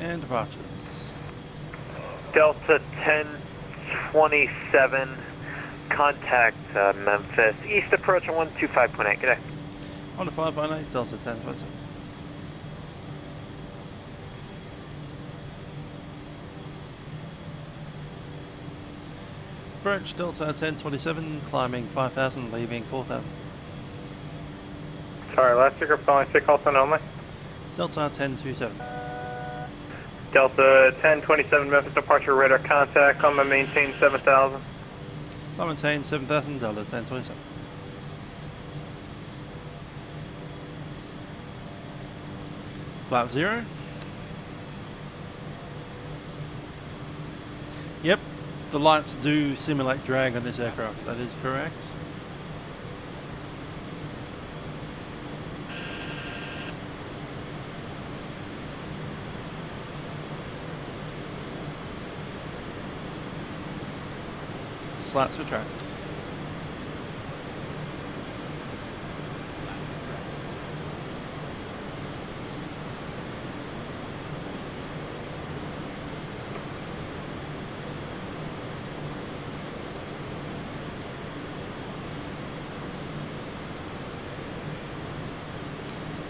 And departures. Delta 1027, contact Memphis. East approach on 125.8, good day. On to 5.8, Delta 1027. Approach Delta 1027, climbing 5,000, leaving 4,000. Sorry, last figure following stick also only. Delta 1027. Delta 1027 Memphis departure radar contact, climb and maintain 7,000. Climb and maintain 7,000, Delta 1027. Flap 0. Yep, the lights do simulate drag on this aircraft, that is correct. Slats for track.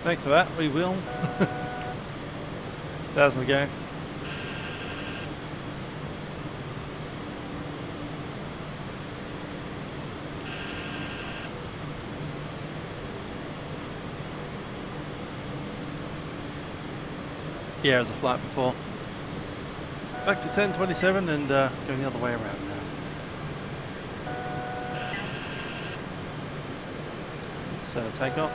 Thanks for that, we will. 1,000 to go. Yeah, it was a flight before. Back to 1027 and going the other way around now. So take off.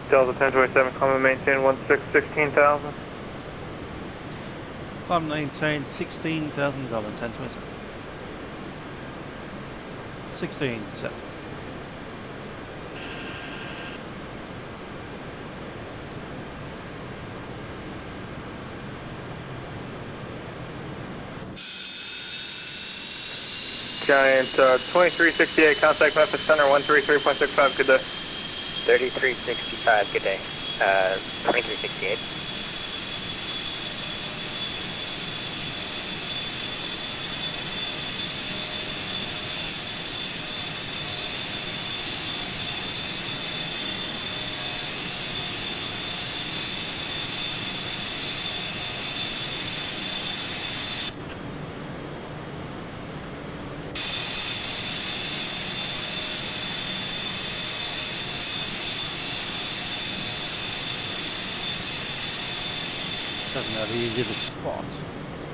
Delta 1027, climb and maintain 16,000. Climb maintain 16,000, Delta 1027. 16 set. Giant 2368, contact Memphis Center 133.65, good day. 3365, good day. 2368. Doesn't matter, easy to spot.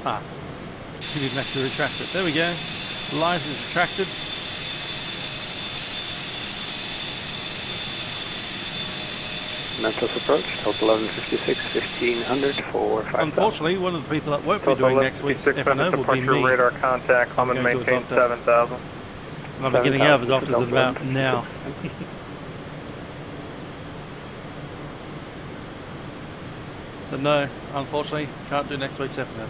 Ah, he didn't actually retract it. There we go. Light is retracted. Memphis approach, total 1156, 1500 for 5,000. Unfortunately, one of the people that won't be doing next week's FNO will be me. Radar contact, common I'm going to maintain 7,000. And I'll be getting out of his office about now. So no, unfortunately, can't do next week's FNO.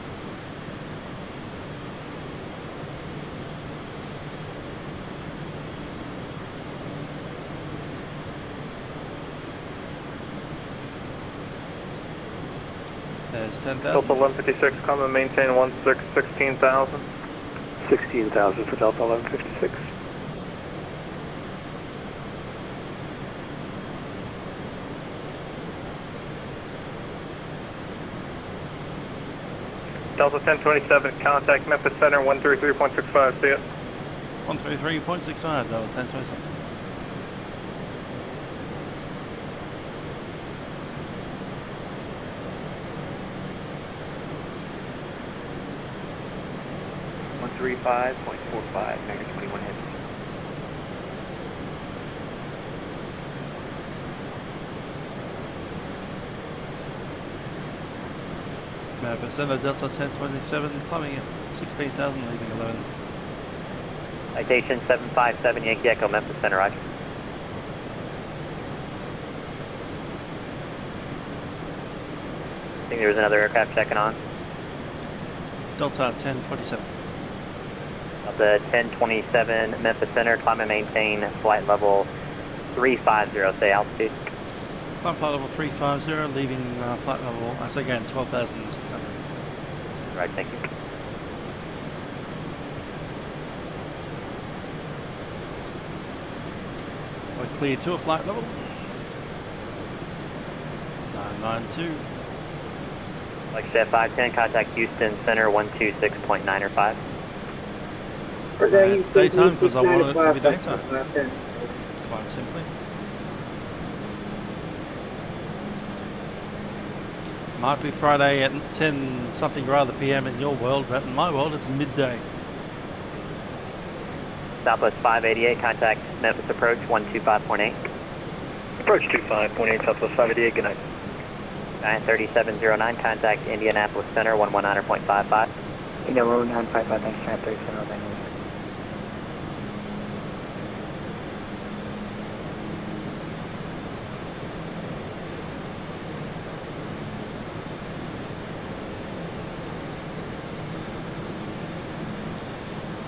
There's 10,000. Delta 1156, common maintain 16,000. 16,000 for Delta 1156. Delta 1027, contact Memphis Center 133.65, see it. 133.65, Delta 1027. .45, Magna 21 heavy. Memphis Center, Delta 1027, climbing at 16,000, leaving 11. Citation 757 Yankee Echo, Memphis Center, roger. I think there was another aircraft checking on. Delta 1027. Delta 1027 Memphis Center, climb and maintain flight level 350, say altitude. Climb flight level 350, leaving flight level, I say again, 12,600. Right, thank you. We're clear to a flight level. 992. Like I said, 510, contact Houston Center 126.9 or 5. It's daytime because I wanted it to be daytime. Quite simply. Might be Friday at 10 something or other PM in your world, but in my world it's midday. Southwest 588, contact Memphis approach 125.8. Approach 25.8, Southwest 588, good night. Giant 3709, contact Indianapolis Center 119.55. India 119.55, thanks, Giant 3709.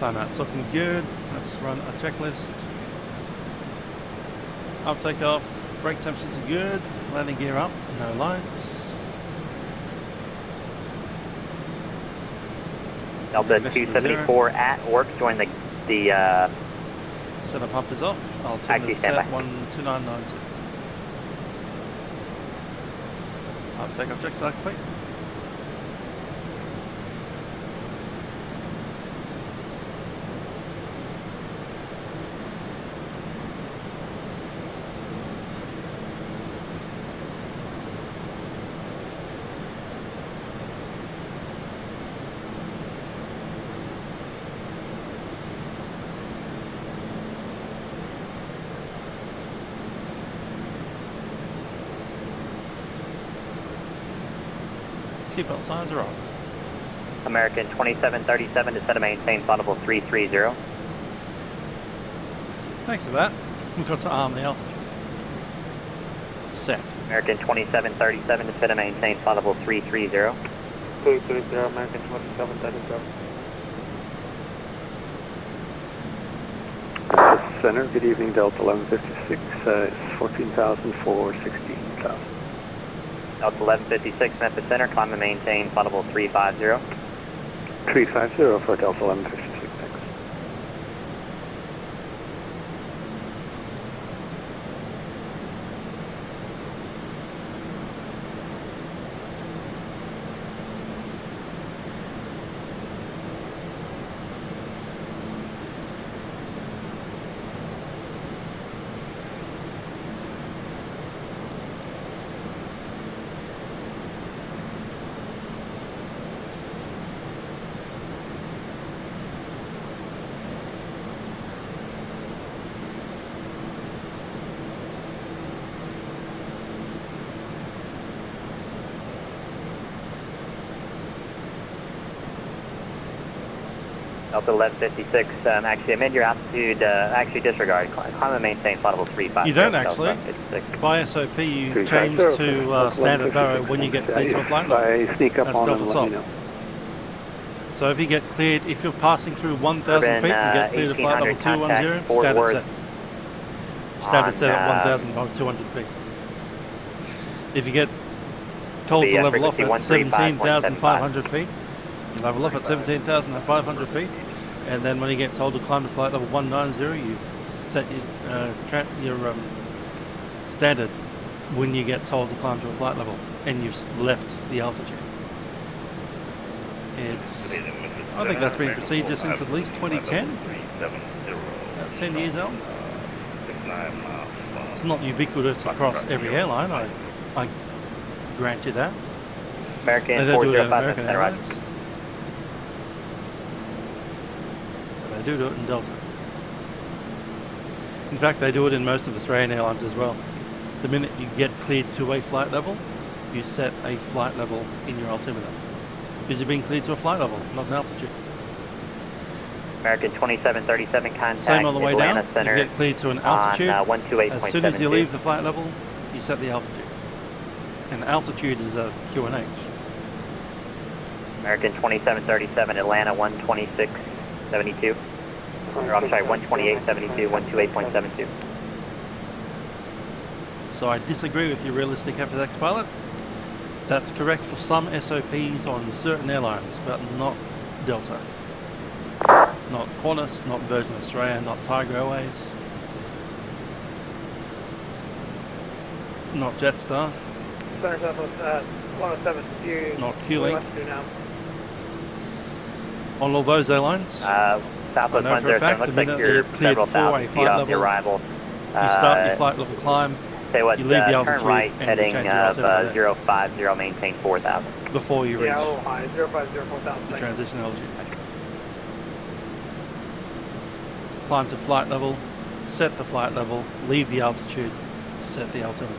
Timeout's looking good. Let's run a checklist. Up, take off. Brake temperatures are good. Landing gear up. No lights. Delta 274 at work. Join the center pump is off. I'll turn the set 12992. Up, take off. Check side quick. Seatbelt signs are off. American 2737 to set and maintain flight level 330. Thanks for that. We've got to arm the altitude. Set. American 2737 to set and maintain flight level 330. 330, American 2737. Center. Good evening, Delta 1156. It's 14,000 16,000. Delta 1156, Memphis Center, climb and maintain flight level 350. 350 for Delta 1156. Delta 1156, actually amend your altitude, actually disregard, climb and maintain flight level 350. You don't actually. By SOP you change to standard barrow when you get cleared to a flight level. I sneak up That's on Delta them, Sol. let me know. So if you get cleared, if you're passing through 1,000 feet, you get cleared to flight level 210, standard set. Standard set at 1,200 feet. If you get told to level off at 17,500 feet, you level off at 17,500 feet, and then when you get told to climb to flight level 190, you set your standard when you get told to climb to a flight level, and you've left the altitude. I think that's been procedure since at least 2010. About 10 years old. It's not ubiquitous across every airline, I grant you that. American They don't do it at 405 American Center, Airlines. But they do it in Delta. In fact, they do it in most of Australian airlines as well. The minute you get cleared to a flight level, you set a flight level in your altimeter. Because you're being cleared to a flight level, not an altitude. American 2737 contact Same on the way Atlanta down, Center you get cleared to an altitude. on 128.72. As soon as you leave the flight level, you set the altitude. And altitude is a QNH. American 2737 Atlanta 126.72. Or I'm sorry, 128.72, 128.72. So I disagree with your realistic FSDT pilot. That's correct for some SOPs on certain airlines, but not Delta. Not Qantas, not Virgin Australia, not Tiger Airways. Not Jetstar. Center Southwest 107 Superior. Not Q-Link. What do now? On all those airlines, Southwest I know for a 107 fact, looks the like minute you're you're cleared several for thousand a feet flight off level, your arrival. you start your flight level climb, Say what, you leave the altitude, turn right and heading you change your altimeter 050, maintain 4,000. before you reach Yeah, oh, hi, 0504000. the transition altitude. Climb to flight level, set the flight level, leave the altitude, set the altimeter.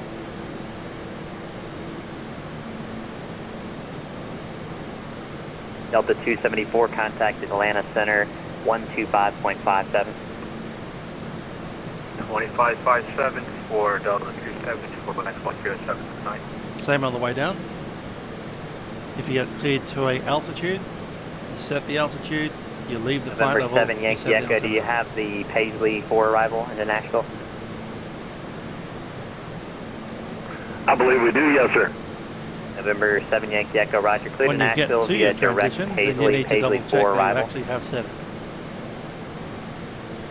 Delta 274 contact Atlanta Center 125.57. 2557 for Delta 274, next one 0769. Same on the way down. If you get cleared to a altitude, you set the altitude, you leave the flight November level. 7 Yankee Echo, do you have the Paisley for arrival into Nashville? I believe we do, yes, sir. November 7 Yankee Echo, roger. Clear to When you get Nashville to your via direct transition, then you need to Paisley double check for that you arrival. actually have set it.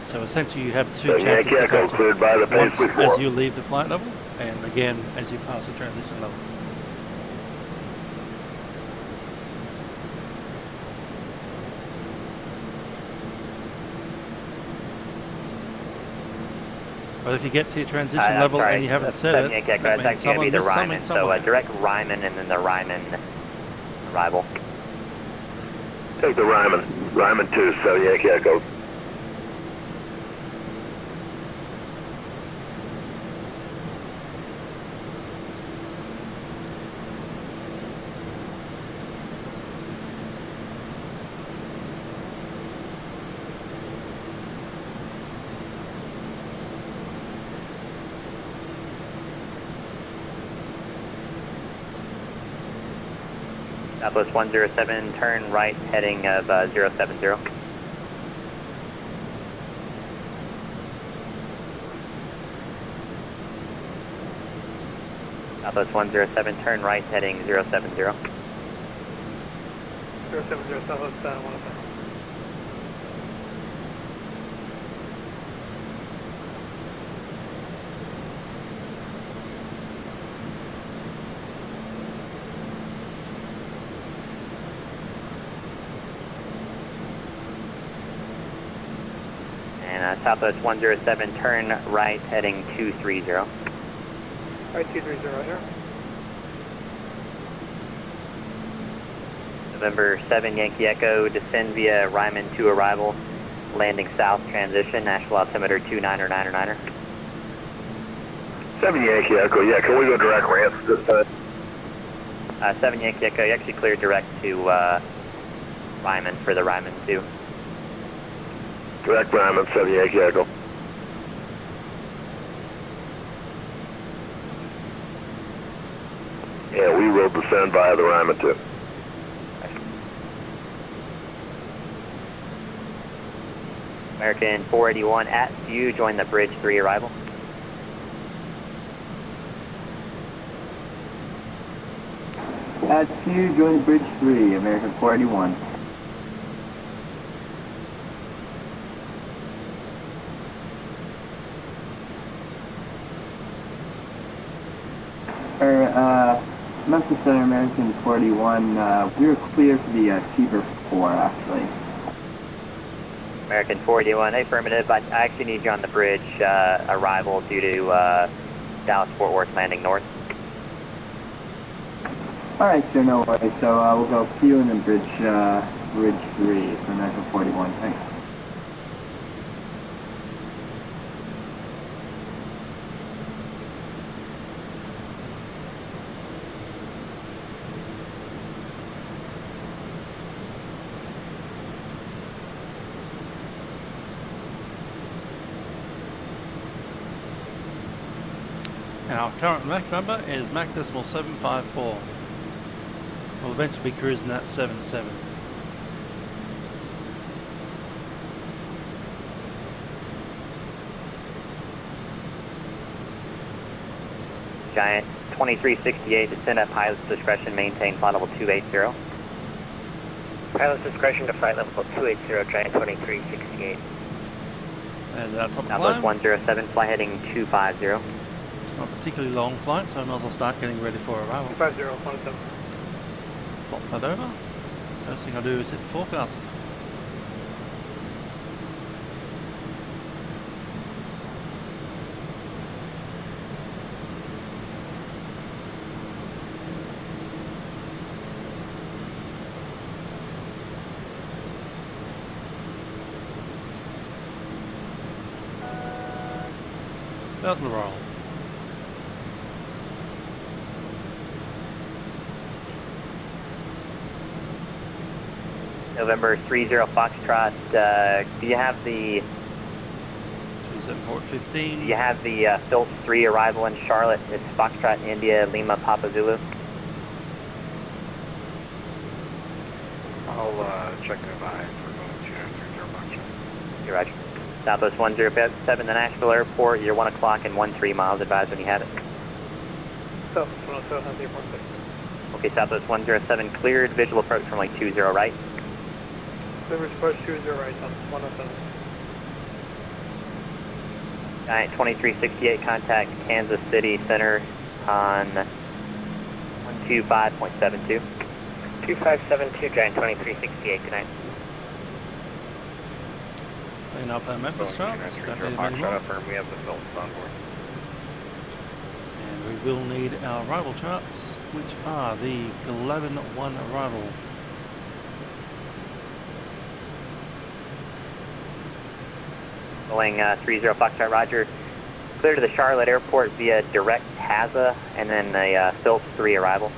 So essentially you have two So chances Yankee to Echo go cleared by the once Paisley 4. as you leave the flight level, and again as you pass the transition level. But if you get to your transition level sorry, and you haven't set 7 it, Yankee Echo, that it's means actually going to be the someone Ryman. missed So somewhere. direct Ryman and then the Ryman arrival. Take the Ryman. Ryman 2, 7 Yankee Echo. Southwest 107, turn right heading of 070. Southwest 107, turn right, heading 070. 070 Southwest 107. And Southwest 107, turn right, heading 230. Right, 230 here. November 7 Yankee Echo, descend via Ryman to arrival, landing south, transition, Nashville altimeter 29er. 7 Yankee Echo, yeah, can we go direct ramp this time? 7 Yankee Echo, you actually cleared direct to Ryman for the Ryman 2. Direct Ryman, 7 Yankee Echo. Yeah, we will descend via the Ryman 2. American 481 at view, join the bridge 3 arrival. At 2, join the bridge 3, American 481. Memphis Center, American 481, we were clear for the Fever 4, actually. American 481, affirmative. I actually need you on the bridge arrival due to Dallas-Fort Worth landing north. Alright, sure, no worries. So we'll go Q and then bridge 3 for American 481. Thanks. Our current Mach number is Mach decimal 754. We'll eventually be cruising at 77. Giant 2368, descend at pilot's discretion, maintain flight level 280. Pilot's discretion to flight level 280, Giant 2368. And top of Southwest climb. 107, fly heading 250. It's not a particularly long flight, so I might as well start getting ready for arrival. 250, 107. Plot that over. First thing I do is hit forecast. There's the roll. November 30 Foxtrot, do you have the 27415? Do you have the Phillips 3 arrival in Charlotte? It's Foxtrot India Lima Papa Zulu. I'll check the advise for going 230 Foxtrot. You're Roger. Southwest 107 to Nashville Airport, you're 1 o'clock and 13 miles, advise when you have it. Southwest 107 has 846. Okay, Southwest 107 cleared, visual approach from like 20 right. Livers approach 20 right on 107. Giant 2368, contact Kansas City Center on 125.72. 2572, Giant 2368, good night. Clean up our Memphis routes. Foxtrot affirm, we have the Phillips on board. And we will need our arrival charts, which are the 11-1 arrival. Going 30 Foxtrot Roger, clear to the Charlotte Airport via direct HAZA and then a Phillips 3 arrival.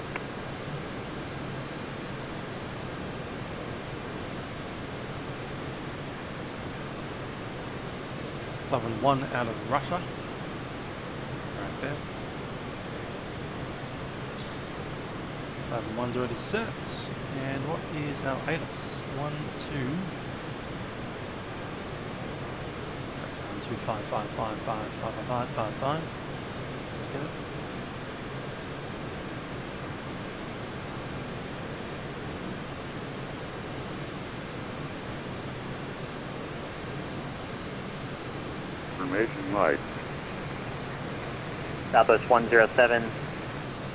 One out of Russia. Right there. 1's already set. And what is our ATIS? 1, 2. 5, 5, 5, 5, 5, 5, 5, 5, 5. Let's get it. Mike. Southwest 107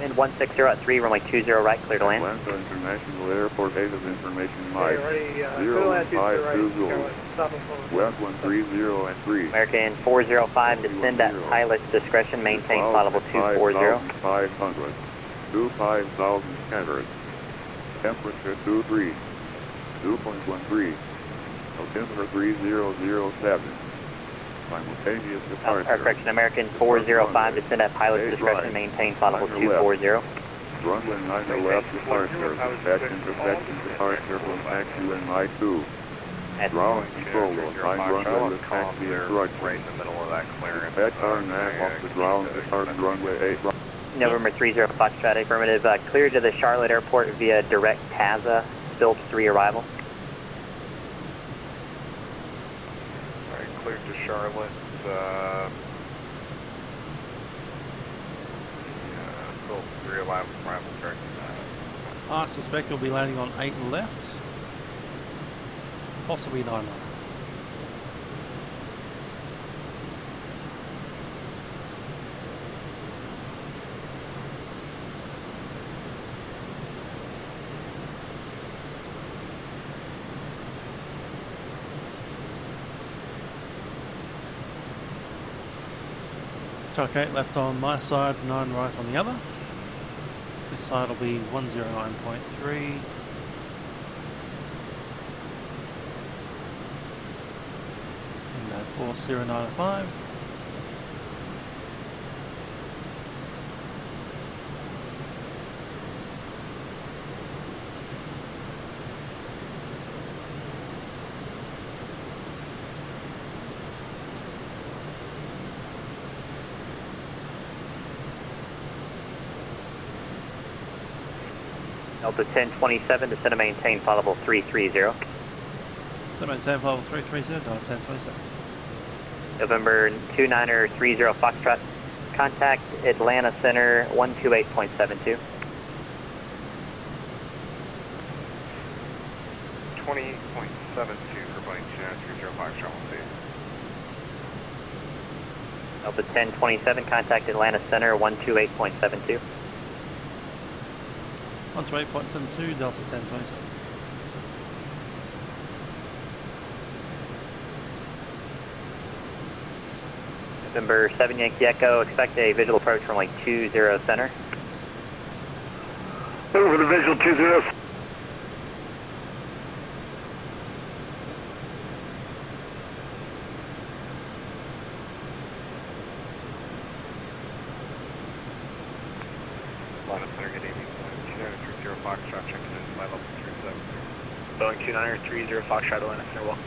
and 160 at 3, runway 20 right, clear to land. Atlanta International Airport, native information Mike. Ready, 0520. West 130 and 3. American 405, descend at pilot's discretion, maintain flight level 240. 500. 25,000 standard. Temperature 23. 2.13. Altimeter 3007. Simultaneous departure. Correction, American 405, descend at pilot's discretion, maintain flight level 240. Runway 9 left departure. Dispatch intersection departure from taxi and Mike 2. Ground control on time runway with taxi instruction. Right in the middle of that clearance. Dispatch RNAV off the ground depart runway 8. November 30 Foxtrot, affirmative. Clear to the Charlotte Airport via direct TASA, Phillips 3 arrival. Alright, cleared to Charlotte. Phillips 3 arrival, correct. I suspect you'll be landing on 8 left, possibly 9 left. Chuck 8 left on my side, 9 right on the other. This side will be 109.3. And that 4095. Delta 1027, descend and maintain flight level 330. So maintain flight level 330, Delta 1027. November 2930 Foxtrot, contact Atlanta Center 128.72. 20.72 for plane 2930 Foxtrot 128. Delta 1027, contact Atlanta Center 128.72. 128.72, Delta 1027. November 7 Yankee Echo, expect a visual approach from like 20 center. Over the visual 20. Atlanta Center, good evening. 2930 Foxtrot, checking in flight level 37. Boeing 2930 Foxtrot, Atlanta Center, well.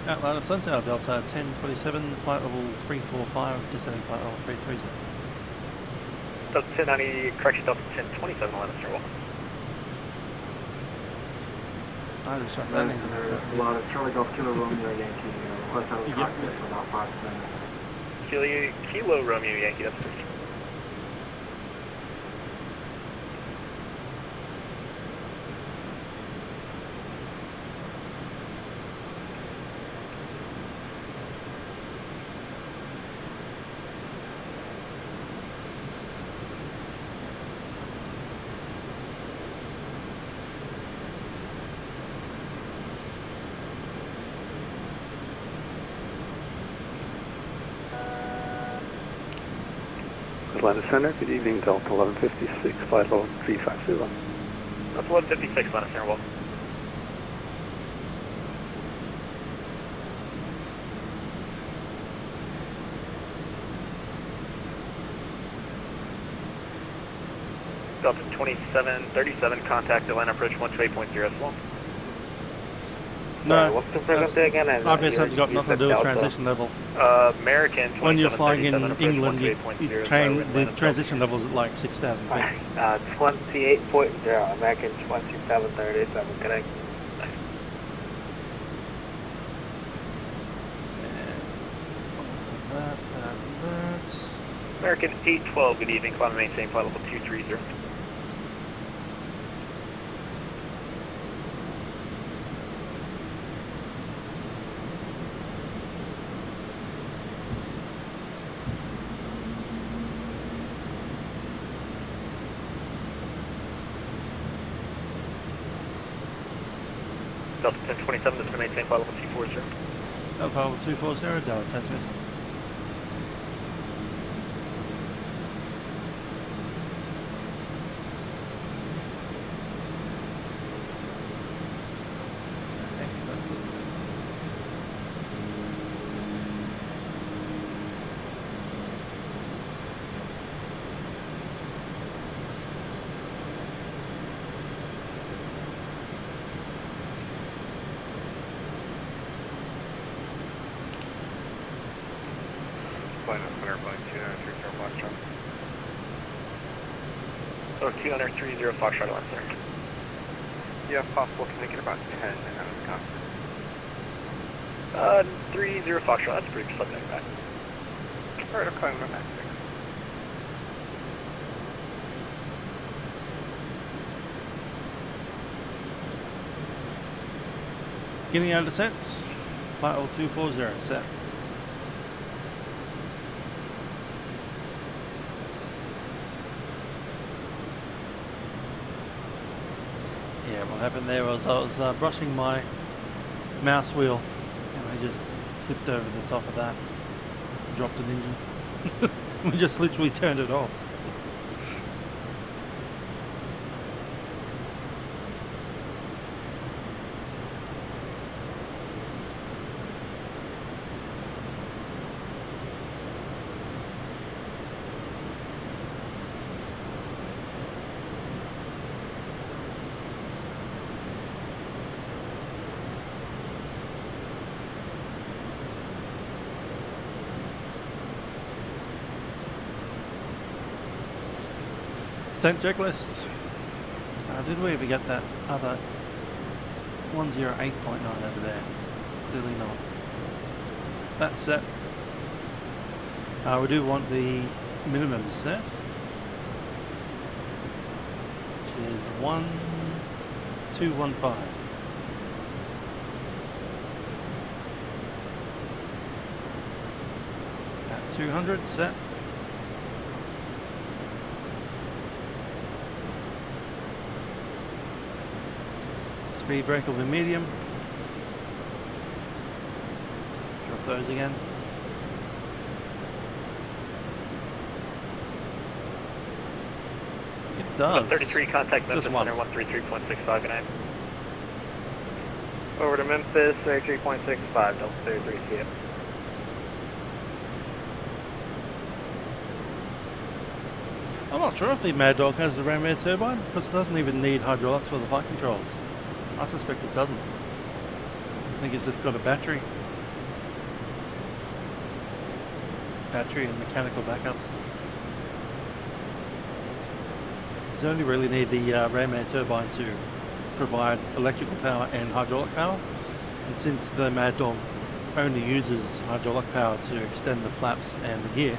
Atlanta Center, Delta 1027, flight level 345, descending flight level 330. Delta 1090, correction, Delta 1027, Atlanta Center, well. I just shot landing. Charlie Golf Kilo Romeo Yankee, request out of the cockpit for about 5 minutes. Kilo Romeo Yankee, that's 50. Atlanta Center, good evening, Delta 1156, flight level 350. That's 1156, Atlanta Center, well. Delta 2737, contact Atlanta approach 128.0 slow. No, what's the frequency again? IBS has got nothing to do with transition level. American 2737. When you're flying in England, the transition level is at like 6,000 feet. 28.0, American 2737, connect. American 812, good evening, climb and maintain flight level 230. Delta 1027, this is maintain flight level 240. Alpha level 240, Delta 1027. Flight up center, flight 2930 Foxtrot. So 2930 Foxtrot, line center. Yeah, if possible, can make it about 10 out of the cockpit. 30 Foxtrot, that's pretty good, back. Alright, I'll climb my back. Beginning our descent. Flight level 240, set. Yeah, what happened there was I was brushing my mouse wheel and I just flipped over the top of that, dropped an engine. We just literally turned it off. Descent checklist. Did we ever get that other 108.9 over there? Clearly not. That's set. We do want the minimum set, which is 1215. At 200 set. Speed brake will be medium. Drop those again. It does. 33, contact Memphis Center 133.65, good night. Over to Memphis, 33.65, Delta 33, see ya. I'm not sure if the Maddog has the ram air turbine, because it doesn't even need hydraulics for the flight controls. I suspect it doesn't. I think it's just got a battery. Battery and mechanical backups. You only really need the ram air turbine to provide electrical power and hydraulic power. And since the Maddog only uses hydraulic power to extend the flaps and the gear,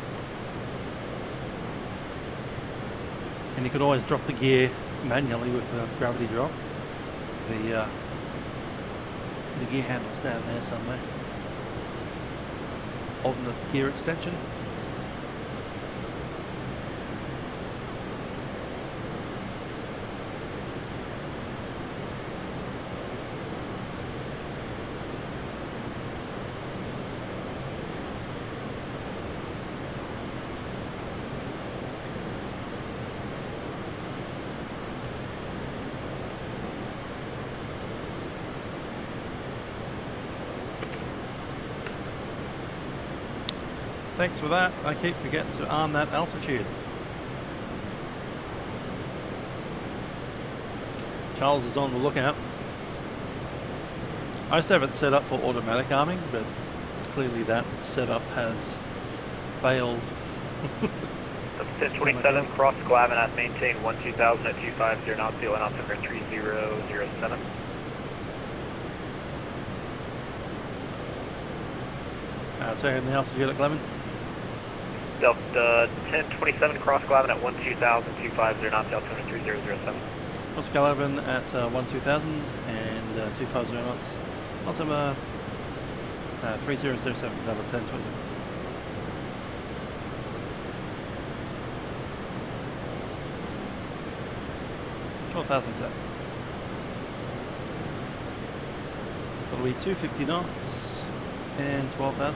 and you can always drop the gear manually with the gravity drop. The gear handle's down there somewhere. Alternate gear extension. Thanks for that. I keep forgetting to arm that altitude. Charles is on the lookout. I used to have it set up for automatic arming, but clearly that setup has failed. 1027, cross Glavinat, maintain 12000 at 250 knots, fuel and altimeter 3007. So in the altitude at Glavin. Delta 1027 cross Glavin at 12000, 250 knots, altitude 3007. Oscar 11 at 12000 and 250 knots. Altimeter 3007, level 1020. $12,000 set. That'll be 250 knots and 12,000.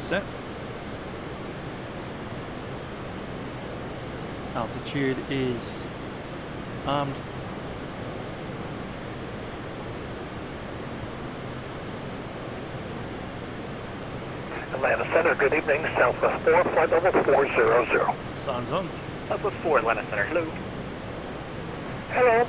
Set. Altitude is armed. Atlanta Center, good evening. Southwest 4, flight level 400. Signs on. Southwest 4, Atlanta Center. Hello. Hello.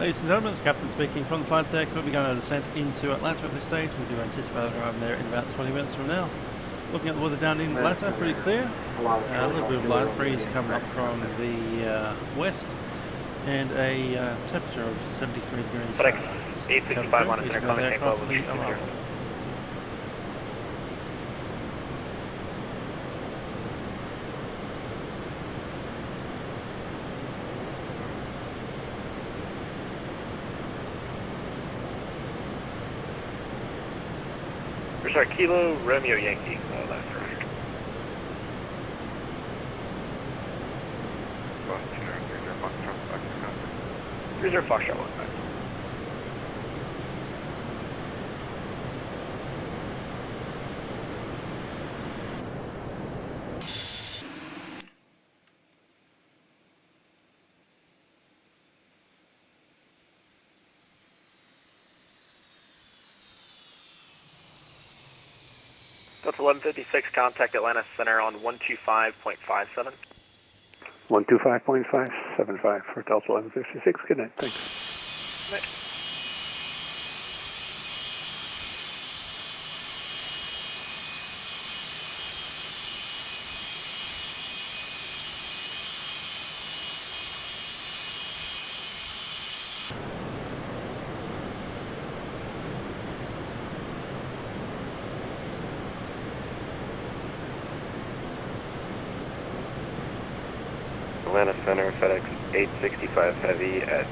Ladies and gentlemen, it's Captain speaking from the flight deck. We'll be going to descent into Atlanta at this stage. We do anticipate arriving there in about 20 minutes from now. Looking at the weather down in Atlanta, pretty clear. A little bit of light breeze coming up from the west, and a temperature of 73 degrees. FedEx 865 on a center coming tank level 260. Sorry, Kilo Romeo Yankee. Oh, that's right. Reserve Foxtrot 1. That's 1156, contact Atlanta Center on 125.57. 125.575 for Delta 1156. Good night. Thanks. Good night. Atlanta Center, FedEx 865 Heavy at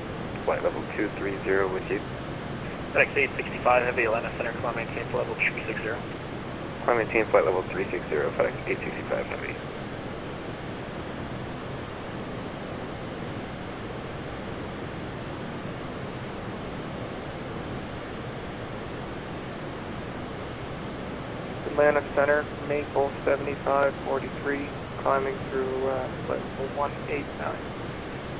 flight level 230 with you. FedEx 865 Heavy, Atlanta Center, climb maintain flight level 360. Climb maintain flight level 360, FedEx 865 Heavy. Atlanta Center, Maple 7543, climbing through flight level 189.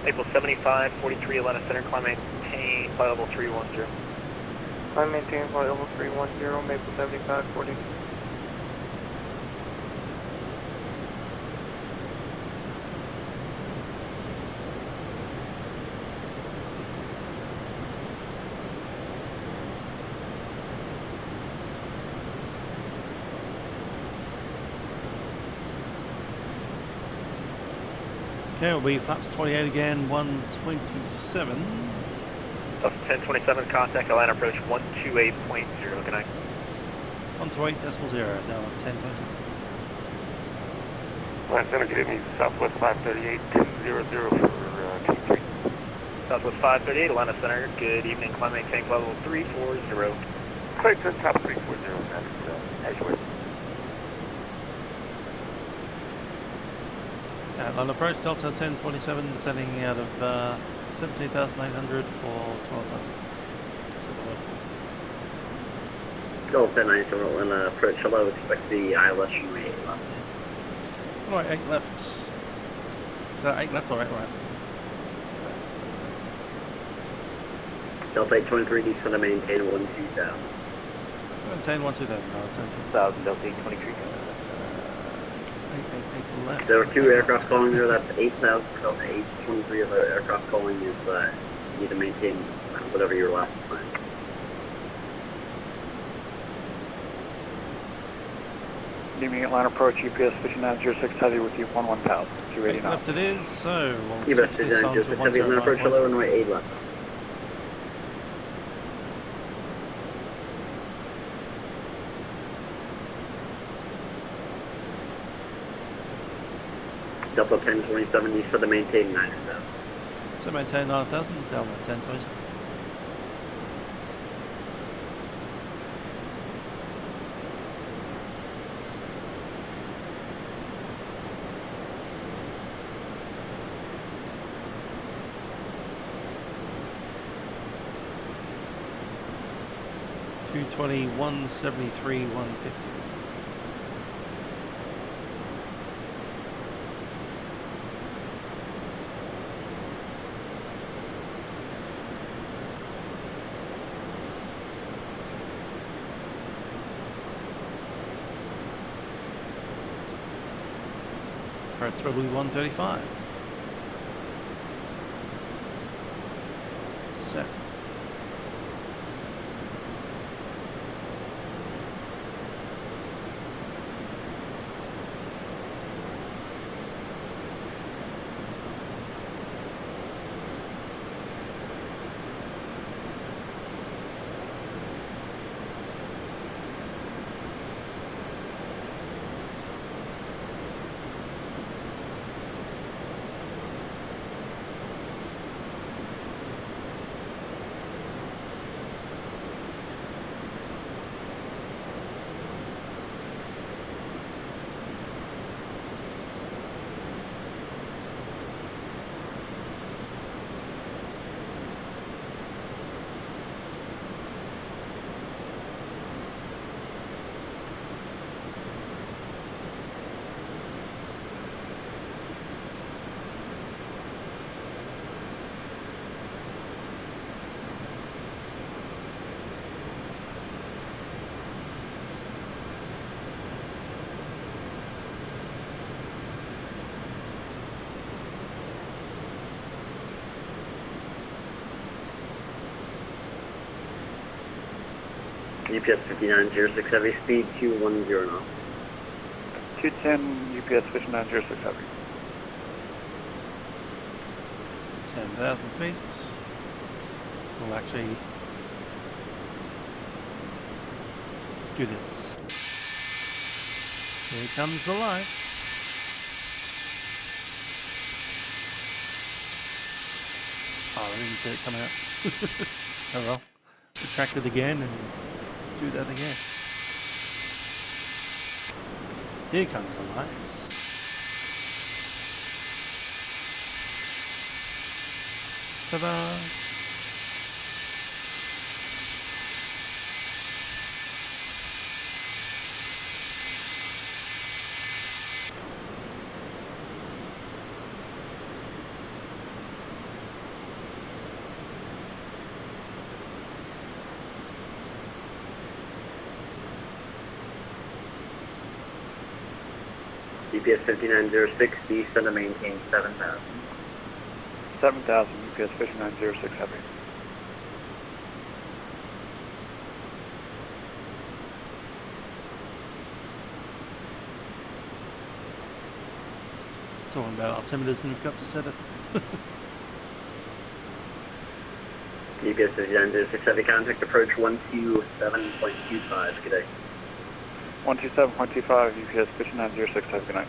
Maple 7543, Atlanta Center, climb maintain flight level 310. Climb maintain flight level 310, Maple 7543. Okay, it'll be flaps 28 again, 127. 1027, contact Atlanta approach 128.0, good night. 128.0, down at 1020. Atlanta Center, give me Southwest 538, 200 for T3. Southwest 538, Atlanta Center, good evening, climb maintain flight level 340. Clayton, top 340, next, Edgewood. On approach, Delta 1027, setting out of 17,800 for 12,000. Delta 970 and approach, hello, expect the ILS from 8 left. Alright, 8 left. 8 left or 8 right? Delta 823, descend to maintain 12,000. Maintain 12,000, no, 10,000, Delta 823. 8 left. There are 2 aircraft calling there, that's 8,000 for Delta 823 of the aircraft calling is, you need to maintain whatever your last plan. Evening Atlanta approach, UPS 5906 heavy with you 11,000, 289. Left it is, so we'll UPS 5906 heavy Atlanta approach, hello, and 8 left. Delta 1027, you said to maintain 9,000. So maintain 9,000, down at 1020. $220, 173, 150. Throttle 135. Set. UPS 5906 heavy, speed 210 knots. 210, UPS 5906 heavy. 10,000 feet. We'll actually do this. Here comes the light. Oh, I didn't see it come out. Oh well. Retract it again and do that again. Here comes the lights. Ta-da! UPS 5906, descend and maintain 7,000. 7,000, UPS 5906 Heavy. Talking about altimeters and we've got to set it. UPS 5906 Heavy, contact approach 127.25, good day. 127.25, UPS 5906 Heavy, good night.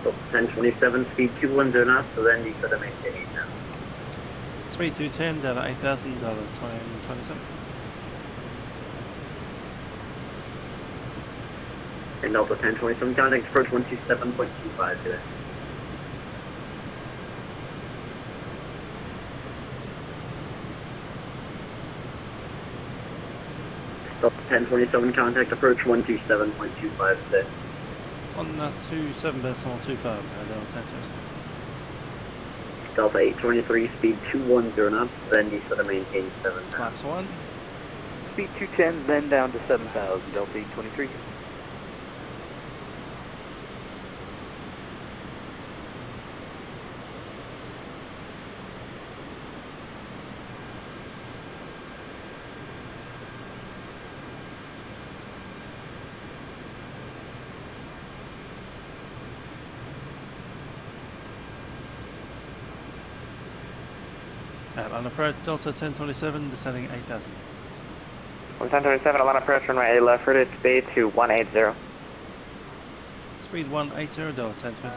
So 1027, speed 210 knots, so then you set and maintain 8,000. Speed 210 down to 8,000, time 27. And Delta 1027, contact approach 127.25 today. Delta 1027, contact approach 127.25 today. On 27.25, Delta 823, speed 210 knots, then you set and maintain 7,000. Flaps 1. Speed 210, then down to 7,000, Delta 823. On approach, Delta 1027, descending 8,000. 1027, on approach, runway 8 left, reduce speed to 180. Speed 180, Delta 1027.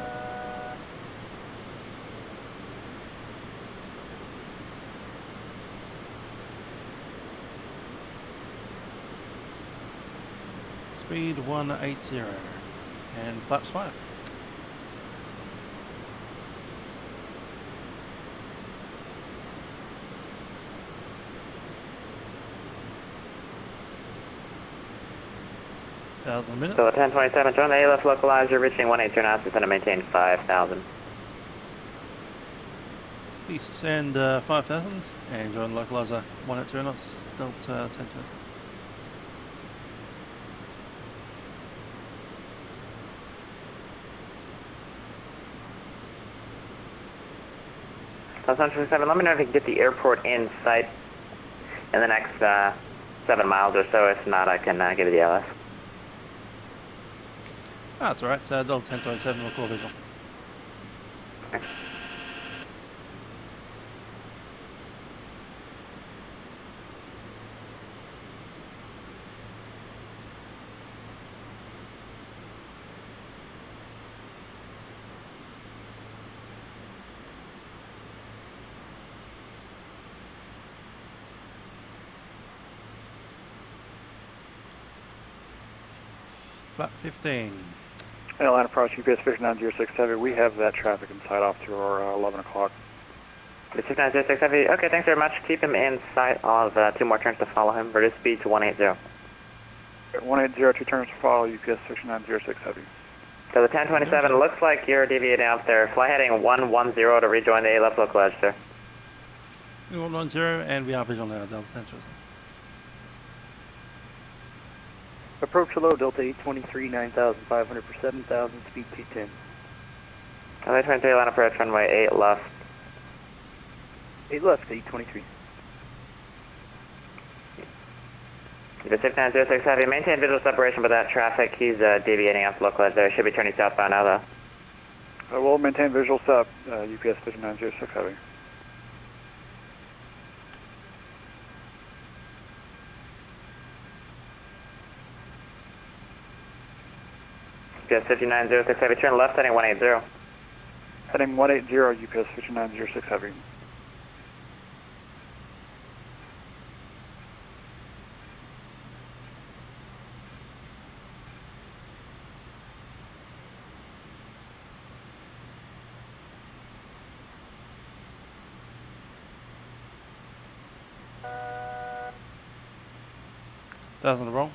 Speed 180, and flaps 5. A minute. So 1027, join the A left localizer, reaching 180 knots, descend and maintain 5,000. Please send 5,000 and join localizer 180 knots, Delta 1027. So 1027, let me know if you can get the airport in sight in the next 7 miles or so. If not, I can give you the LS. Ah, that's alright, Delta 1027 will call visual. Okay. Flat 15. Airline approach, UPS 5906 Heavy. We have that traffic in sight off to our 11 o'clock. 5906 Heavy. Okay, thanks very much. Keep him in sight. I'll have 2 more turns to follow him. Reduce speed to 180. 180, 2 turns to follow, UPS 5906 Heavy. So the 1027 looks like you're deviating up there. Fly heading 110 to rejoin the A left localizer, sir. 110, and we are visual now, Delta 10. Approach low, Delta 823, 9,500 for 7,000, speed 210. LA 23, line approach, runway 8 left. 8 left, 823. The 6906 Heavy, maintain visual separation with that traffic. He's deviating off localized there. Should be turning southbound now though. We'll maintain visual stop, UPS 5906 Heavy. UPS 5906 Heavy, turn left heading 180. Heading 180, UPS 5906 Heavy. Thousand to roll.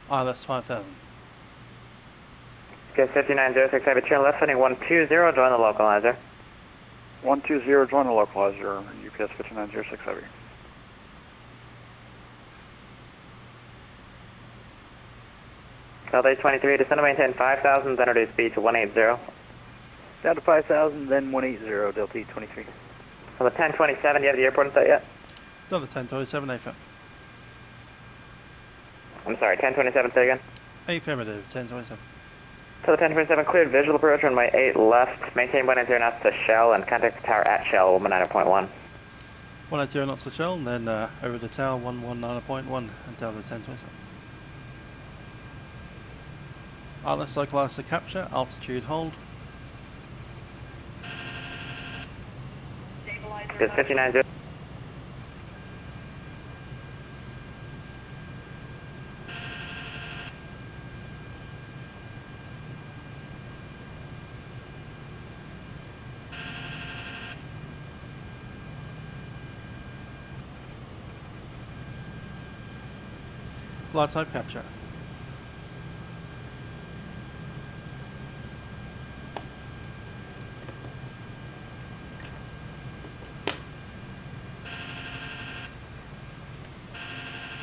That's 5,000. UPS 5906 Heavy, turn left heading 120, join the localizer. 120, join the localizer, UPS 5906 Heavy. LA 23, descend to maintain 5,000, then reduce speed to 180. Down to 5,000, then 180, Delta 823. On the 1027, do you have the airport in sight yet? Delta 1027, affirmative. I'm sorry, 1027, say again? Affirmative, 1027. So the 1027, cleared visual approach, runway 8 left, maintain 180 knots to Shell, and contact the tower at Shell, 190.1. 180 knots to Shell, and then over the tower, 119.1, and Delta 1027. Let's localize the capture, altitude hold. It's 59. Flight type capture.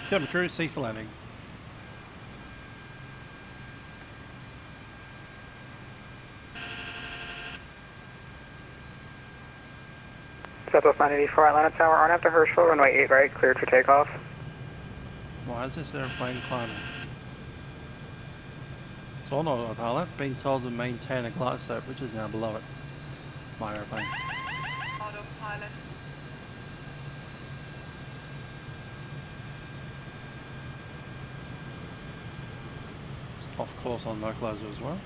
Cabin crew, C for landing. Southwest 984 Atlanta Tower, on after Herschel, runway 8 right, cleared for takeoff. Why is this airplane climbing? So on autopilot, being told to maintain a glide slope which is now below it. My airplane. Autopilot. Off course on localizer as well.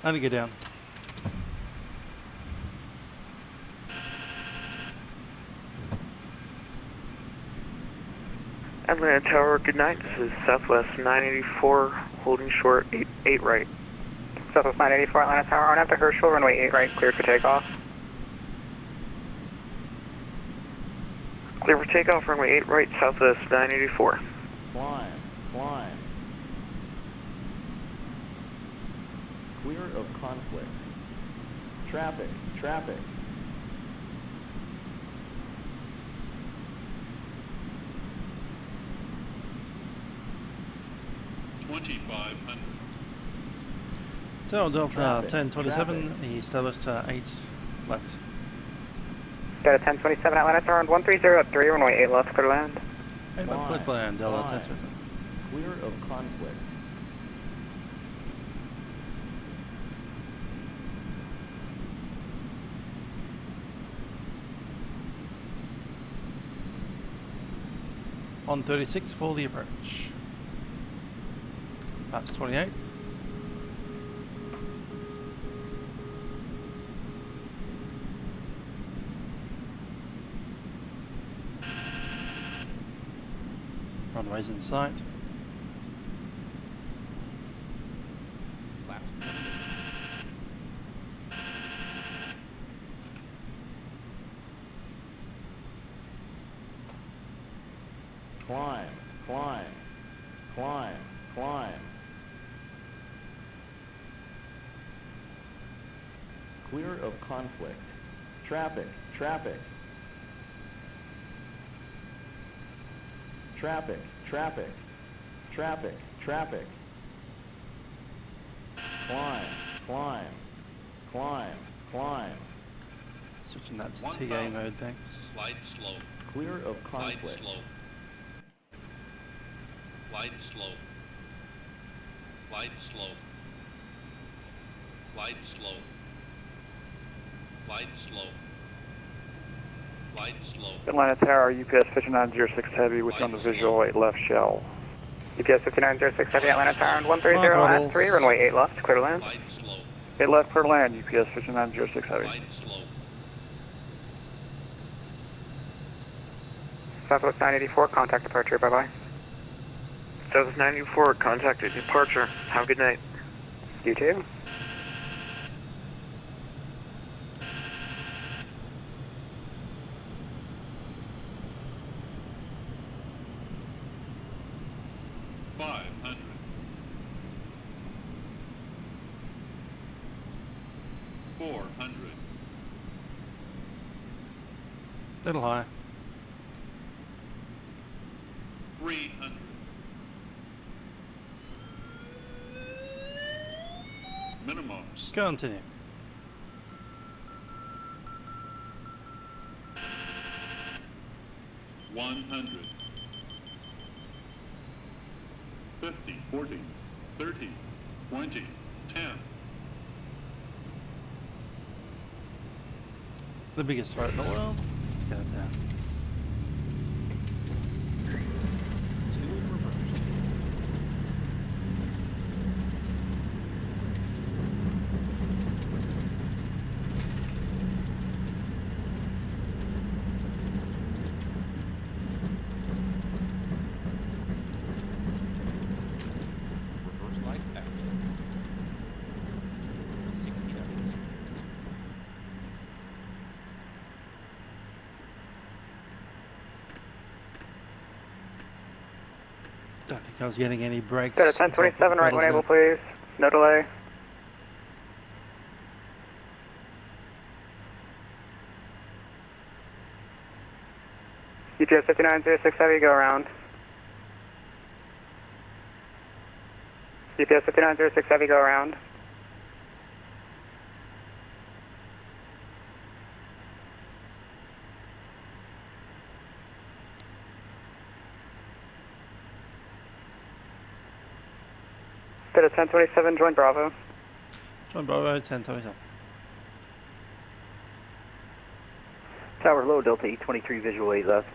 And to get down. Atlanta Tower, good night. This is Southwest 984, holding short 8 right. Southwest 984 Atlanta Tower, on after Herschel, runway 8 right, cleared for takeoff. Clear for takeoff, runway 8 right, Southwest 984. Climb, climb. Clear of conflict. Traffic, traffic. So Delta 1027, he established 8 left. Got a 1027 Atlanta Tower, 1303, runway 8 left, clear to land. 8 left, clear to land, Delta 1027. Clear of conflict. On 36 for the approach. That's 28. Runways in sight. Flaps. climb, climb, climb, climb. Clear of conflict. Traffic, traffic. Traffic, traffic, traffic, traffic. Climb, climb, climb, climb. Switching that to TA mode, thanks. Glide slow. Clear of conflict. Glide slow. Glide slow. Glide slow. Glide slow. Glide slow. Glide slow. Atlanta Tower, UPS 5906 Heavy with you on the visual 8 left shell. UPS 5906 Heavy, Atlanta Tower, and 130 at 3, runway 8 left, clear to land. 8 left, clear to land, UPS 5906 Heavy. Southwest 984, contact departure, bye-bye. Southwest 984, contacted departure. Have a good night. You too. Little high. 300. Minimums. Continue. 100. 50, 40, 30, 20, 10. The biggest throat in the world. Let's get it down. Reverse lights back. 60 knots. Don't think I was getting any breaks. Set at 1027, right when able, please. No delay. UPS 5906 Heavy, go around. UPS 5906 Heavy, go around. Set at 1027, join Bravo. John Bravo, 1027. Tower low, Delta 823, visual 8 left.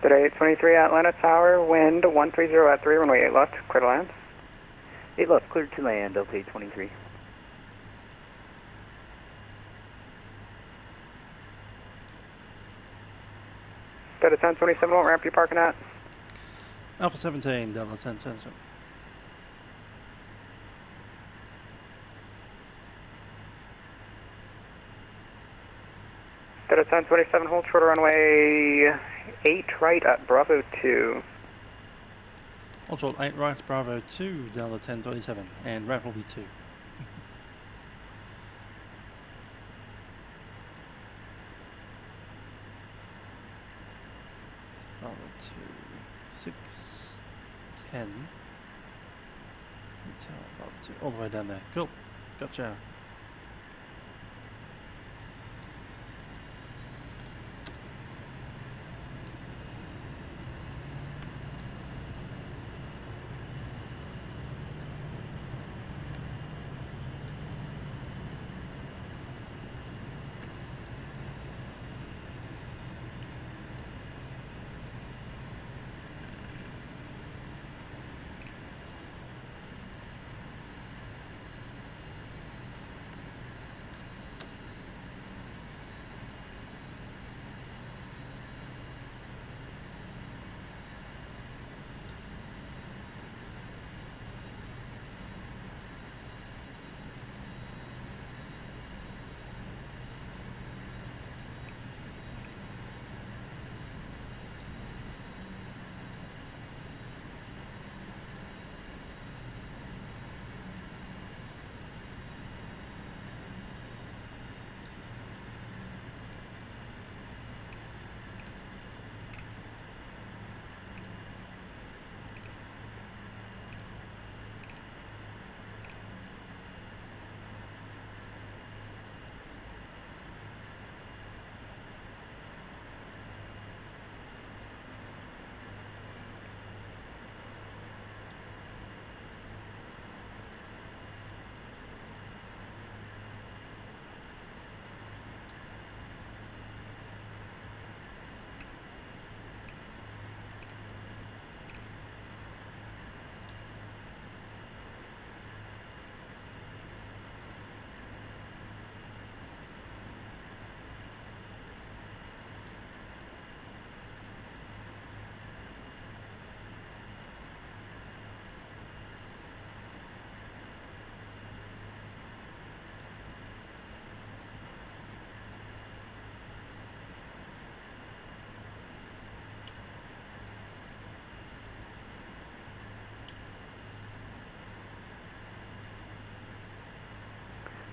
Set at 823, Atlanta Tower, wind 130 at 3, runway 8 left, clear to land. 8 left, cleared to land, Delta 823. Set at 1027, what ramp you parking at? Alpha 17, Delta 1027. Set at 1027, hold short runway 8 right at Bravo 2. Hold short 8 right, Bravo 2, Delta 1027, and ramp will be 2. Bravo 2, 6, 10. Bravo 2, all the way down there. Cool, gotcha.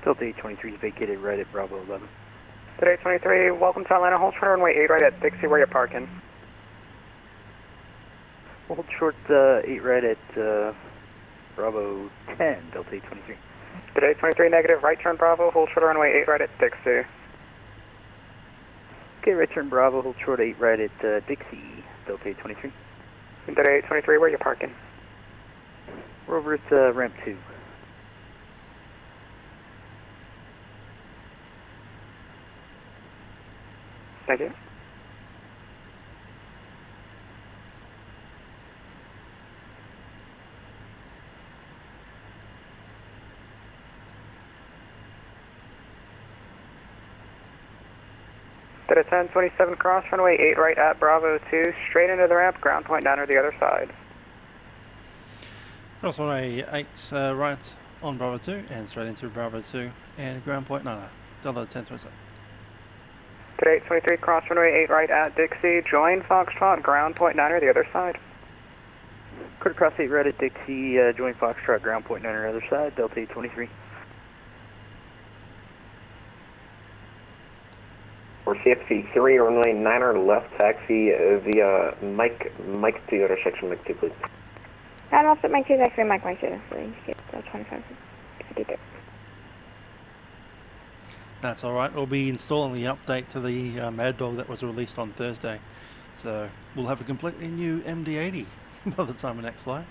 Delta 823 is vacated right at Bravo 11. Delta 823, welcome to Atlanta. Hold short runway 8 right at Dixie where you're parking. Hold short 8 right at Bravo 10, Delta 823. Delta 823, negative, right turn Bravo, hold short runway 8 right at Dixie. Okay, right turn Bravo, hold short 8 right at Dixie, Delta 823. Delta 823, where you parking? We're over at ramp 2. Thank you. Delta 1027, cross runway 8 right at Bravo 2, straight into the ramp, ground point down or the other side. Cross runway 8 right on Bravo 2 and straight into Bravo 2 and ground point 9, Delta 1027. Delta 823, cross runway 8 right at Dixie, join Foxtrot, ground point 9 or the other side. Quarter cross 8 right at Dixie, join Foxtrot, ground point 9 or the other side, Delta 823. For CFC 3, runway 9er left taxi via Mike 2 intersection, Mike 2 please. And also Mike 2 is actually Mike 2, so you get 25, 52. That's alright, we'll be installing the update to the Maddog that was released on Thursday. So we'll have a completely new MD-80 by the time of next flight.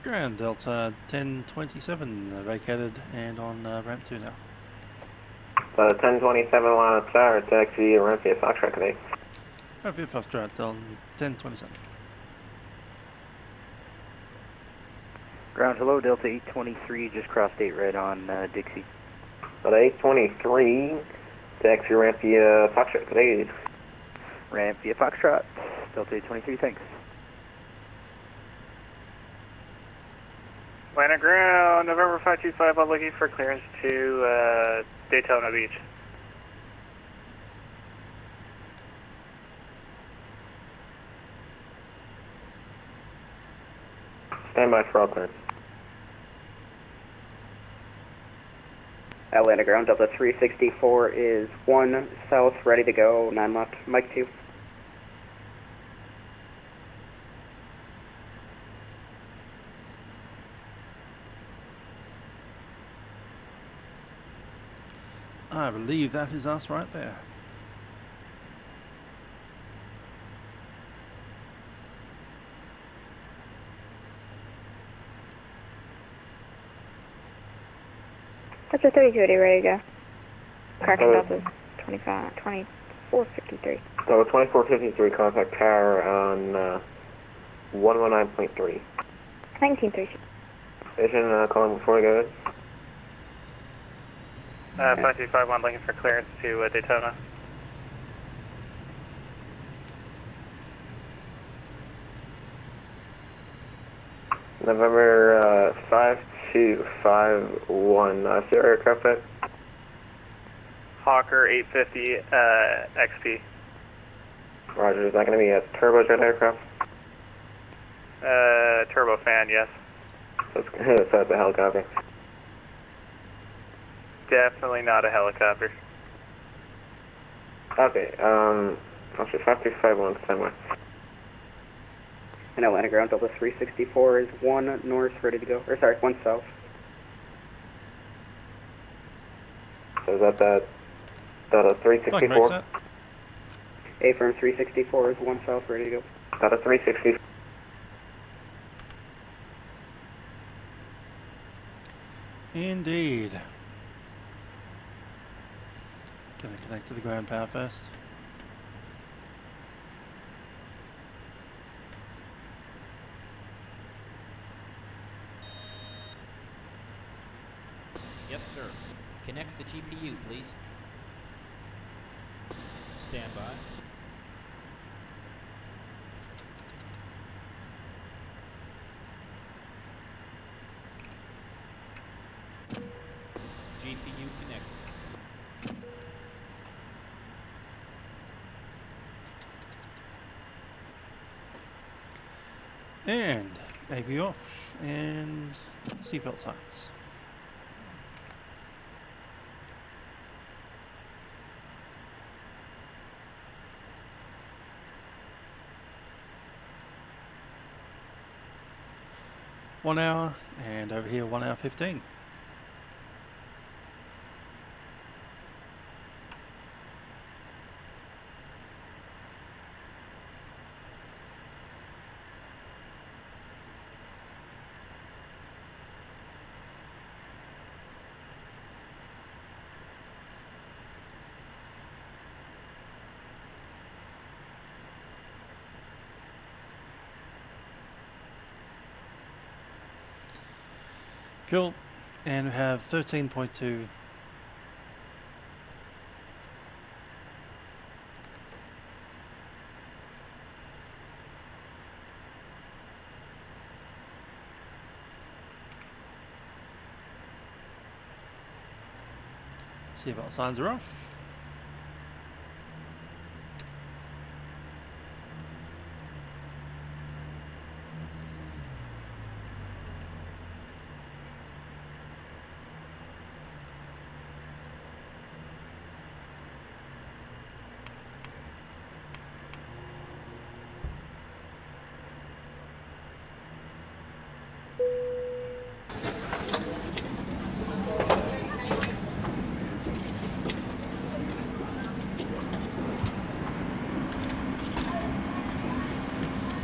Ground Delta 1027 vacated and on ramp 2 now. 1027 line of tower, taxi ramp via Foxtrot today. Ramp via Foxtrot on 1027. Ground hello, Delta 823, just crossed 8 right on Dixie. Delta 823, taxi ramp via Foxtrot today. Ramp via Foxtrot, Delta 823, thanks. Atlanta ground, November 525, I'm looking for clearance to Daytona Beach. Stand by for all clearance. Atlanta ground, Delta 364 is 1 south, ready to go, 9 left, Mike 2. I believe that is us right there. That's a 3280, ready to go. Correction, Delta 2453. So 2453, contact tower on 119.3. 193. Vision, calling before we go ahead. 5251, looking for clearance to Daytona. November 5251, is there aircraft at? Hawker 850 XP. Roger, is that going to be a turbojet aircraft? Turbofan, yes. So it's a helicopter. Definitely not a helicopter. Okay, actually 5251, standby. And Atlanta ground, Delta 364 is 1 north, ready to go, or sorry, 1 south. So is that Delta 364? A firm 364 is 1 south, ready to go. Delta 364. Indeed. Gonna connect to the ground power first. Yes, sir. Connect the GPU, please. Stand by. GPU connected. And AV off, and seatbelt signs. One hour, and over here 1 hour 15. Cool, and we have 13.2. Seatbelt signs are off.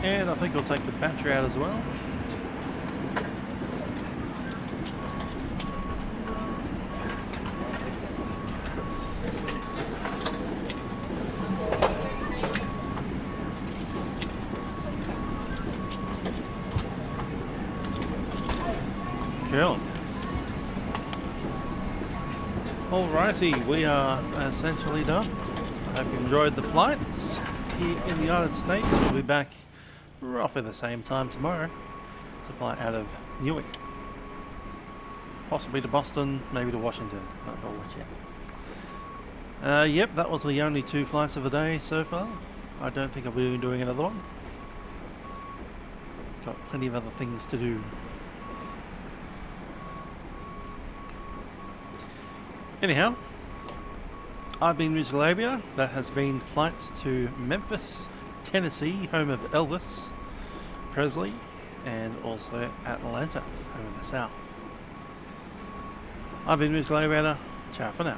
And I think we'll take the battery out as well. Cool. Alrighty, we are essentially done. I hope you enjoyed the flights here in the United States. We'll be back roughly the same time tomorrow to fly out of Newark, possibly to Boston, maybe to Washington, not know which yet. Yep, that was the only 2 flights of the day so far. I don't think I'll be doing another one. Got plenty of other things to do. Anyhow, I've been Rizal Labia. That has been flights to Memphis, Tennessee, home of Elvis Presley, and also Atlanta, home of the South. I've been Rizal Labia. Ciao for now.